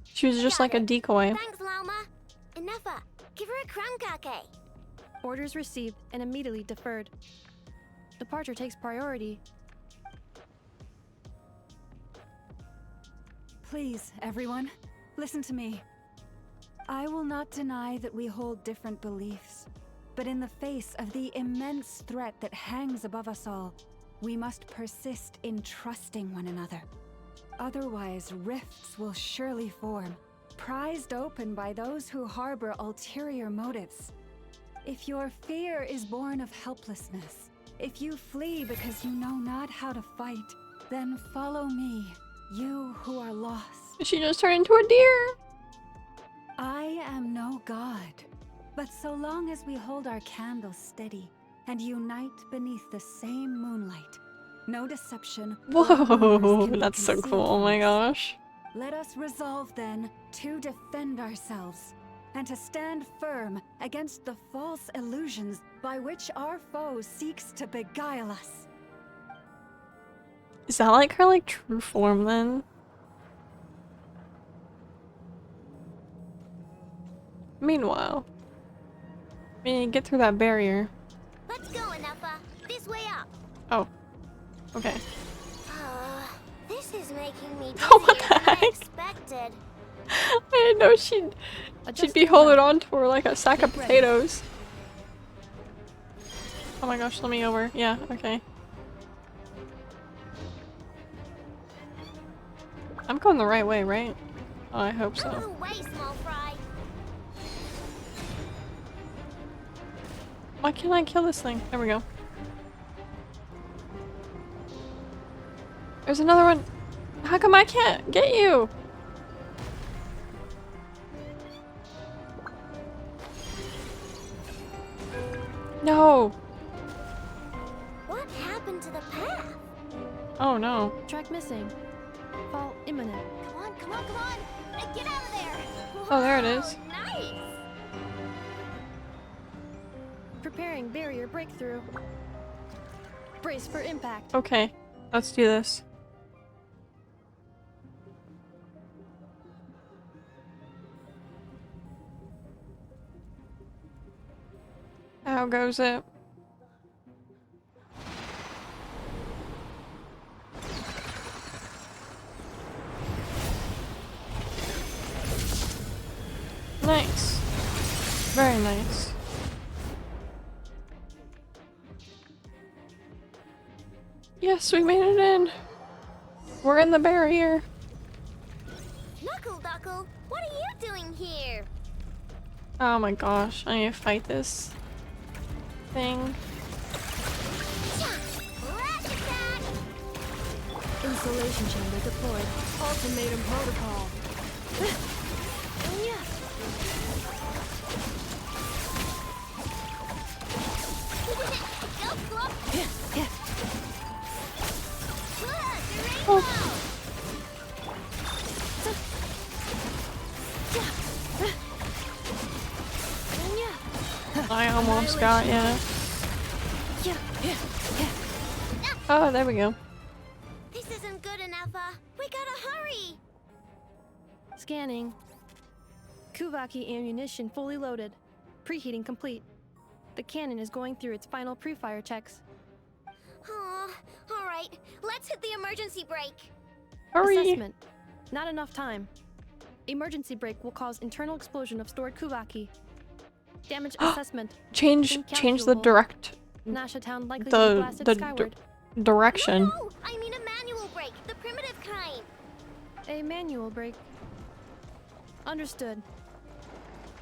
S1: She was just like a decoy.
S3: Thanks, Lauma. Enough. Give her a crumb cake.
S4: Orders received and immediately deferred. Departure takes priority.
S2: Please, everyone, listen to me. I will not deny that we hold different beliefs. But in the face of the immense threat that hangs above us all, we must persist in trusting one another. Otherwise, rifts will surely form, prized open by those who harbor ulterior motives. If your fear is born of helplessness, if you flee because you know not how to fight, then follow me, you who are lost.
S1: She just turned into a deer.
S2: I am no god. But so long as we hold our candles steady and unite beneath the same moonlight, no deception.
S1: Whoa, that's so cool. Oh my gosh.
S2: Let us resolve then to defend ourselves and to stand firm against the false illusions by which our foe seeks to beguile us.
S1: Is that like her like true form then? Meanwhile, we need to get through that barrier.
S3: Let's go, Enougha. This way up.
S1: Oh. Okay.
S3: This is making me
S1: Oh, what
S3: dizzier
S1: the
S3: than I
S1: heck?
S3: expected.
S1: I didn't know she'd be holding on to her like a sack of potatoes. Oh my gosh, let me over. Yeah, okay. I'm going the right way, right? Oh, I hope so.
S3: Out of the way, small fry.
S1: Why can't I kill this thing? There we go. There's another one. How come I can't get you? No.
S3: What happened to the path?
S1: Oh no.
S4: Track missing. Fall imminent.
S3: Come on, come on, come on! Get out of there!
S1: Oh, there it is.
S3: Nice!
S4: Preparing barrier breakthrough. Brace for impact.
S1: Okay, let's do this. How goes it? Nice. Very nice. Yes, we made it in. We're in the barrier.
S3: Knuckle Duckle, what are you doing here?
S1: Oh my gosh, I need to fight this thing.
S4: Insulation chamber deployed. Ultimatum protocol.
S3: Go
S1: I almost got ya. Oh, there we go.
S3: This isn't good enough, we gotta hurry!
S4: Scanning. Kuvaki ammunition fully loaded. Preheating complete. The cannon is going through its final pre-fire checks.
S3: Aw, alright, let's hit the emergency brake.
S1: Hurry!
S4: Assessment. Not enough time. Emergency brake will cause internal explosion of stored Kuvaki. Damage assessment.
S1: Change the direct
S4: Nasha Town likely to be blasted skyward.
S1: Direction.
S3: No, I mean a manual brake, the primitive kind.
S4: A manual brake. Understood.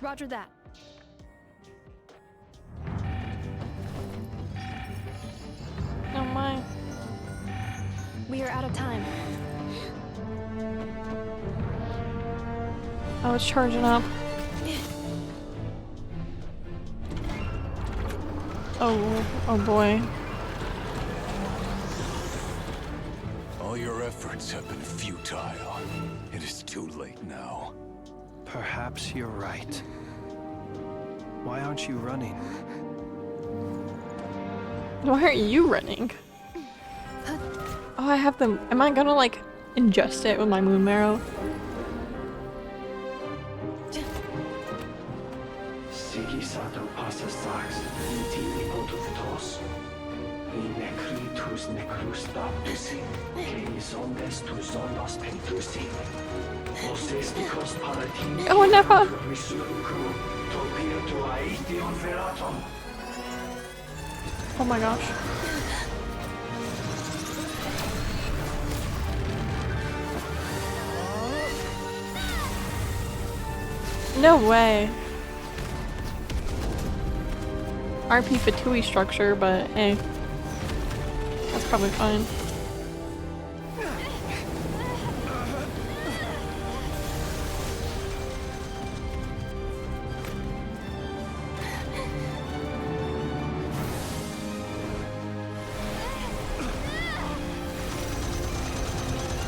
S4: Roger that.
S1: Oh my.
S4: We are out of time.
S1: Oh, it's charging up. Oh boy.
S9: All your efforts have been futile. It is too late now.
S8: Perhaps you're right. Why aren't you running?
S1: Why aren't you running? Oh, I have them. Am I gonna like ingest it with my moon marrow? Oh, never! Oh my gosh. No way. RP Fatui structure, but hey. That's probably fine.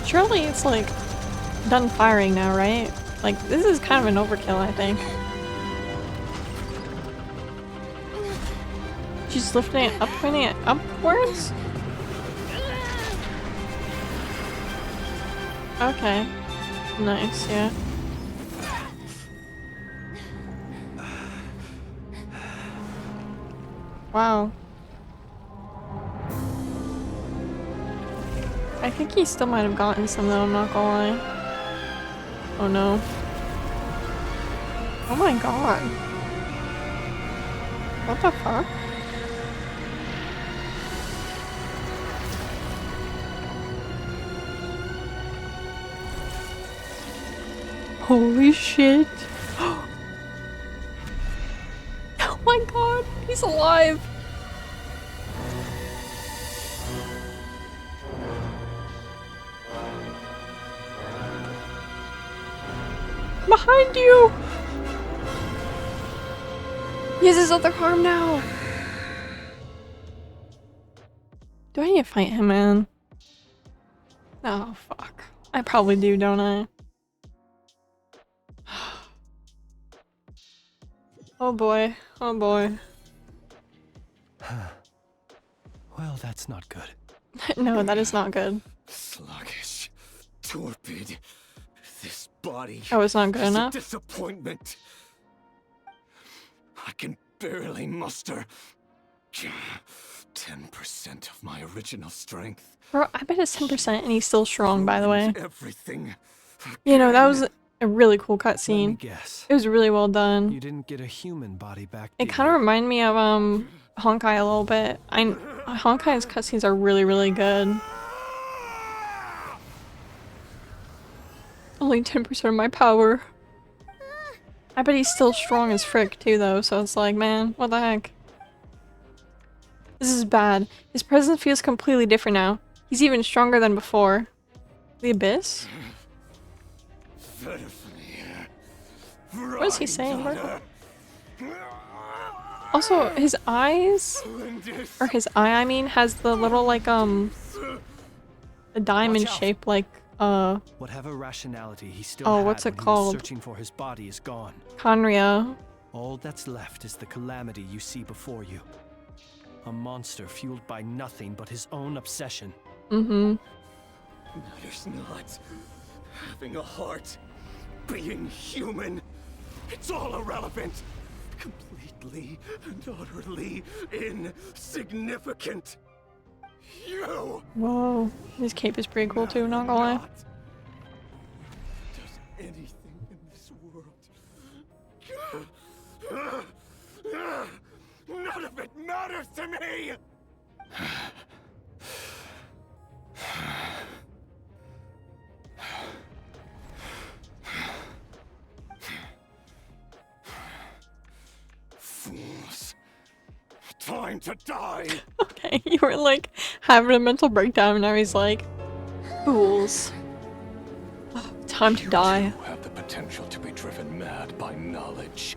S1: Surely it's like done firing now, right? Like this is kind of an overkill, I think. She's lifting it up, pointing it upwards? Okay. Nice, yeah. Wow. I think he still might have gotten some though, I'm not gonna lie. Oh no. Oh my god. What the fuck? Holy shit. Oh my god, he's alive. Behind you! He has his other arm now! Do I need to fight him, man? Oh, fuck. I probably do, don't I? Oh boy. Oh boy.
S8: Well, that's not good.
S1: No, that is not good.
S17: Sluggish. Torpid. This body
S1: Oh, it's not good
S17: is
S1: enough?
S17: a disappointment. I can barely muster 10% of my original strength.
S1: Bro, I bet it's 10% and he's still strong, by the way.
S17: Everything.
S1: You know, that was a really cool cutscene.
S8: Let me guess.
S1: It was really well done.
S8: You didn't get a human body back.
S1: It kind of reminded me of Honkai a little bit. Honkai's cutscenes are really, really good. Only 10% of my power. I bet he's still strong as frick too though, so it's like, man, what the heck? This is bad. His presence feels completely different now. He's even stronger than before. The Abyss? What is he saying, bro? Also, his eyes, or his eye, I mean, has the little, like, a diamond shape, like,
S8: whatever rationality he still
S1: oh,
S8: had
S1: what's it
S8: when he was
S1: called?
S8: searching for his body is gone.
S1: Conria.
S8: All that's left is the calamity you see before you. A monster fueled by nothing but his own obsession.
S1: Mm-hmm.
S17: Matters not. Having a heart. Being human. It's all irrelevant. Completely and utterly insignificant. You!
S1: Whoa. His cape is pretty cool too, not gonna lie.
S17: Does anything in this world. None of it matters to me! Fools. Time to die!
S1: Okay, you were like having a mental breakdown and now he's like, fools. Oh, time to die.
S17: You have the potential to be driven mad by knowledge.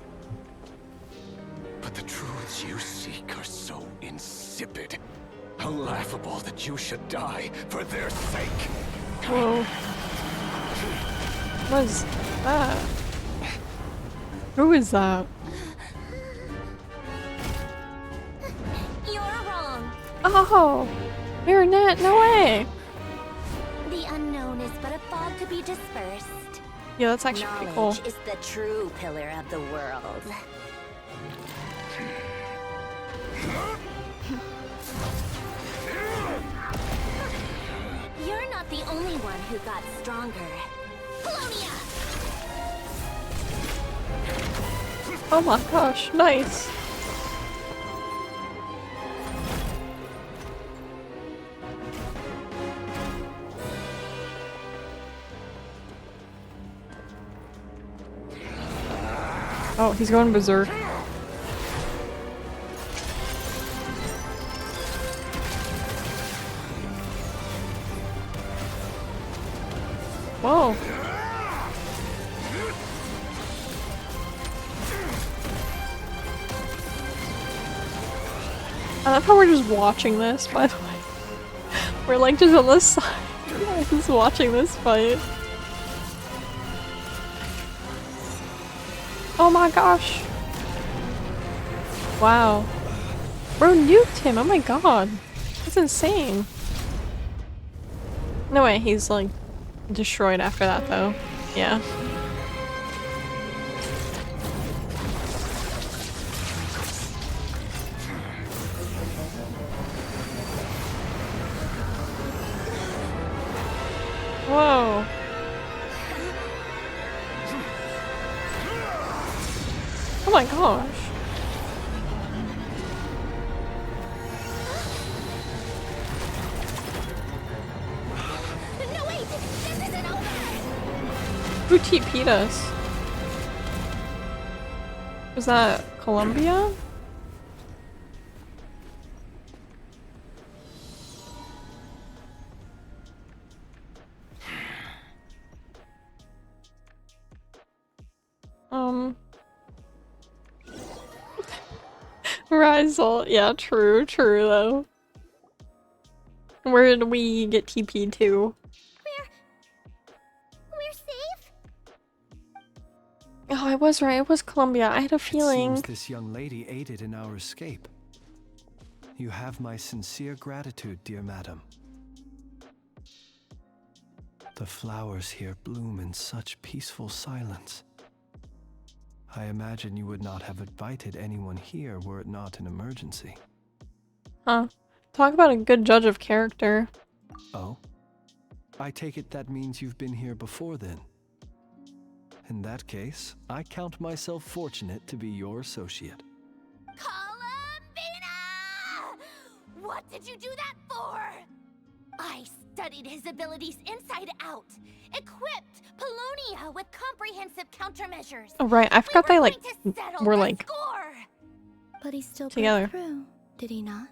S17: But the truths you seek are so insipid. How laughable that you should die for their sake.
S1: Whoa. What is that? Who is that?
S15: You're wrong.
S1: Oh! Marinette, no way!
S15: The unknown is but a fog to be dispersed.
S1: Yeah, that's actually pretty cool.
S15: Knowledge is the true pillar of the world. You're not the only one who got stronger. Polonia!
S1: Oh my gosh, nice. Oh, he's going berserk. Whoa. I love how we're just watching this, by the way. We're like just on the side, just watching this fight. Oh my gosh. Wow. Bro nuked him, oh my god. That's insane. No way, he's like destroyed after that though. Yeah. Whoa. Oh my gosh.
S15: No wait! This isn't over!
S1: Who TP'd us? Was that Colombia? Rizal. Yeah, true though. Where did we get TP'd to?
S3: We're safe?
S1: Oh, I was right. It was Colombia. I had a
S8: It
S1: feeling.
S8: seems this young lady aided in our escape. You have my sincere gratitude, dear madam. The flowers here bloom in such peaceful silence. I imagine you would not have invited anyone here were it not an emergency.
S1: Huh. Talk about a good judge of character.
S8: Oh? I take it that means you've been here before then. In that case, I count myself fortunate to be your associate.
S15: Columbina! What did you do that for? I studied his abilities inside out, equipped Polonia with comprehensive countermeasures.
S1: Oh right, I forgot they like were like
S15: But he still
S1: together.
S15: broke through, did he not?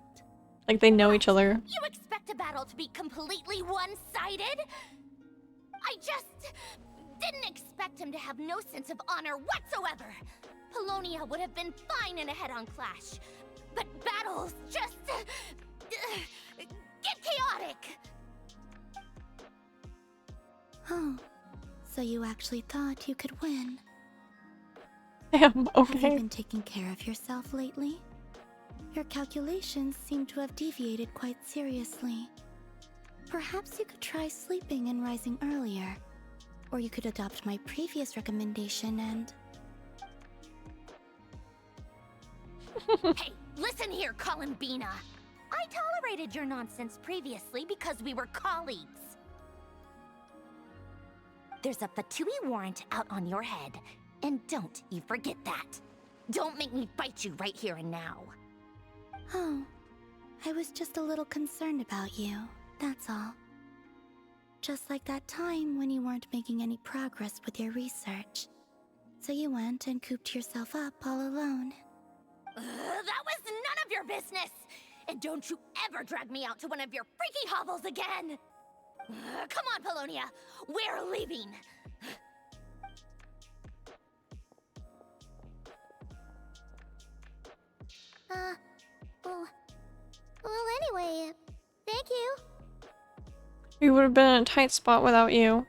S1: Like they know each other.
S15: You expect a battle to be completely one-sided? I just didn't expect him to have no sense of honor whatsoever. Polonia would have been fine in a head-on clash, but battles just get chaotic.
S3: Oh, so you actually thought you could win?
S1: Damn, okay.
S3: Have you been taking care of yourself lately? Your calculations seem to have deviated quite seriously. Perhaps you could try sleeping and rising earlier. Or you could adopt my previous recommendation and...
S15: Hey, listen here, Columbina. I tolerated your nonsense previously because we were colleagues. There's a Fatui warrant out on your head, and don't you forget that. Don't make me fight you right here and now.
S3: Oh, I was just a little concerned about you, that's all. Just like that time when you weren't making any progress with your research. So you went and cooped yourself up all alone.
S15: That was none of your business! And don't you ever drag me out to one of your freaky hovels again! Come on, Polonia! We're leaving!
S3: Well, anyway, thank you.
S1: We would have been in a tight spot without you.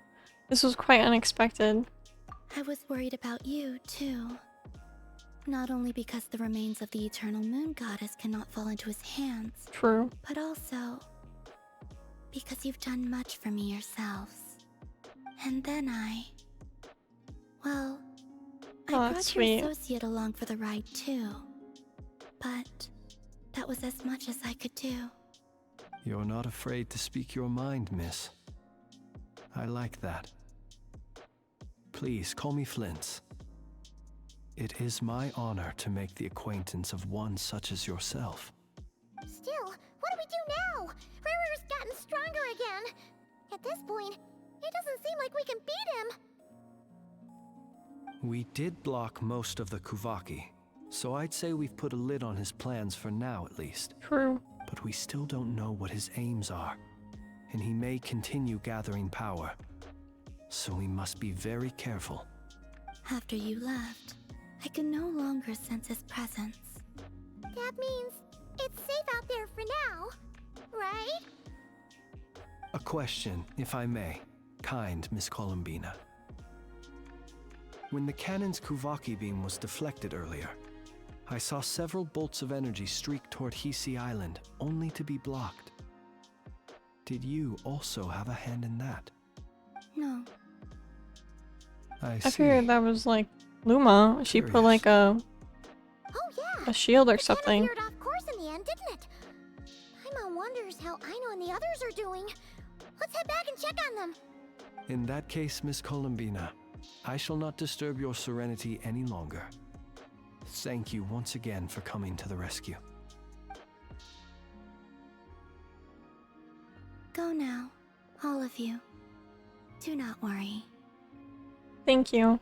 S1: This was quite unexpected.
S3: I was worried about you, too. Not only because the remains of the Eternal Moon Goddess cannot fall into his hands.
S1: True.
S3: But also because you've done much for me yourselves. And then well, I brought
S1: sweet.
S3: your associate along for the ride too. But that was as much as I could do.
S8: You're not afraid to speak your mind, miss. I like that. Please call me Flint. It is my honor to make the acquaintance of one such as yourself.
S3: Still, what do we do now? Riri's gotten stronger again. At this point, it doesn't seem like we can beat him.
S8: We did block most of the Kuvaki, so I'd say we've put a lid on his plans for now at least.
S1: True.
S8: But we still don't know what his aims are, and he may continue gathering power. So we must be very careful.
S3: After you left, I can no longer sense his presence. That means it's safe out there for now, right?
S8: A question, if I may, kind Miss Columbina. When the cannon's Kuvaki beam was deflected earlier, I saw several bolts of energy streak toward Hisi Island, only to be blocked. Did you also have a hand in that?
S3: No.
S8: I
S1: figured that was like Luma. She put like a shield or something.
S3: Veered off course in the end, didn't it? Paimon wonders how Aino and the others are doing. Let's head back and check on them.
S8: In that case, Miss Columbina, I shall not disturb your serenity any longer. Thank you once again for coming to the rescue.
S3: Go now, all of you. Do not worry.
S1: Thank you.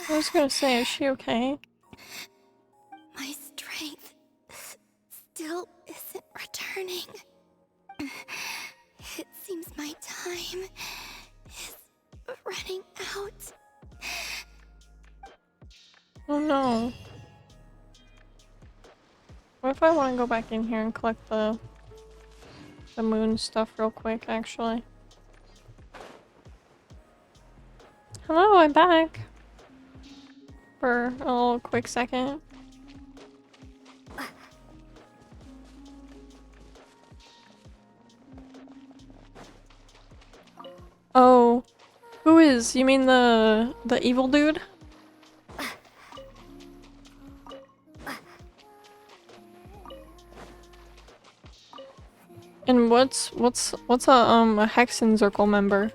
S1: I was gonna say, is she okay?
S3: My strength still isn't returning. It seems my time is running out.
S1: Oh no. What if I want to go back in here and collect the moon stuff real quick, actually? Hello, I'm back. For a little quick second. Oh, who is? You mean the evil dude? And what's a Hexen Circle member?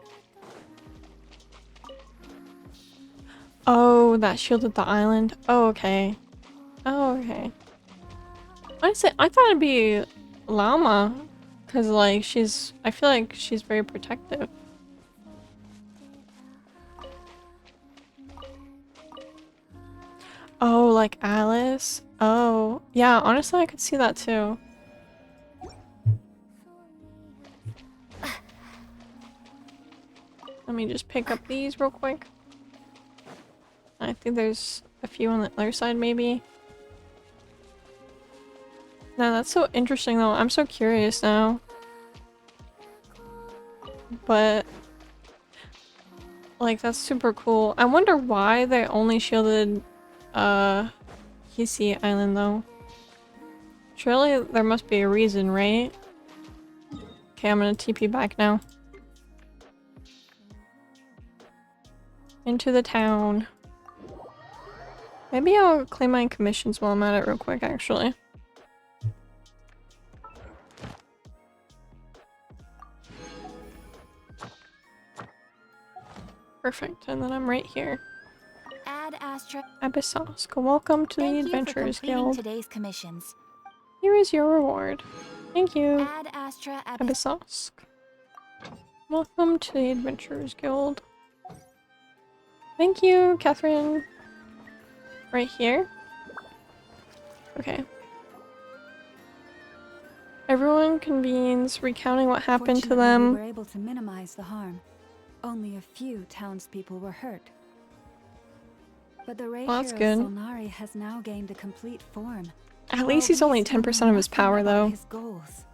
S1: Oh, that shielded the island. Oh, okay. Oh, okay. I thought it'd be Llama, cause like I feel like she's very protective. Oh, like Alice? Oh, yeah, honestly I could see that too. Let me just pick up these real quick. I think there's a few on the other side maybe. No, that's so interesting though. I'm so curious now. But like that's super cool. I wonder why they only shielded Hisi Island though. Surely there must be a reason, right? Okay, I'm gonna TP back now. Into the town. Maybe I'll claim my commissions while I'm at it real quick, actually. Perfect, and then I'm right here.
S15: Ad Astra.
S1: Abyssosk, welcome to the
S15: Thank you for
S1: Adventurers
S15: completing
S1: Guild.
S15: today's commissions.
S1: Here is your reward. Thank you.
S15: Ad Astra.
S1: Abyssosk. Welcome to the Adventurers Guild. Thank you, Catherine. Right here. Okay. Everyone convenes, recounting what happened to
S2: Fortunately,
S1: them.
S2: we were able to minimize the harm. Only a few townspeople were hurt. But the Ray
S1: Well, that's
S2: hero
S1: good.
S2: Solnari has now gained a complete form.
S1: At least he's only 10% of his power, though.
S2: His goals.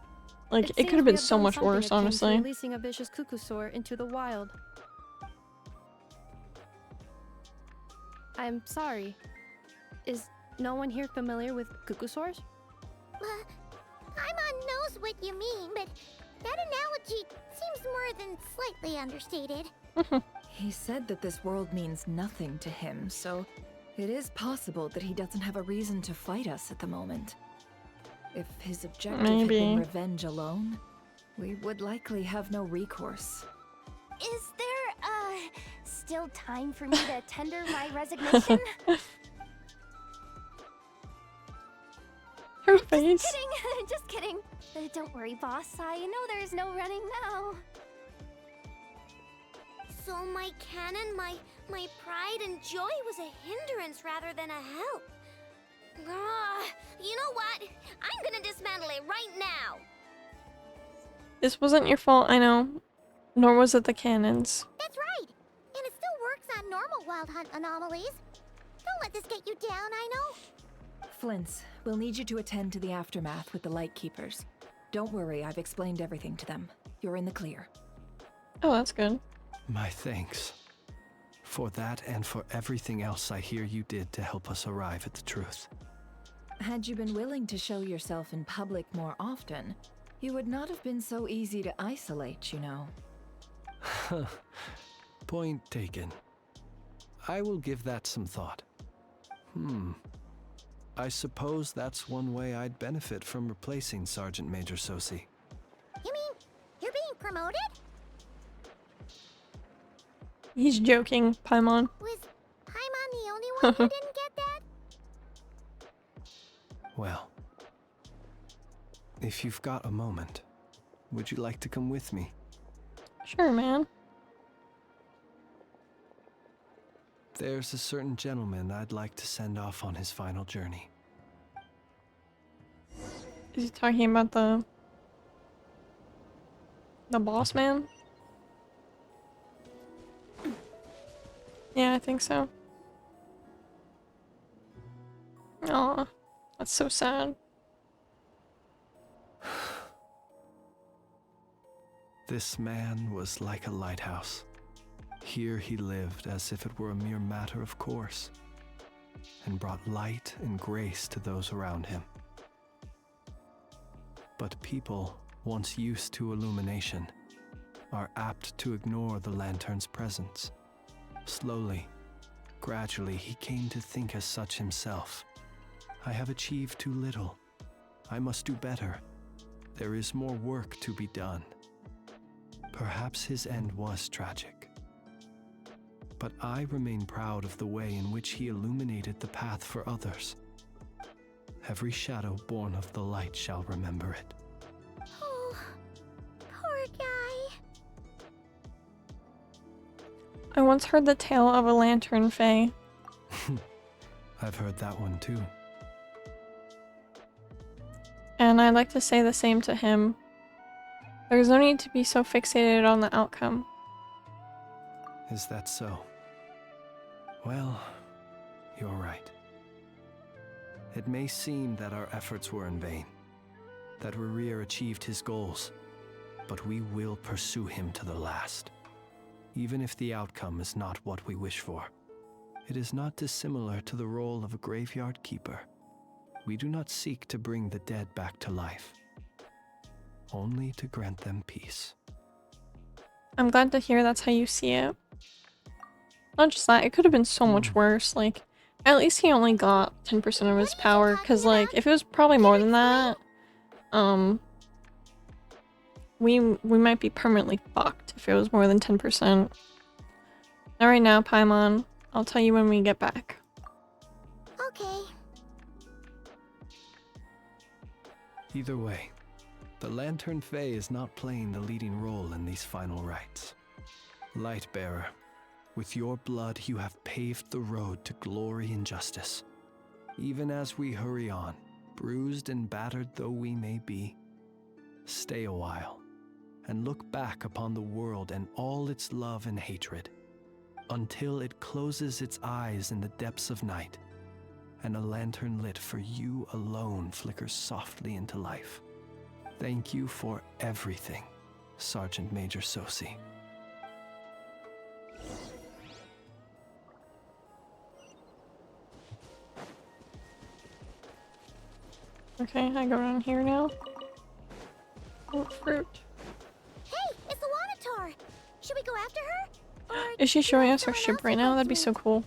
S1: Like, it could have been so much worse, honestly.
S4: Releasing a vicious cuckoosaur into the wild. I'm sorry. Is no one here familiar with cuckoosaurs?
S3: Paimon knows what you mean, but that analogy seems more than slightly understated.
S5: He said that this world means nothing to him, so it is possible that he doesn't have a reason to fight us at the moment. If his objective had been revenge alone, we would likely have no recourse.
S15: Is there, still time for me to tender my resignation?
S1: Her face.
S15: Just kidding, just kidding. Don't worry, boss. I know there's no running now.
S3: So my cannon, my pride and joy was a hindrance rather than a help. You know what? I'm gonna dismantle it right now.
S1: This wasn't your fault, I know. Nor was it the cannons.
S3: That's right. And it still works on normal wild hunt anomalies. Don't let this get you down, I know.
S5: Flints, we'll need you to attend to the aftermath with the Lightkeepers. Don't worry, I've explained everything to them. You're in the clear.
S1: Oh, that's good.
S8: My thanks. For that and for everything else I hear you did to help us arrive at the truth.
S5: Had you been willing to show yourself in public more often, you would not have been so easy to isolate, you know.
S8: Point taken. I will give that some thought. I suppose that's one way I'd benefit from replacing Sergeant Major Sosi.
S3: You mean you're being promoted?
S1: He's joking, Paimon.
S3: Was Paimon the only one who didn't get that?
S8: Well, if you've got a moment, would you like to come with me?
S1: Sure, man.
S8: There's a certain gentleman I'd like to send off on his final journey.
S1: Is he talking about the boss man? Yeah, I think so. Aw, that's so sad.
S8: This man was like a lighthouse. Here he lived as if it were a mere matter of course, and brought light and grace to those around him. But people, once used to illumination, are apt to ignore the lantern's presence. Slowly, gradually, he came to think as such himself. I have achieved too little. I must do better. There is more work to be done. Perhaps his end was tragic. But I remain proud of the way in which he illuminated the path for others. Every shadow born of the light shall remember it.
S3: Oh, poor guy.
S1: I once heard the tale of a lantern fae.
S8: I've heard that one too.
S1: And I'd like to say the same to him. There's no need to be so fixated on the outcome.
S8: Is that so? Well, you're right. It may seem that our efforts were in vain, that Rerir achieved his goals, but we will pursue him to the last, even if the outcome is not what we wish for. It is not dissimilar to the role of a graveyard keeper. We do not seek to bring the dead back to life, only to grant them peace.
S1: I'm glad to hear that's how you see it. Not just that, it could have been so much worse. Like, at least he only got 10% of his power, because, like, if it was probably more than that, we might be permanently fucked if it was more than 10%. Not right now, Paimon. I'll tell you when we get back.
S3: Okay.
S8: Either way, the Lantern Fae is not playing the leading role in these final rites. Lightbearer, with your blood you have paved the road to glory and justice. Even as we hurry on, bruised and battered though we may be, stay a while and look back upon the world and all its love and hatred, until it closes its eyes in the depths of night, and a lantern lit for you alone flickers softly into life. Thank you for everything, Sergeant Major Sosi.
S1: Okay, I go down here now. Oh, fruit.
S3: Hey, it's the Wanatar! Should we go after her? Or
S1: Is she showing us her ship right now? That'd be so cool.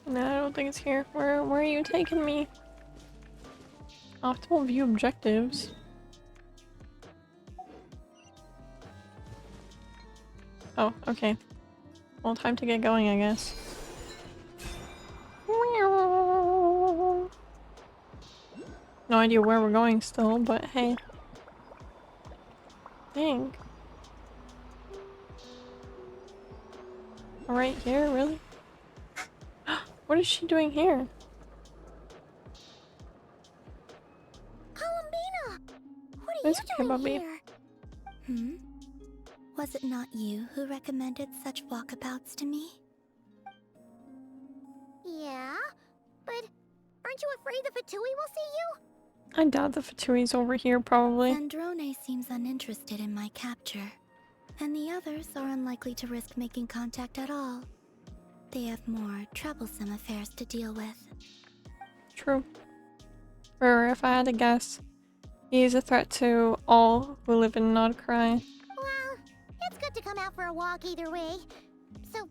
S1: No, I don't think it's here. Where are you taking me? Optimal view objectives. Oh, okay. Well, time to get going, I guess. No idea where we're going still, but hey. Dang. Right here, really? What is she doing here?
S3: Columbina! What are
S1: That's
S3: you
S1: okay,
S3: doing
S1: Bobby.
S3: here? Was it not you who recommended such walkabouts to me? Yeah, but aren't you afraid the Fatui will see you?
S1: I doubt the Fatui's over here, probably.
S3: Sandrone seems uninterested in my capture, and the others are unlikely to risk making contact at all. They have more troublesome affairs to deal with.
S1: True. Or if I had to guess, he's a threat to all who live in Nodcry.
S3: Well, it's good to come out for a walk either way. So,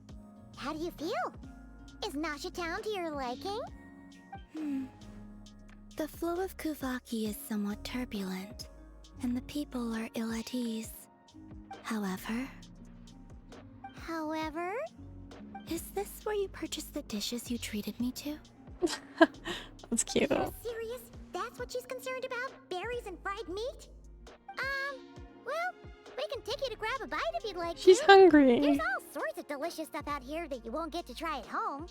S3: how do you feel? Is Nasha Town to your liking? The flow of Kuvaki is somewhat turbulent, and the people are ill at ease. However? Is this where you purchased the dishes you treated me to?
S1: That's cute.
S3: You're serious? That's what she's concerned about? Berries and fried meat? Well, we can take you to grab a bite if you'd like
S1: She's
S3: to.
S1: hungry.
S3: There's all sorts of delicious stuff out here that you won't get to try at home.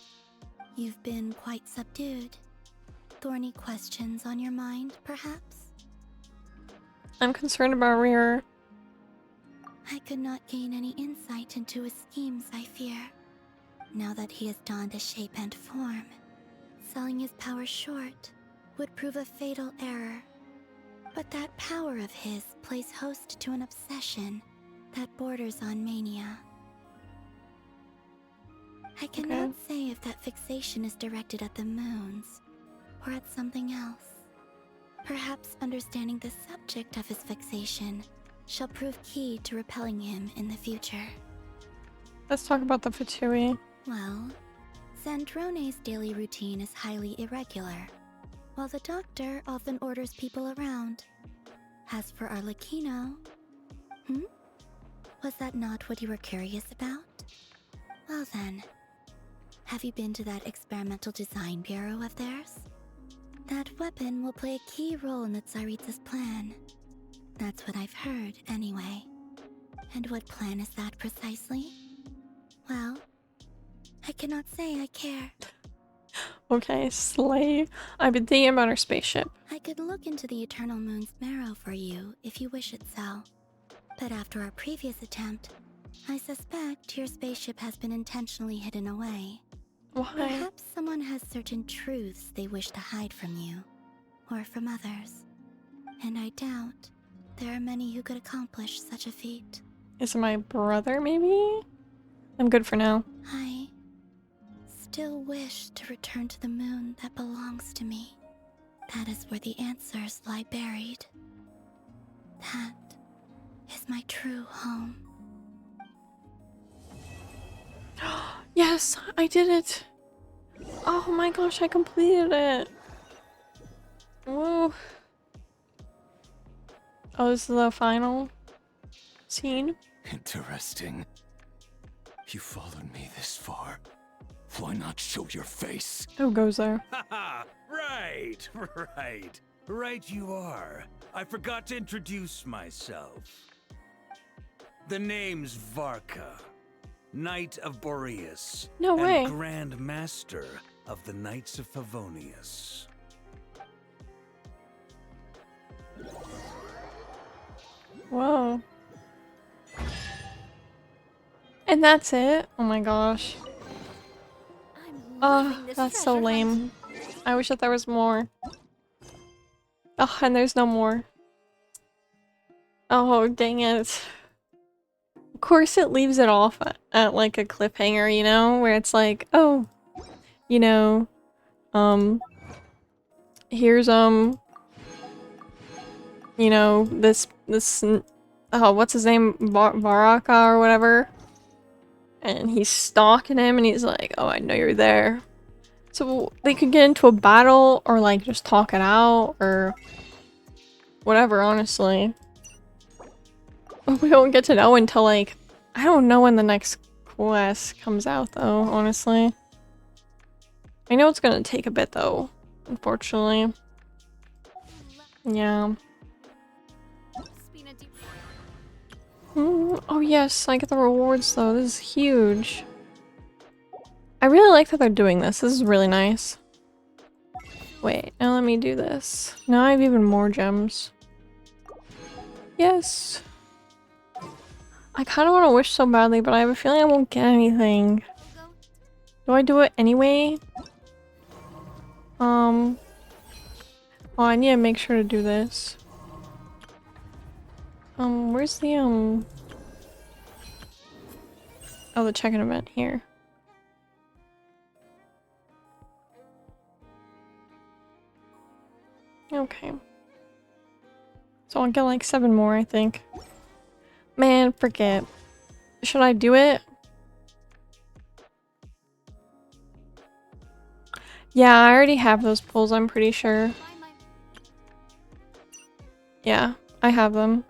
S3: You've been quite subdued. Thorny questions on your mind, perhaps?
S1: I'm concerned about Rear.
S3: I could not gain any insight into his schemes, I fear. Now that he has donned a shape and form, selling his power short would prove a fatal error. But that power of his plays host to an obsession that borders on mania. I cannot say if that fixation is directed at the moons or at something else. Perhaps understanding the subject of his fixation shall prove key to repelling him in the future.
S1: Let's talk about the Fatui.
S3: Well, Sandrone's daily routine is highly irregular, while the doctor often orders people around. As for Arlecchino... Was that not what you were curious about? Well then, have you been to that experimental design bureau of theirs? That weapon will play a key role in the Tsaritsa's plan. That's what I've heard, anyway. And what plan is that precisely? Well, I cannot say I care.
S1: Okay, slay. I've been thinking about our spaceship.
S3: I could look into the Eternal Moon's marrow for you if you wish it so. But after our previous attempt, I suspect your spaceship has been intentionally hidden away.
S1: Why?
S3: Perhaps someone has certain truths they wish to hide from you, or from others. And I doubt there are many who could accomplish such a feat.
S1: Is it my brother, maybe? I'm good for now.
S3: I still wish to return to the moon that belongs to me. That is where the answers lie buried. That is my true home.
S1: Yes, I did it! Oh my gosh, I completed it! Woo! Oh, this is the final scene?
S17: Interesting. You followed me this far. Why not show your face?
S1: Who goes there?
S19: Haha! Right, right. Right you are. I forgot to introduce myself. The name's Varka, Knight of Boreas.
S1: No way.
S19: And Grand Master of the Knights of Favonius.
S1: Whoa. And that's it? Oh my gosh. Oh, that's so lame. I wish that there was more. Oh, and there's no more. Oh, dang it. Of course it leaves it off at like a cliffhanger, you know? Where it's like, oh, you know, here's, you know, this, oh, what's his name? Baraka or whatever. And he's stalking him and he's like, oh, I know you're there. So they could get into a battle or like just talk it out or whatever, honestly. We don't get to know until like, I don't know when the next quest comes out though, honestly. I know it's gonna take a bit though, unfortunately. Yeah. Oh yes, I get the rewards though. This is huge. I really like that they're doing this. This is really nice. Wait, now let me do this. Now I have even more gems. Yes. I kind of want to wish so badly, but I have a feeling I won't get anything. Do I do it anyway? Oh, I need to make sure to do this. Where's the, oh, the check-in event here. Okay. So I'll get like 7 more, I think. Man, forget. Should I do it? Yeah, I already have those pulls, I'm pretty sure. Yeah, I have them.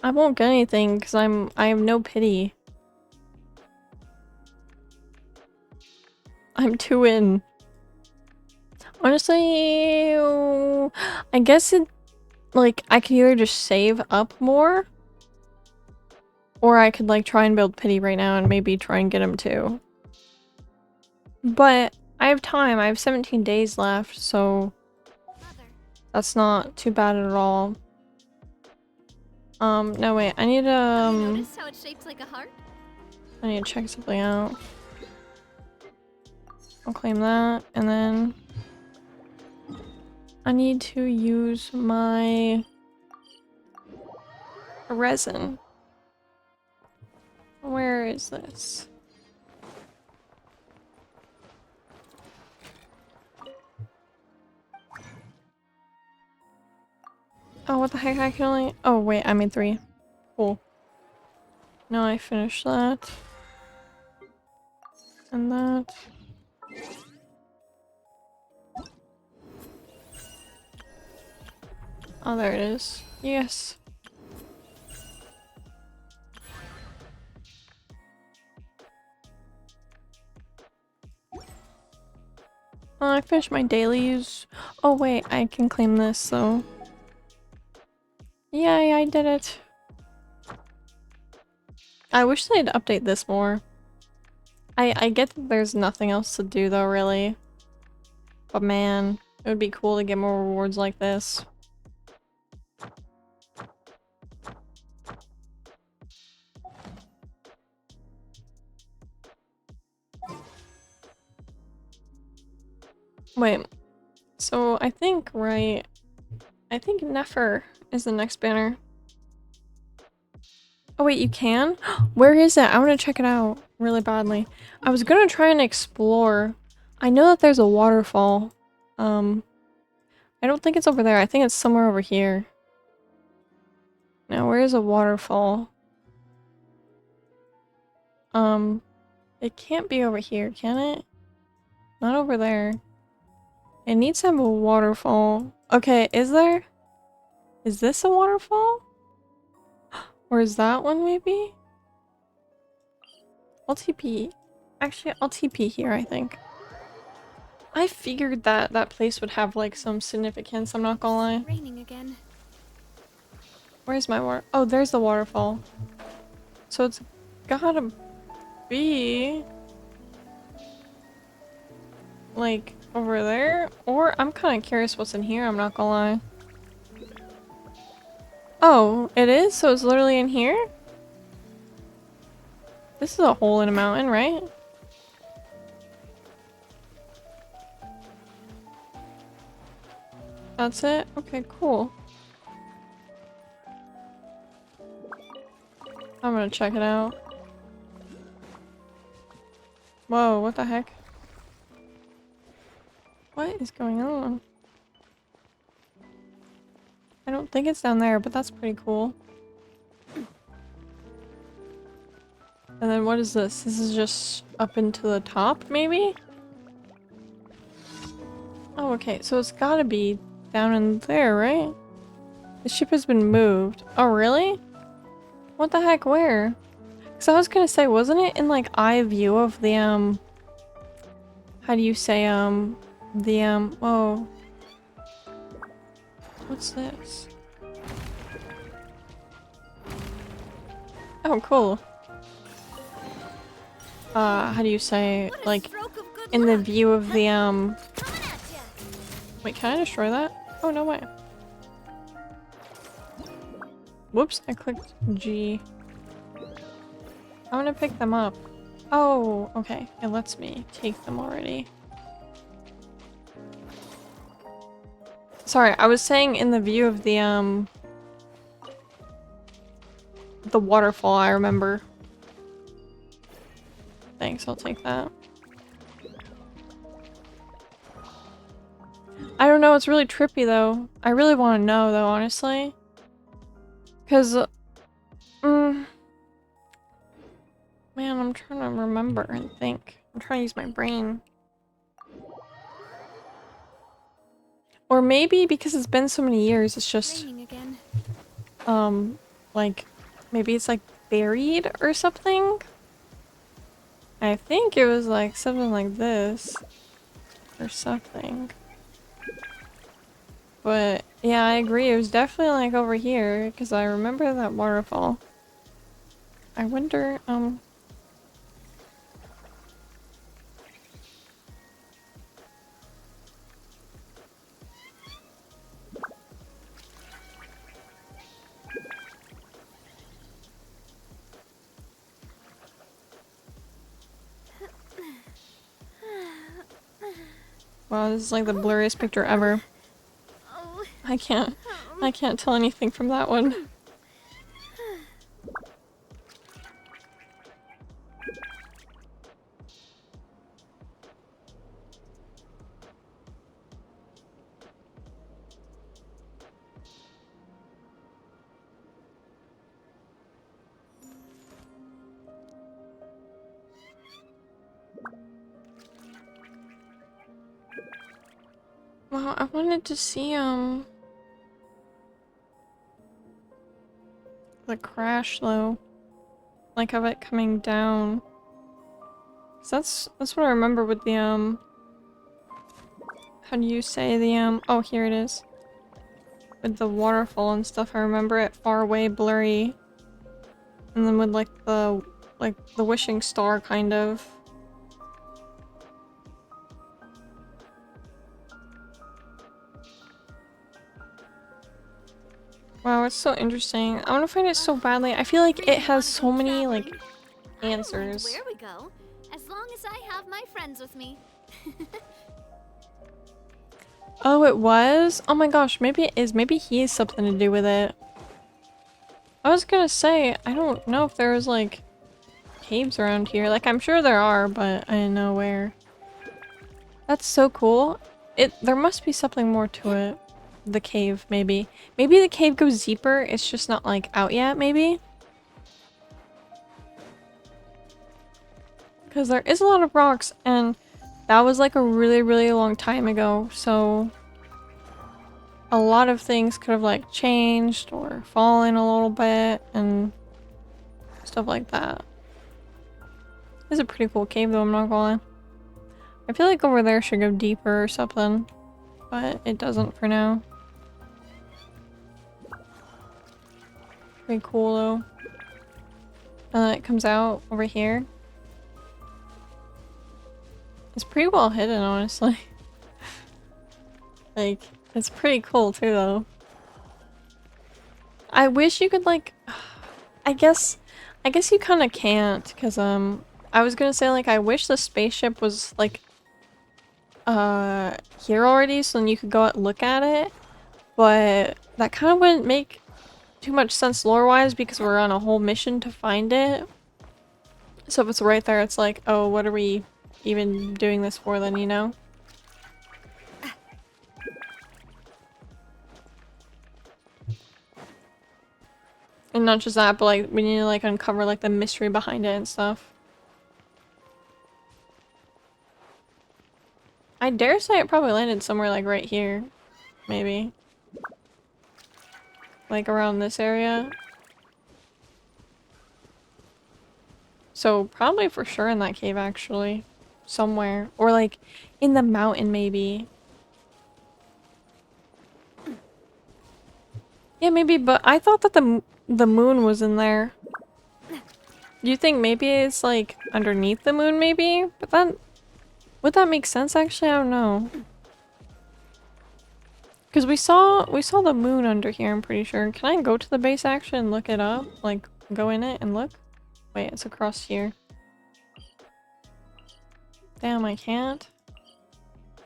S1: I won't get anything because I have no pity. I'm 2 in. Honestly, I guess it, like, I could either just save up more, or I could, like, try and build pity right now and maybe try and get him too. But I have time. I have 17 days left, so that's not too bad at all. No wait, I need to,
S15: Notice how it's shaped like a heart?
S1: I need to check something out. I'll claim that, and then I need to use my resin. Where is this? Oh, what the heck? I can only... Oh, wait, I made 3. Cool. Now I finished that. And that. Oh, there it is. Yes. Oh, I finished my dailies. Oh, wait, I can claim this, so... Yay, I did it. I wish they'd update this more. I get that there's nothing else to do though, really. But man, it would be cool to get more rewards like this. Wait. So I think, right. I think Nefer is the next banner. Oh wait, you can? Where is it? I want to check it out really badly. I was gonna try and explore. I know that there's a waterfall. I don't think it's over there. I think it's somewhere over here. Now, where is a waterfall? It can't be over here, can it? Not over there. It needs to have a waterfall. Okay, is there? Is this a waterfall? Or is that one maybe? I'll TP. Actually, I'll TP here, I think. I figured that that place would have like some significance, I'm not gonna lie.
S4: Raining again.
S1: Where's my water? Oh, there's the waterfall. So it's gotta be like over there, or I'm kind of curious what's in here, I'm not gonna lie. Oh, it is? So it's literally in here? This is a hole in a mountain, right? That's it? Okay, cool. I'm gonna check it out. Whoa, what the heck? What is going on? I don't think it's down there, but that's pretty cool. And then what is this? This is just up into the top, maybe? Oh, okay, so it's gotta be down in there, right? The ship has been moved. Oh, really? What the heck, where? Because I was gonna say, wasn't it in, like, eye view of the, how do you say, oh. What's this? Oh, cool. How do you say, like, in the view of the, Wait, can I destroy that? Oh, no way. Whoops, I clicked G. I want to pick them up. Oh, okay. It lets me take them already. Sorry, I was saying in the view of the waterfall, I remember. Thanks, I'll take that. I don't know, it's really trippy though. I really want to know though, honestly. Because, man, I'm trying to remember and think. I'm trying to use my brain. Or maybe because it's been so many years, it's just, like, maybe it's like buried or something? I think it was like something like this. Or something. But yeah, I agree. It was definitely like over here because I remember that waterfall. I wonder, wow, this is like the blurriest picture ever. I can't tell anything from that one. Well, I wanted to see, the crash though. Like of it coming down. 'Cause that's what I remember with the, how do you say the, oh, here it is. With the waterfall and stuff, I remember it far away, blurry. And then with like the wishing star kind of. Wow, it's so interesting. I want to find it so badly. I feel like it has so many, like, answers.
S15: Where we go, as long as I have my friends with me.
S1: Oh, it was? Oh my gosh, maybe it is. Maybe he has something to do with it. I was gonna say, I don't know if there's like caves around here. Like, I'm sure there are, but I didn't know where. That's so cool. There must be something more to it. The cave, maybe. Maybe the cave goes deeper. It's just not like out yet, maybe? Because there is a lot of rocks, and that was like a really, really long time ago, so a lot of things could have like changed or fallen a little bit and stuff like that. It's a pretty cool cave though, I'm not gonna lie. I feel like over there should go deeper or something, but it doesn't for now. Pretty cool though. And then it comes out over here. It's pretty well hidden, honestly. Like, it's pretty cool too though. I wish you could like, I guess you kind of can't, because I was gonna say like I wish the spaceship was like here already so then you could go out and look at it, but that kind of wouldn't make too much sense lore-wise because we're on a whole mission to find it. So if it's right there, it's like, oh, what are we even doing this for then, you know? And not just that, but like we need to like uncover like the mystery behind it and stuff. I dare say it probably landed somewhere like right here. Maybe. Like around this area. So probably for sure in that cave actually. Somewhere. Or like in the mountain maybe. Yeah, maybe, but I thought that the moon was in there. Do you think maybe it's like underneath the moon maybe? But then would that make sense actually? I don't know. Because we saw the moon under here, I'm pretty sure. Can I go to the base actually and look it up? Like go in it and look? Wait, it's across here. Damn, I can't.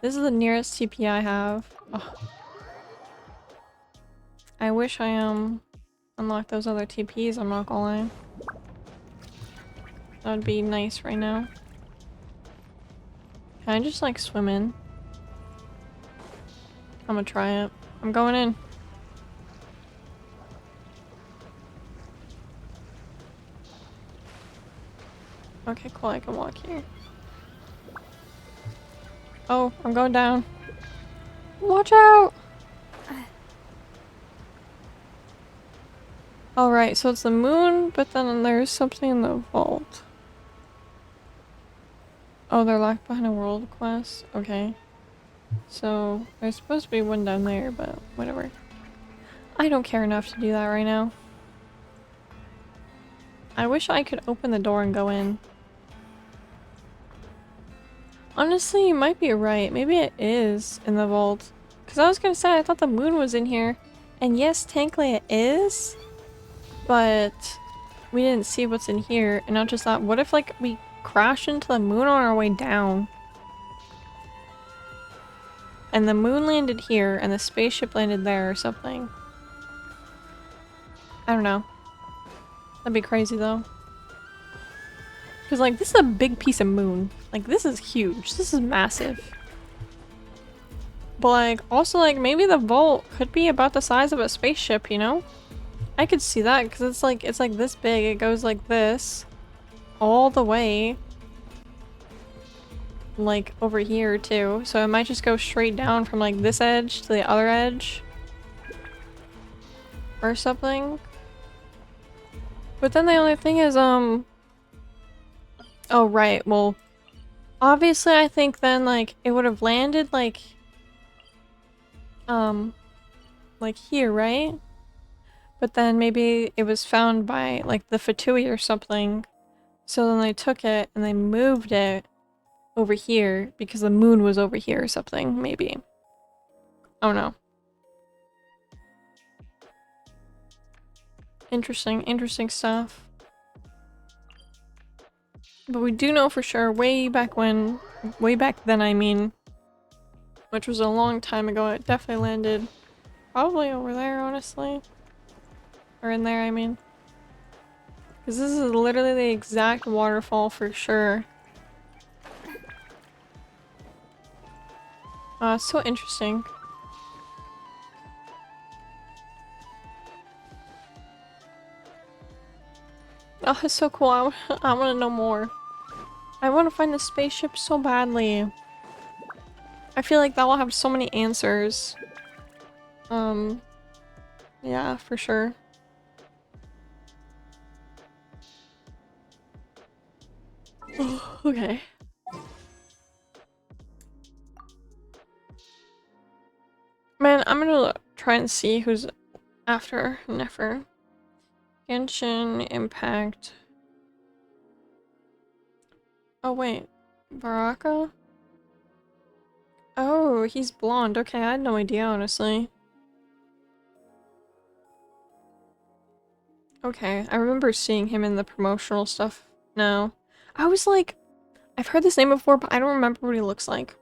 S1: This is the nearest TP I have. Ugh. I wish I unlocked those other TPs, I'm not gonna lie. That would be nice right now. Can I just like swim in? I'm gonna try it. I'm going in. Okay, cool, I can walk here. Oh, I'm going down. Watch out! Alright, so it's the moon, but then there's something in the vault. Oh, they're locked behind a world quest? Okay. So, there's supposed to be one down there, but whatever. I don't care enough to do that right now. I wish I could open the door and go in. Honestly, you might be right. Maybe it is in the vault. Because I was gonna say, I thought the moon was in here. And yes, technically it is. But we didn't see what's in here. And I just thought, what if like we crash into the moon on our way down? And the moon landed here and the spaceship landed there or something. I don't know. That'd be crazy though. Because like this is a big piece of moon. Like this is huge. This is massive. But like also like maybe the vault could be about the size of a spaceship, you know? I could see that because it's like this big. It goes like this all the way like over here too. So it might just go straight down from like this edge to the other edge or something. But then the only thing is oh right, well obviously I think then like it would have landed like here, right? But then maybe it was found by like the Fatui or something. So then they took it and they moved it over here because the moon was over here or something, maybe. I don't know. Interesting stuff. But we do know for sure way back then I mean, which was a long time ago. It definitely landed probably over there, honestly. Or in there, I mean. Because this is literally the exact waterfall for sure. So interesting. Oh, it's so cool. I want to know more. I want to find the spaceship so badly. I feel like that will have so many answers. Yeah, for sure. Okay. Man, I'm gonna try and see who's after Nefer. Genshin Impact. Oh wait, Baraka? Oh, he's blonde. Okay, I had no idea, honestly. Okay, I remember seeing him in the promotional stuff now. I was like, I've heard this name before, but I don't remember what he looks like.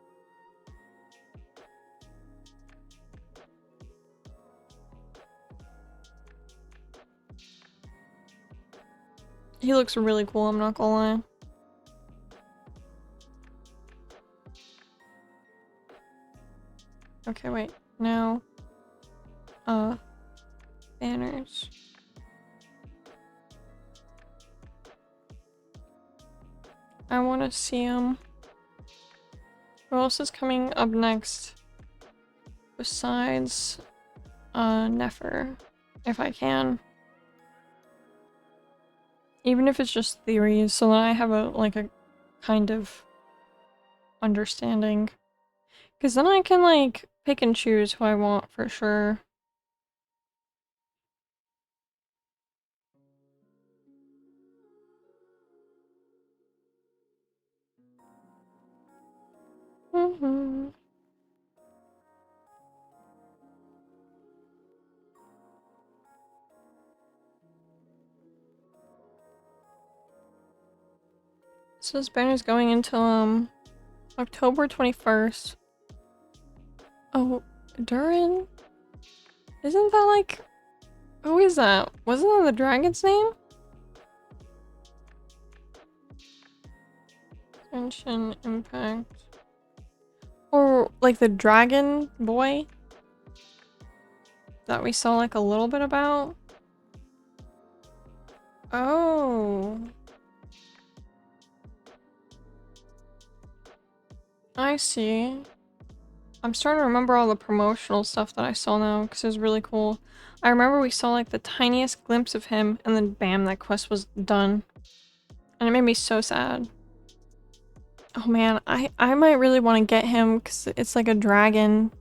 S1: He looks really cool, I'm not gonna lie. Okay, wait. Now, banners. I want to see him. Who else is coming up next? Besides, Nefer, if I can. Even if it's just theories, so that I have a kind of understanding. Because then I can, like, pick and choose who I want for sure. So this banner's going until, October 21st. Oh, Durin? Isn't that like... Who is that? Wasn't that the dragon's name? Genshin Impact. Or, like, the dragon boy? That we saw, like, a little bit about? Oh. I see. I'm starting to remember all the promotional stuff that I saw now, because it was really cool. I remember we saw, like, the tiniest glimpse of him, and then bam, that quest was done. And it made me so sad. Oh man, I might really want to get him, because it's like a dragon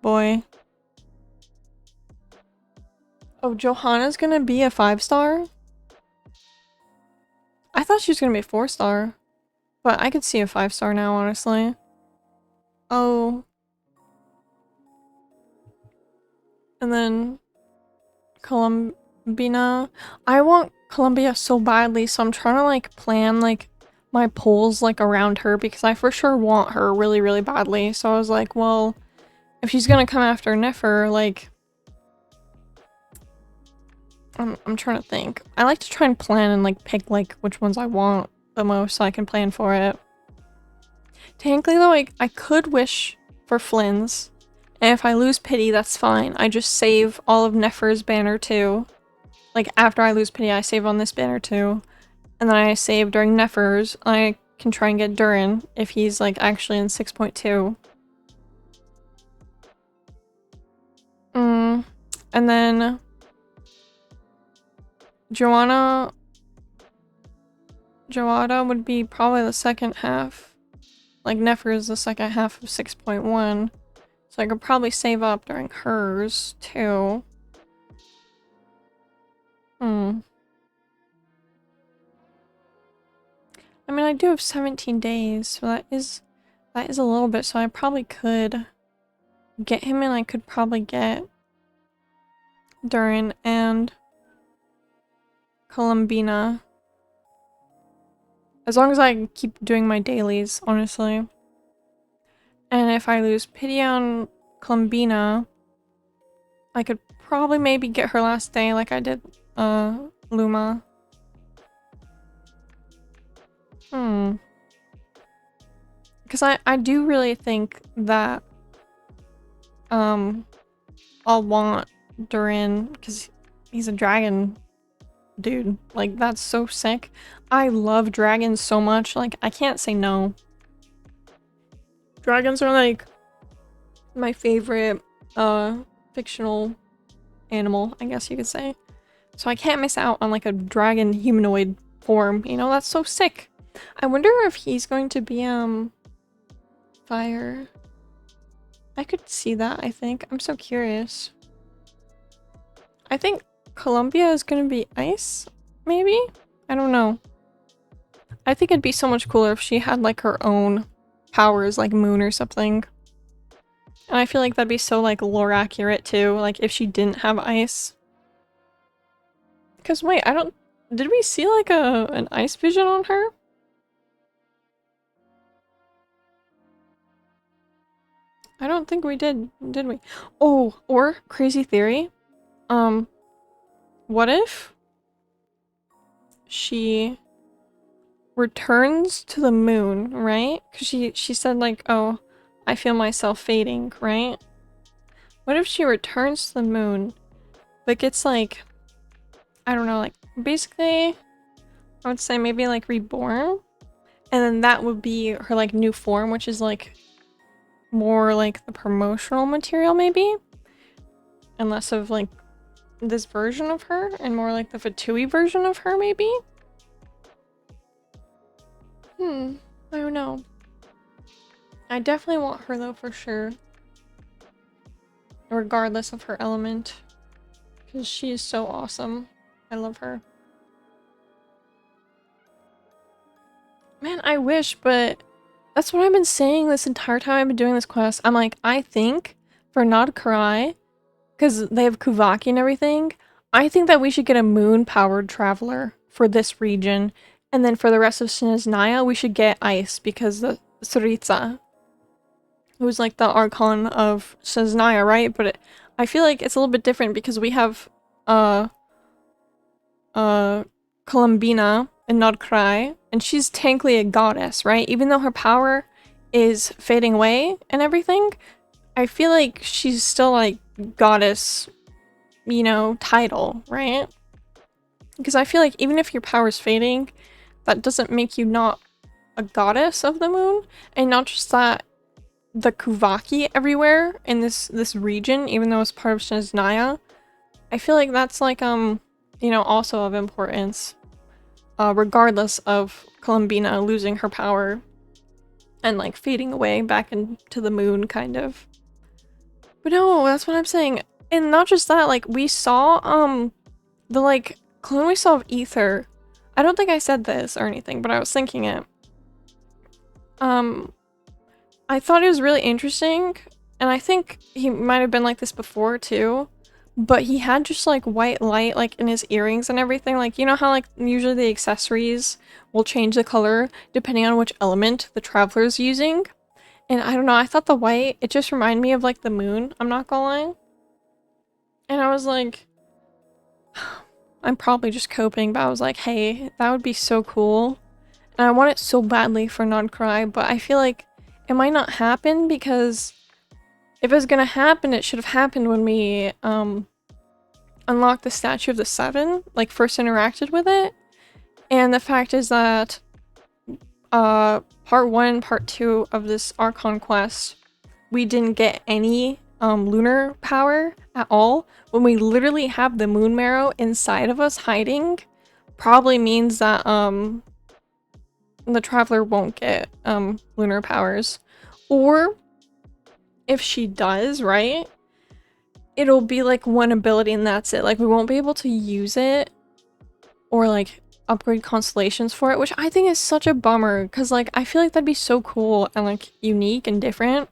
S1: boy. Oh, Johanna's gonna be a 5-star? I thought she was gonna be a 4-star. But I could see a 5-star now, honestly. Oh. And then Columbina. I want Columbia so badly, so I'm trying to like plan like my polls like around her because I for sure want her really, really badly. So I was like, well, if she's gonna come after Nefer, like I'm trying to think. I like to try and plan and like pick like which ones I want the most so I can plan for it. Technically though, I could wish for Flynn's. And if I lose pity, that's fine. I just save all of Nefer's banner too. Like, after I lose pity, I save on this banner too. And then I save during Nefer's. I can try and get Durin if he's, like, actually in 6.2. And then... Joanna would be probably the second half. Like, Nefer is the second half of 6.1. So I could probably save up during hers, too. I mean, I do have 17 days, so that is a little bit, so I probably could get him and I could probably get Durin and Columbina. As long as I keep doing my dailies, honestly. And if I lose pity on Clumbina, I could probably maybe get her last day like I did Luma. Because I do really think that I'll want Durin, because he's a dragon dude. Like, that's so sick. I love dragons so much. Like, I can't say no. Dragons are like my favorite fictional animal, I guess you could say. So I can't miss out on like a dragon humanoid form. You know, that's so sick. I wonder if he's going to be fire. I could see that, I think. I'm so curious. I think Columbia is gonna be ice, maybe? I don't know. I think it'd be so much cooler if she had like her own powers, like moon or something. And I feel like that'd be so like lore accurate too, like if she didn't have ice. Because wait, did we see like an ice vision on her? I don't think we did we? Oh, or crazy theory. What if she returns to the moon, right? Because she said like, oh, I feel myself fading, right? What if she returns to the moon, but gets like, I don't know, like basically, I would say maybe like reborn, and then that would be her like new form, which is like more like the promotional material maybe, and less of like this version of her, and more like the Fatui version of her maybe. I don't know. I definitely want her though, for sure. Regardless of her element. Because she is so awesome. I love her. Man, I wish, but that's what I've been saying this entire time I've been doing this quest. I'm like, I think for Nod Karai, because they have Kuvaki and everything, I think that we should get a moon-powered traveler for this region. And then for the rest of Snezhnaya, we should get ice, because the Tsaritsa, who's like the archon of Snezhnaya, right? But I feel like it's a little bit different because we have Columbina and Nodkrai, and she's technically a goddess, right? Even though her power is fading away and everything, I feel like she's still like goddess, you know, title, right? Because I feel like even if your power is fading, that doesn't make you not a goddess of the moon. And not just that, the Kuvaki everywhere in this region, even though it's part of Snezhnaya, I feel like that's like you know, also of importance, regardless of Columbina losing her power and like fading away back into the moon, kind of. But no, that's what I'm saying. And not just that, like we saw the like clone we saw of Ether. I don't think I said this or anything, but I was thinking it. I thought it was really interesting, and I think he might have been like this before too, but he had just like white light like in his earrings and everything. Like, you know how like usually the accessories will change the color depending on which element the traveler's using? And I don't know, I thought the white, it just reminded me of like the moon, I'm not gonna lie. And I was like, I'm probably just coping, but I was like, hey, that would be so cool. And I want it so badly for Nodkrai, but I feel like it might not happen, because if it's gonna happen, it should have happened when we unlocked the Statue of the Seven, like first interacted with it. And the fact is that part 1 and part 2 of this Archon quest, we didn't get any lunar power at all. When we literally have the moon marrow inside of us hiding, probably means that the traveler won't get lunar powers. Or if she does, right, it'll be like one ability and that's it. Like we won't be able to use it or like upgrade constellations for it, which I think is such a bummer, because like I feel like that'd be so cool and like unique and different.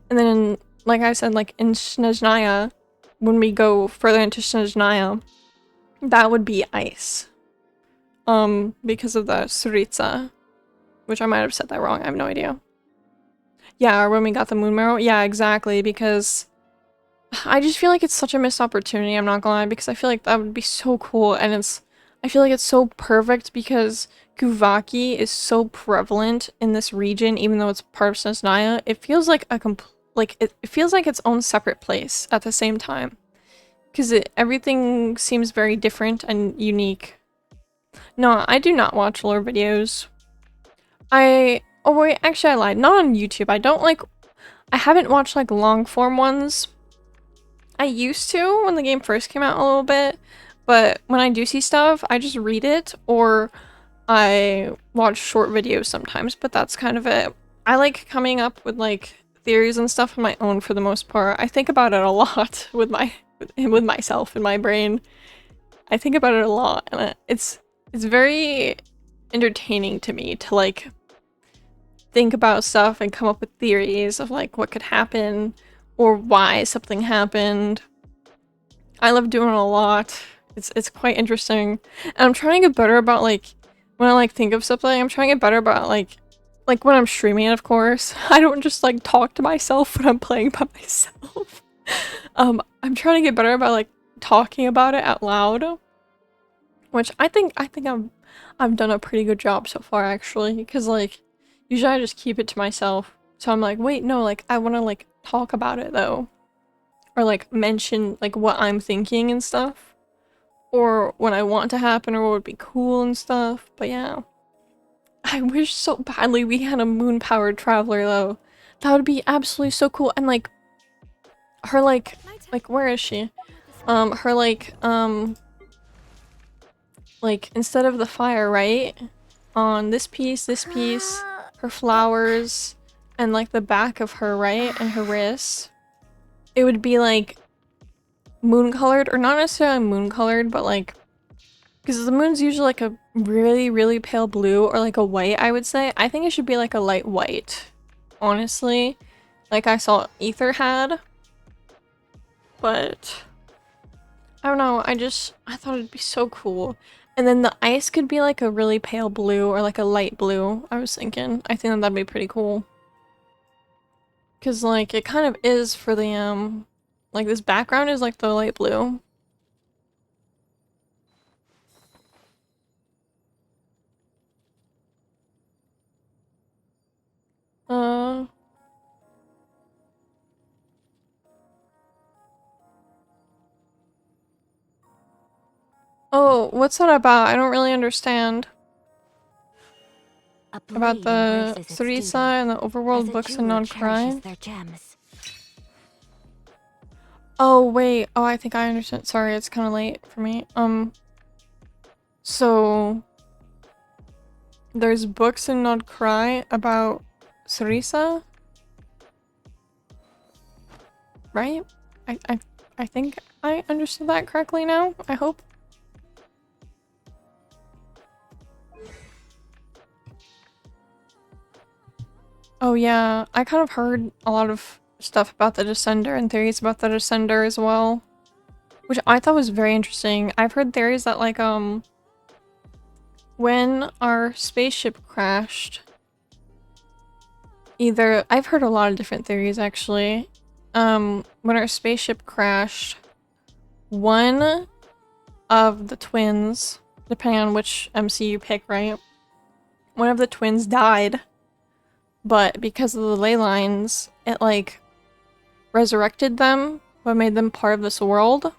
S1: And then like I said, like in Snezhnaya, when we go further into Snezhnaya, that would be ice, because of the Tsaritsa, which I might have said that wrong, I have no idea. Yeah, or when we got the moon marrow. Yeah, exactly, because I just feel like it's such a missed opportunity, I'm not gonna lie, because I feel like that would be so cool, and I feel like it's so perfect because Guvaki is so prevalent in this region, even though it's part of Snezhnaya. It feels like it feels like its own separate place at the same time. Because everything seems very different and unique. No, I do not watch lore videos. Oh wait, actually I lied. Not on YouTube. I haven't watched like long form ones. I used to when the game first came out a little bit, but when I do see stuff, I just read it or I watch short videos sometimes, but that's kind of it. I like coming up with like theories and stuff on my own for the most part. I think about it a lot with myself in my brain. I think about it a lot, and it's very entertaining to me to like think about stuff and come up with theories of like what could happen or why something happened. I love doing it a lot. It's quite interesting. And I'm trying to get better about like when I like think of something, I'm trying to get better about like when I'm streaming it, of course. I don't just like talk to myself when I'm playing by myself. I'm trying to get better about like talking about it out loud, which I think I've done a pretty good job so far actually, because like usually I just keep it to myself. So I'm like, wait, no, like I want to like talk about it though, or like mention like what I'm thinking and stuff, or what I want to happen or what would be cool and stuff. But yeah, I wish so badly we had a moon-powered traveler though. That would be absolutely so cool. And like her like where is she? Her like instead of the fire, right? On this piece, her flowers, and like the back of her, right? And her wrists. It would be like moon colored, or not necessarily moon colored, but like, because the moon's usually like a really, really pale blue or like a white, I would say. I think it should be like a light white, honestly. Like I saw Ether had. But I don't know, I thought it'd be so cool. And then the ice could be like a really pale blue or like a light blue, I was thinking. I think that'd be pretty cool. Cause like it kind of is for the like this background is like the light blue. Oh, what's that about? I don't really understand. About the Sarisa and the overworld books and non-crime? Oh, wait. Oh, I think I understand. Sorry, it's kind of late for me. So there's books in Not Cry about Sarisa? Right? I think I understood that correctly now, I hope. Oh yeah, I kind of heard a lot of stuff about the Descender and theories about the Descender as well, which I thought was very interesting. I've heard theories that like when our spaceship crashed, I've heard a lot of different theories actually. When our spaceship crashed, one of the twins, depending on which MC you pick, right? One of the twins died, but because of the ley lines, it like resurrected them, but made them part of this world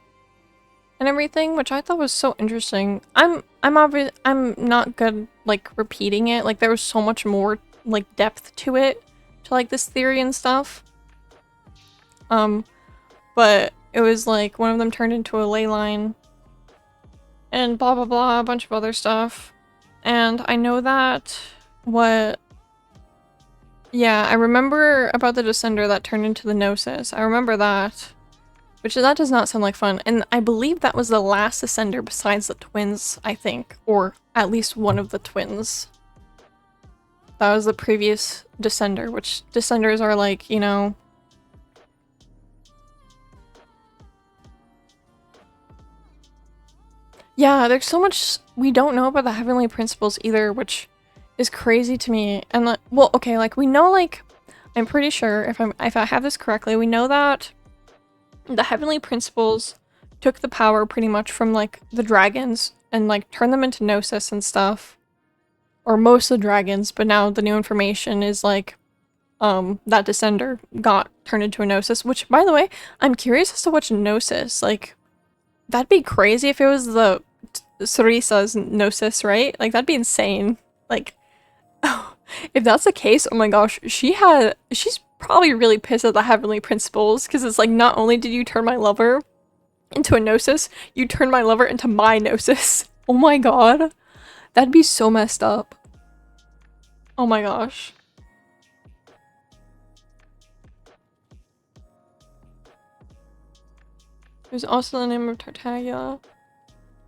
S1: and everything, which I thought was so interesting. I'm not good like repeating it. Like there was so much more like depth to it, to like this theory and stuff. But it was like one of them turned into a ley line and blah blah blah, a bunch of other stuff. And I know that yeah, I remember about the Descender that turned into the Gnosis. I remember that. Which that does not sound like fun. And I believe that was the last Descender besides the twins, I think. Or at least one of the twins. That was the previous Descender, which Descenders are like, you know... Yeah, there's so much we don't know about the Heavenly Principles either, which is crazy to me. And like, well, okay, like we know like I'm pretty sure if I have this correctly, we know that the heavenly principles took the power pretty much from like the dragons and like turned them into Gnosis and stuff. Or most of the dragons, but now the new information is like that Descender got turned into a Gnosis, which by the way, I'm curious as to which Gnosis, like that'd be crazy if it was the Sarisa's Gnosis, right? Like that'd be insane. Like if that's the case, oh my gosh, she's probably really pissed at the heavenly principles because it's like not only did you turn my lover into a Gnosis, you turned my lover into my Gnosis. Oh my god. That'd be so messed up. Oh my gosh. There's also the name of Tartaglia.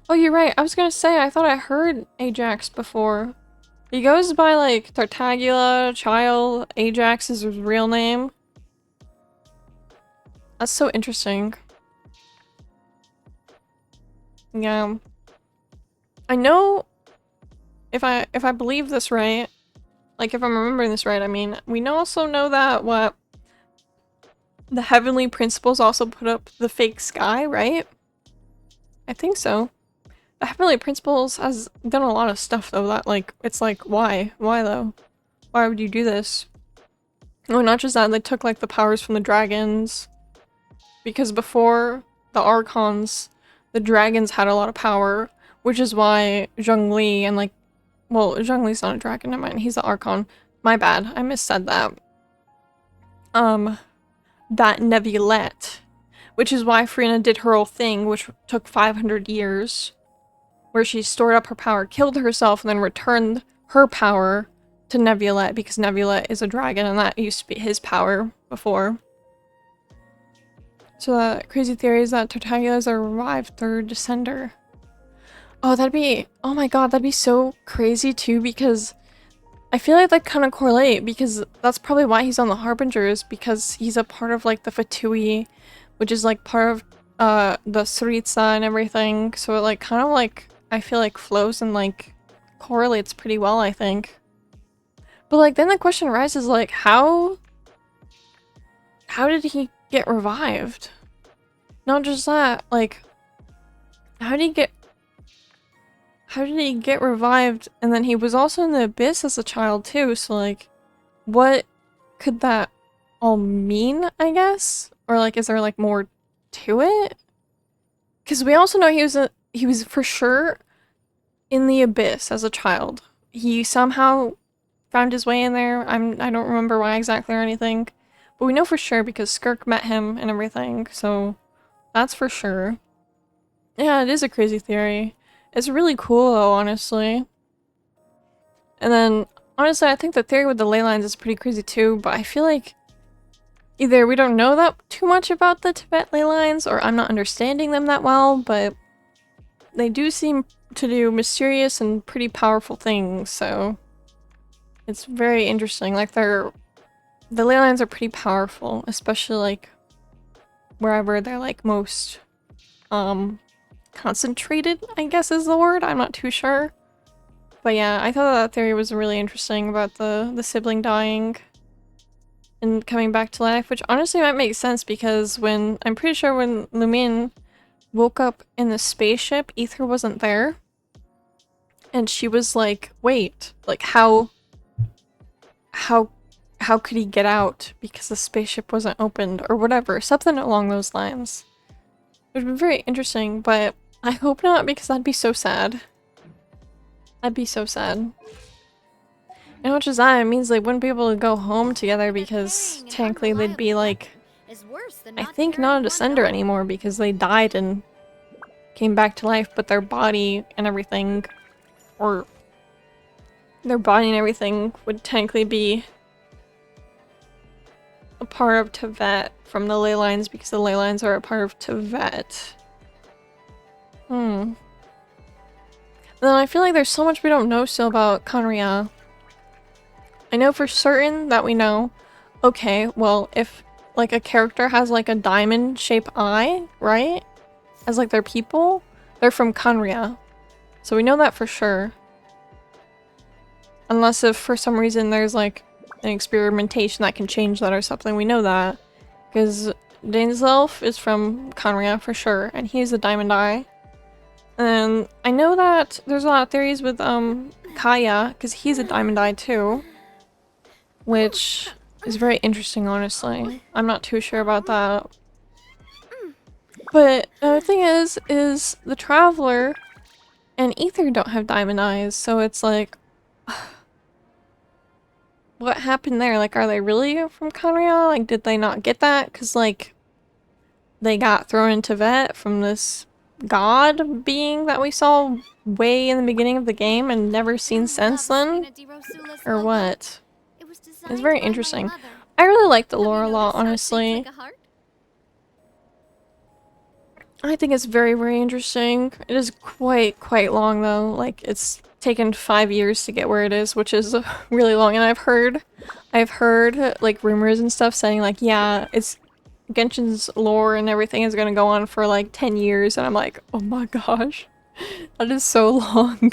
S1: Oh, you're right. I was gonna say, I thought I heard Ajax before. He goes by like Tartaglia, Child. Ajax is his real name. That's so interesting. Yeah. I know if I believe this right, like if I'm remembering this right, I mean, we also know that what the heavenly principles also put up the fake sky, right? I think so. The heavenly principles has done a lot of stuff though that like, it's like, why? Why though? Why would you do this? Oh, not just that, they took like the powers from the dragons. Because before the archons, the dragons had a lot of power, which is why Zhongli and like, well, Zhongli's not a dragon, never mind, he's the archon. My bad, I missaid that. That Neuvillette, which is why Frina did her whole thing, which took 500 years, where she stored up her power, killed herself, and then returned her power to Neuvillette, because Neuvillette is a dragon, and that used to be his power before. So the crazy theory is that Tartaglia is a revived third Descender. Oh, that'd be- oh my god, that'd be so crazy too, because I feel like that kind of correlate, because that's probably why he's on the Harbingers, because he's a part of like the Fatui, which is like part of the Saritsa and everything, so it like kind of like, I feel like flows and like correlates pretty well, I think. But like then the question arises like, how did he get revived? Not just that, like, how did he get revived? And then he was also in the abyss as a child too, so like, what could that all mean, I guess? Or like, is there like more to it? Because we also know he was for sure in the abyss as a child. He somehow found his way in there. I don't remember why exactly or anything. But we know for sure because Skirk met him and everything, so that's for sure. Yeah, it is a crazy theory. It's really cool though, honestly. And then, honestly, I think the theory with the ley lines is pretty crazy too, but I feel like either we don't know that too much about the Tibet ley lines, or I'm not understanding them that well, but they do seem to do mysterious and pretty powerful things, so it's very interesting. Like the ley lines are pretty powerful, especially like wherever they're like most concentrated, I guess is the word. I'm not too sure. But yeah, I thought that theory was really interesting about the sibling dying and coming back to life, which honestly might make sense because I'm pretty sure when Lumine woke up in the spaceship, Ether wasn't there. And she was like, wait, like how could he get out because the spaceship wasn't opened or whatever, something along those lines. It would be very interesting, but I hope not because that'd be so sad. That'd be so sad. And not just that, it means they wouldn't be able to go home together because technically they'd be like, I think not a Descender anymore because they died and came back to life, but their body and everything, or their body and everything would technically be a part of Tibet from the ley lines because the ley lines are a part of Tibet. And then I feel like there's so much we don't know still about Kanria. I know for certain that we know, okay, well, if like a character has like a diamond-shaped eye, right? As like their people, they're from Kanria. So we know that for sure. Unless if for some reason there's like an experimentation that can change that or something. We know that. Because Daneself is from Conria for sure, and he's a Diamond Eye. And I know that there's a lot of theories with Kaya, because he's a Diamond Eye too. Which is very interesting, honestly. I'm not too sure about that. But the thing is the Traveler and Ether don't have diamond eyes, so it's like... what happened there? Like, are they really from Conria? Like, did they not get that? Because, like, they got thrown into vet from this god being that we saw way in the beginning of the game and never seen since then? Or what? It's very interesting. I really like the lore a lot, honestly. I think it's very, very interesting. It is quite long though. Like, it's taken 5 years to get where it is, which is really long. And I've heard like rumors and stuff saying like, yeah, it's Genshin's lore and everything is gonna go on for like 10 years. And I'm like, oh my gosh, that is so long.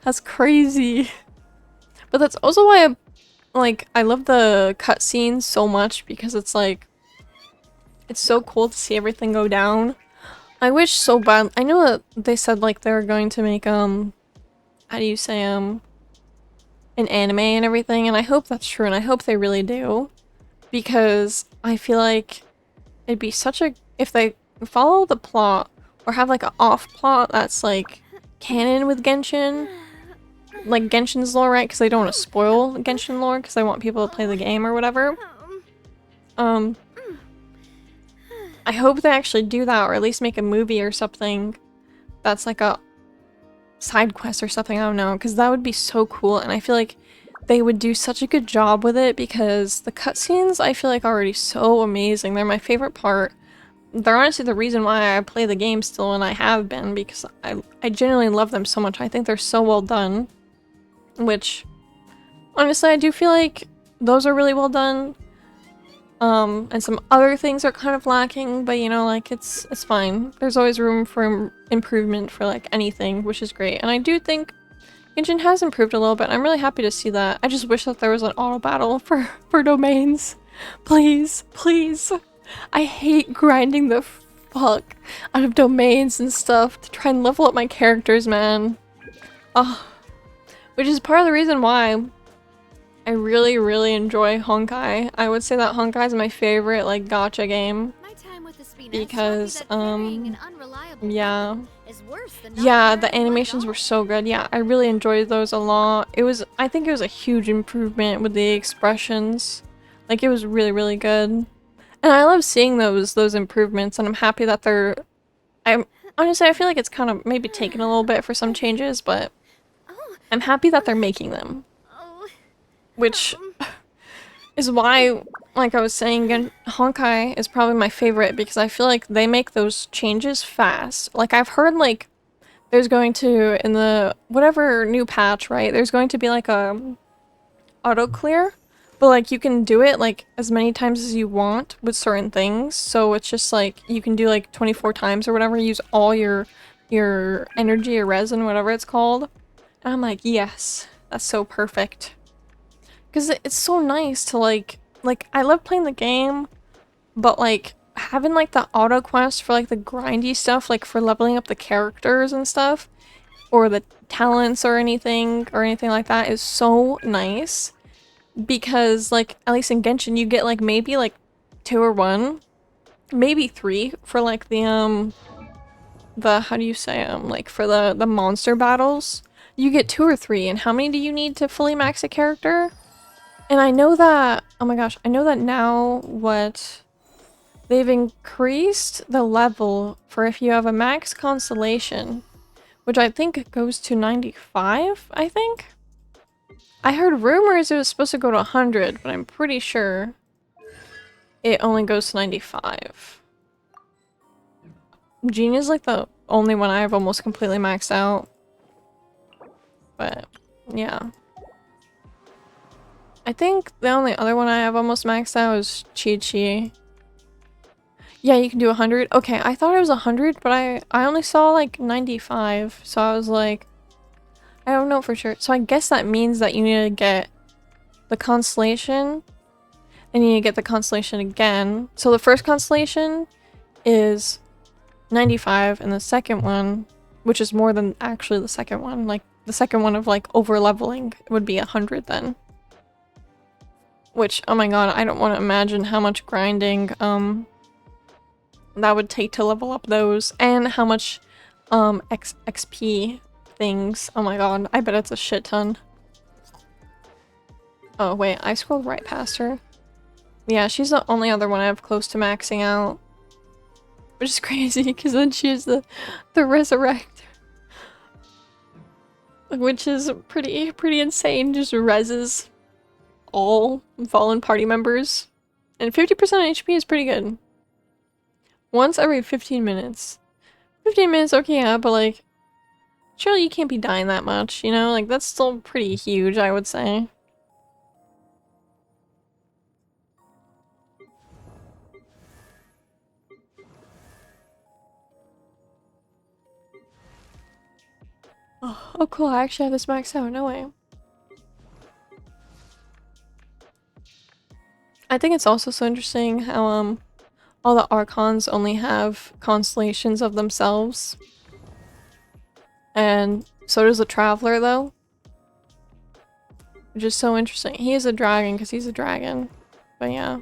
S1: That's crazy. But that's also why I love the cutscenes so much, because it's like, it's so cool to see everything go down. I wish so bad. I know that they said like they were going to make how do you say an anime and everything, and I hope that's true, and I hope they really do, because I feel like it'd be such a, if they follow the plot or have like an off plot that's like canon with Genshin, like Genshin's lore, right? Because they don't want to spoil Genshin lore because they want people to play the game or whatever. I hope they actually do that, or at least make a movie or something that's like a side quest or something, I don't know, because that would be so cool, and I feel like they would do such a good job with it, because the cutscenes I feel like are already so amazing. They're my favorite part. They're honestly the reason why I play the game still, and I have been, because I genuinely love them so much. I think they're so well done, which honestly I do feel like those are really well done. And some other things are kind of lacking, but you know, like, it's fine. There's always room for improvement for like anything, which is great. And I do think Genshin has improved a little bit. I'm really happy to see that. I just wish that there was an auto battle for domains. Please, please. I hate grinding the fuck out of domains and stuff to try and level up my characters, man. Which is part of the reason why I really, really enjoy Honkai. I would say that Honkai is my favorite, like, gacha game. Because, yeah. Yeah, the animations were so good. Yeah, I really enjoyed those a lot. I think it was a huge improvement with the expressions. Like, it was really, really good. And I love seeing those improvements, and I'm happy that honestly, I feel like it's kind of maybe taken a little bit for some changes, but I'm happy that they're making them. Which is why, like I was saying, Honkai is probably my favorite, because I feel like they make those changes fast. Like, I've heard, like, there's going to, in the whatever new patch, right, there's going to be like a auto clear, but like you can do it like as many times as you want with certain things. So it's just like you can do like 24 times or whatever, use all your energy or resin, whatever it's called. And I'm like, yes, that's so perfect. Because it's so nice to like I love playing the game, but like having like the auto quest for like the grindy stuff, like for leveling up the characters and stuff, or the talents or anything like that is so nice. Because like at least in Genshin you get like maybe like 2 or 1, maybe 3 for like the how do you say like for the monster battles. You get 2 or 3, and how many do you need to fully max a character? And I know that, oh my gosh, I know that now they've increased the level for if you have a max constellation, which I think goes to 95, I think? I heard rumors it was supposed to go to 100, but I'm pretty sure it only goes to 95. Gene is like the only one I have almost completely maxed out. But, yeah. I think the only other one I have almost maxed out is Chi-Chi. Yeah, you can do 100. Okay, I thought it was 100, but I only saw like 95, so I was like, I don't know for sure. So I guess that means that you need to get the constellation, and you get the constellation again. So the first constellation is 95, and the second one, which is more than actually the second one, like the second one of like over leveling, would be 100 then. Which, oh my god, I don't want to imagine how much grinding that would take to level up those, and how much XP things. Oh my god, I bet it's a shit ton. Oh wait, I scrolled right past her. Yeah, she's the only other one I have close to maxing out. Which is crazy, because then she has the resurrect. Which is pretty insane, just reses all fallen party members. And 50% HP is pretty good. Once every 15 minutes. 15 minutes, okay, yeah, but like, surely you can't be dying that much, you know? Like, that's still pretty huge, I would say. Oh cool, I actually have this maxed out, no way. I think it's also so interesting how all the archons only have constellations of themselves. And so does the Traveler though. Which is so interesting. He is a dragon because he's a dragon. But yeah.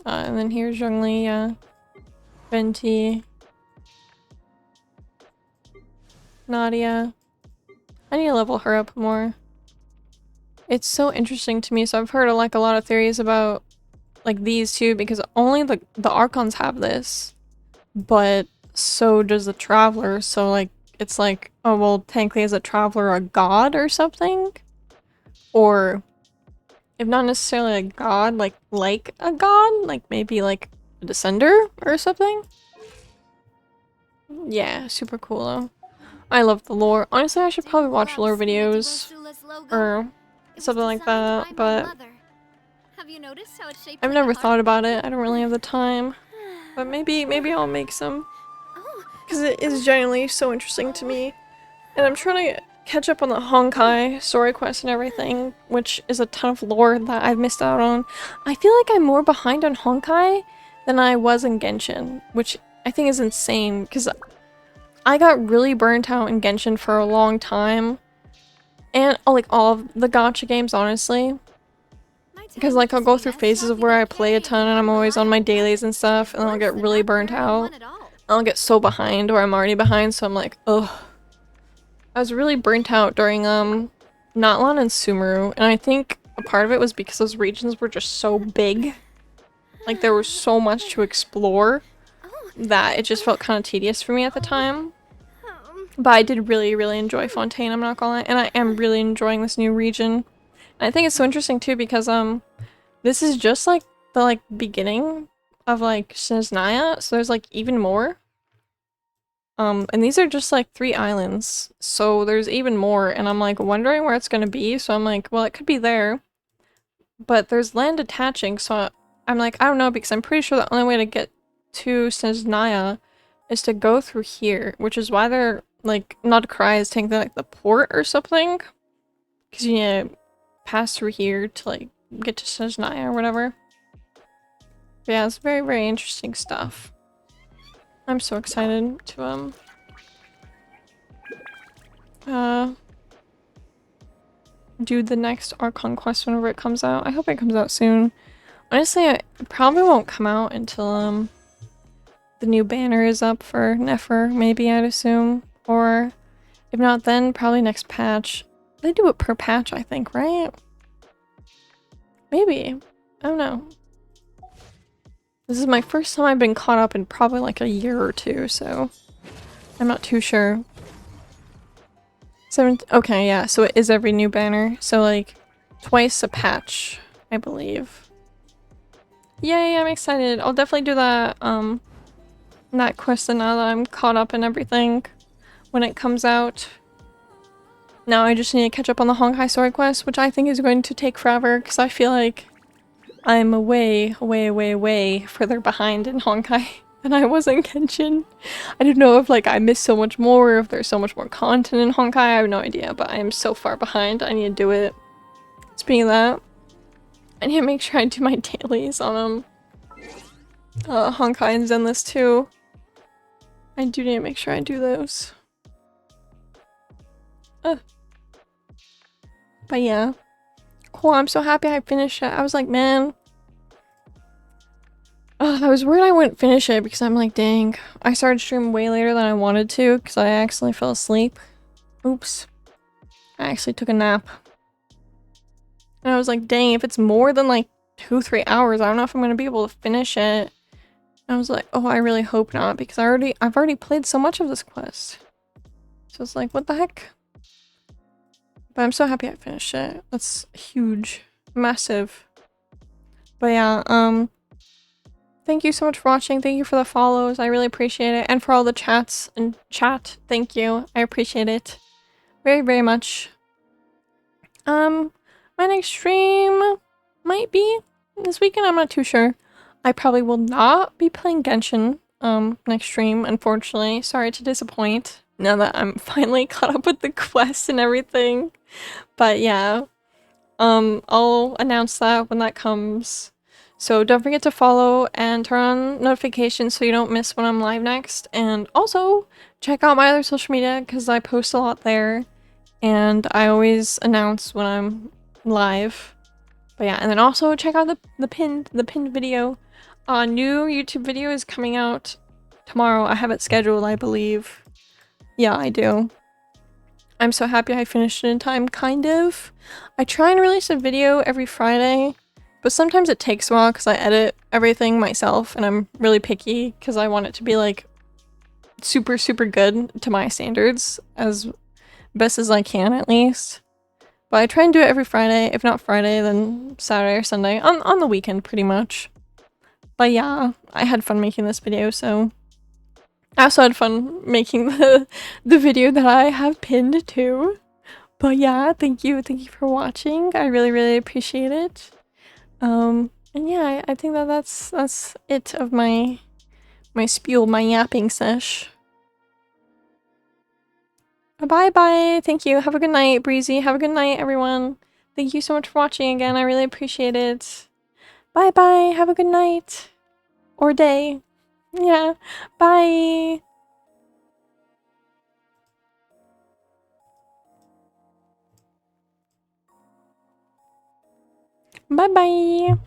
S1: And then here's Zhongli, yeah. Venti. Nadia. I need to level her up more. It's so interesting to me. So I've heard like a lot of theories about like these two, because only the archons have this, but so does the Traveler. So like it's like, oh well, technically is a Traveler a god or something? Or if not necessarily a god, like a god, like maybe like a descender or something. Yeah, super cool though. I love the lore. Honestly, I should probably watch lore videos or something like that, but I've never thought about it. I don't really have the time. But maybe I'll make some. Because it is genuinely so interesting to me. And I'm trying to catch up on the Honkai story quest and everything, which is a ton of lore that I've missed out on. I feel like I'm more behind on Honkai than I was in Genshin, which I think is insane, because I got really burnt out in Genshin for a long time. And like all of the gacha games, honestly. Because like I'll go through phases of where I play a ton and I'm always on my dailies and stuff, and then I'll get really burnt out. I'll get so behind, or I'm already behind, so I'm like, ugh. I was really burnt out during Natlan and Sumeru, and I think a part of it was because those regions were just so big. Like there was so much to explore that it just felt kind of tedious for me at the time. But I did really enjoy Fontaine, I'm not gonna lie, and I am really enjoying this new region. And I think it's so interesting too because this is just like the beginning of like Snezhnaya, so there's like even more. And these are just like 3 islands, so there's even more, and I'm like wondering where it's gonna be, so I'm like, well, it could be there. But there's land attaching, so I'm like, I don't know, because I'm pretty sure the only way to get to Snezhnaya is to go through here, which is why they're like, not Cry is taking like the port or something, because you need to pass through here to like get to Snezhnaya or whatever. But yeah, it's very interesting stuff. I'm so excited to do the next Archon quest whenever it comes out. I hope it comes out soon. Honestly, it probably won't come out until the new banner is up for Nefer, maybe, I'd assume. Or if not then, probably next patch. They do it per patch, I think, right? Maybe. I don't know. This is my first time I've been caught up in probably like a year or two, so I'm not too sure. Okay, yeah, so it is every new banner. So like twice a patch, I believe. Yay, I'm excited. I'll definitely do that that quest now that I'm caught up and everything when it comes out. Now I just need to catch up on the Honkai story quest, which I think is going to take forever because I feel like I'm way further behind in Honkai than I was in Genshin. I don't know if like I missed so much more, or if there's so much more content in Honkai, I have no idea, but I am so far behind. I need to do it Speaking of that, I need to make sure I do my dailies on Honkai and Zenless too. I do need to make sure I do those. But yeah. Cool, I'm so happy I finished it. I was like, man. I was worried I wouldn't finish it because I'm like, dang. I started streaming way later than I wanted to because I accidentally fell asleep. Oops. I actually took a nap. And I was like, dang, if it's more than like 2-3 hours, I don't know if I'm gonna be able to finish it. I was like, oh, I really hope not, because I've already played so much of this quest. So it's like, what the heck? But I'm so happy I finished it. That's huge. Massive. But yeah, thank you so much for watching. Thank you for the follows. I really appreciate it. And for all the chats and chat. Thank you. I appreciate it. Very, very much. My next stream might be this weekend. I'm not too sure. I probably will not be playing Genshin next stream, unfortunately. Sorry to disappoint now that I'm finally caught up with the quest and everything. But yeah, I'll announce that when that comes. So don't forget to follow and turn on notifications so you don't miss when I'm live next. And also check out my other social media because I post a lot there. And I always announce when I'm live. But yeah, and then also check out the pinned video. New YouTube video is coming out tomorrow. I have it scheduled, I believe. Yeah, I do. I'm so happy I finished it in time, kind of. I try and release a video every Friday, but sometimes it takes a while because I edit everything myself and I'm really picky because I want it to be like super, super good to my standards, as best as I can at least. But I try and do it every Friday. If not Friday, then Saturday or Sunday. On the weekend, pretty much. But yeah, I had fun making this video, so... I also had fun making the video that I have pinned too. But yeah, thank you for watching. I really, really appreciate it. And yeah, I think that's it of my spiel, my yapping sesh. Bye-bye. Thank you. Have a good night, Breezy. Have a good night, everyone. Thank you so much for watching again. I really appreciate it. Bye-bye. Have a good night. Or day. Yeah. Bye. Bye-bye.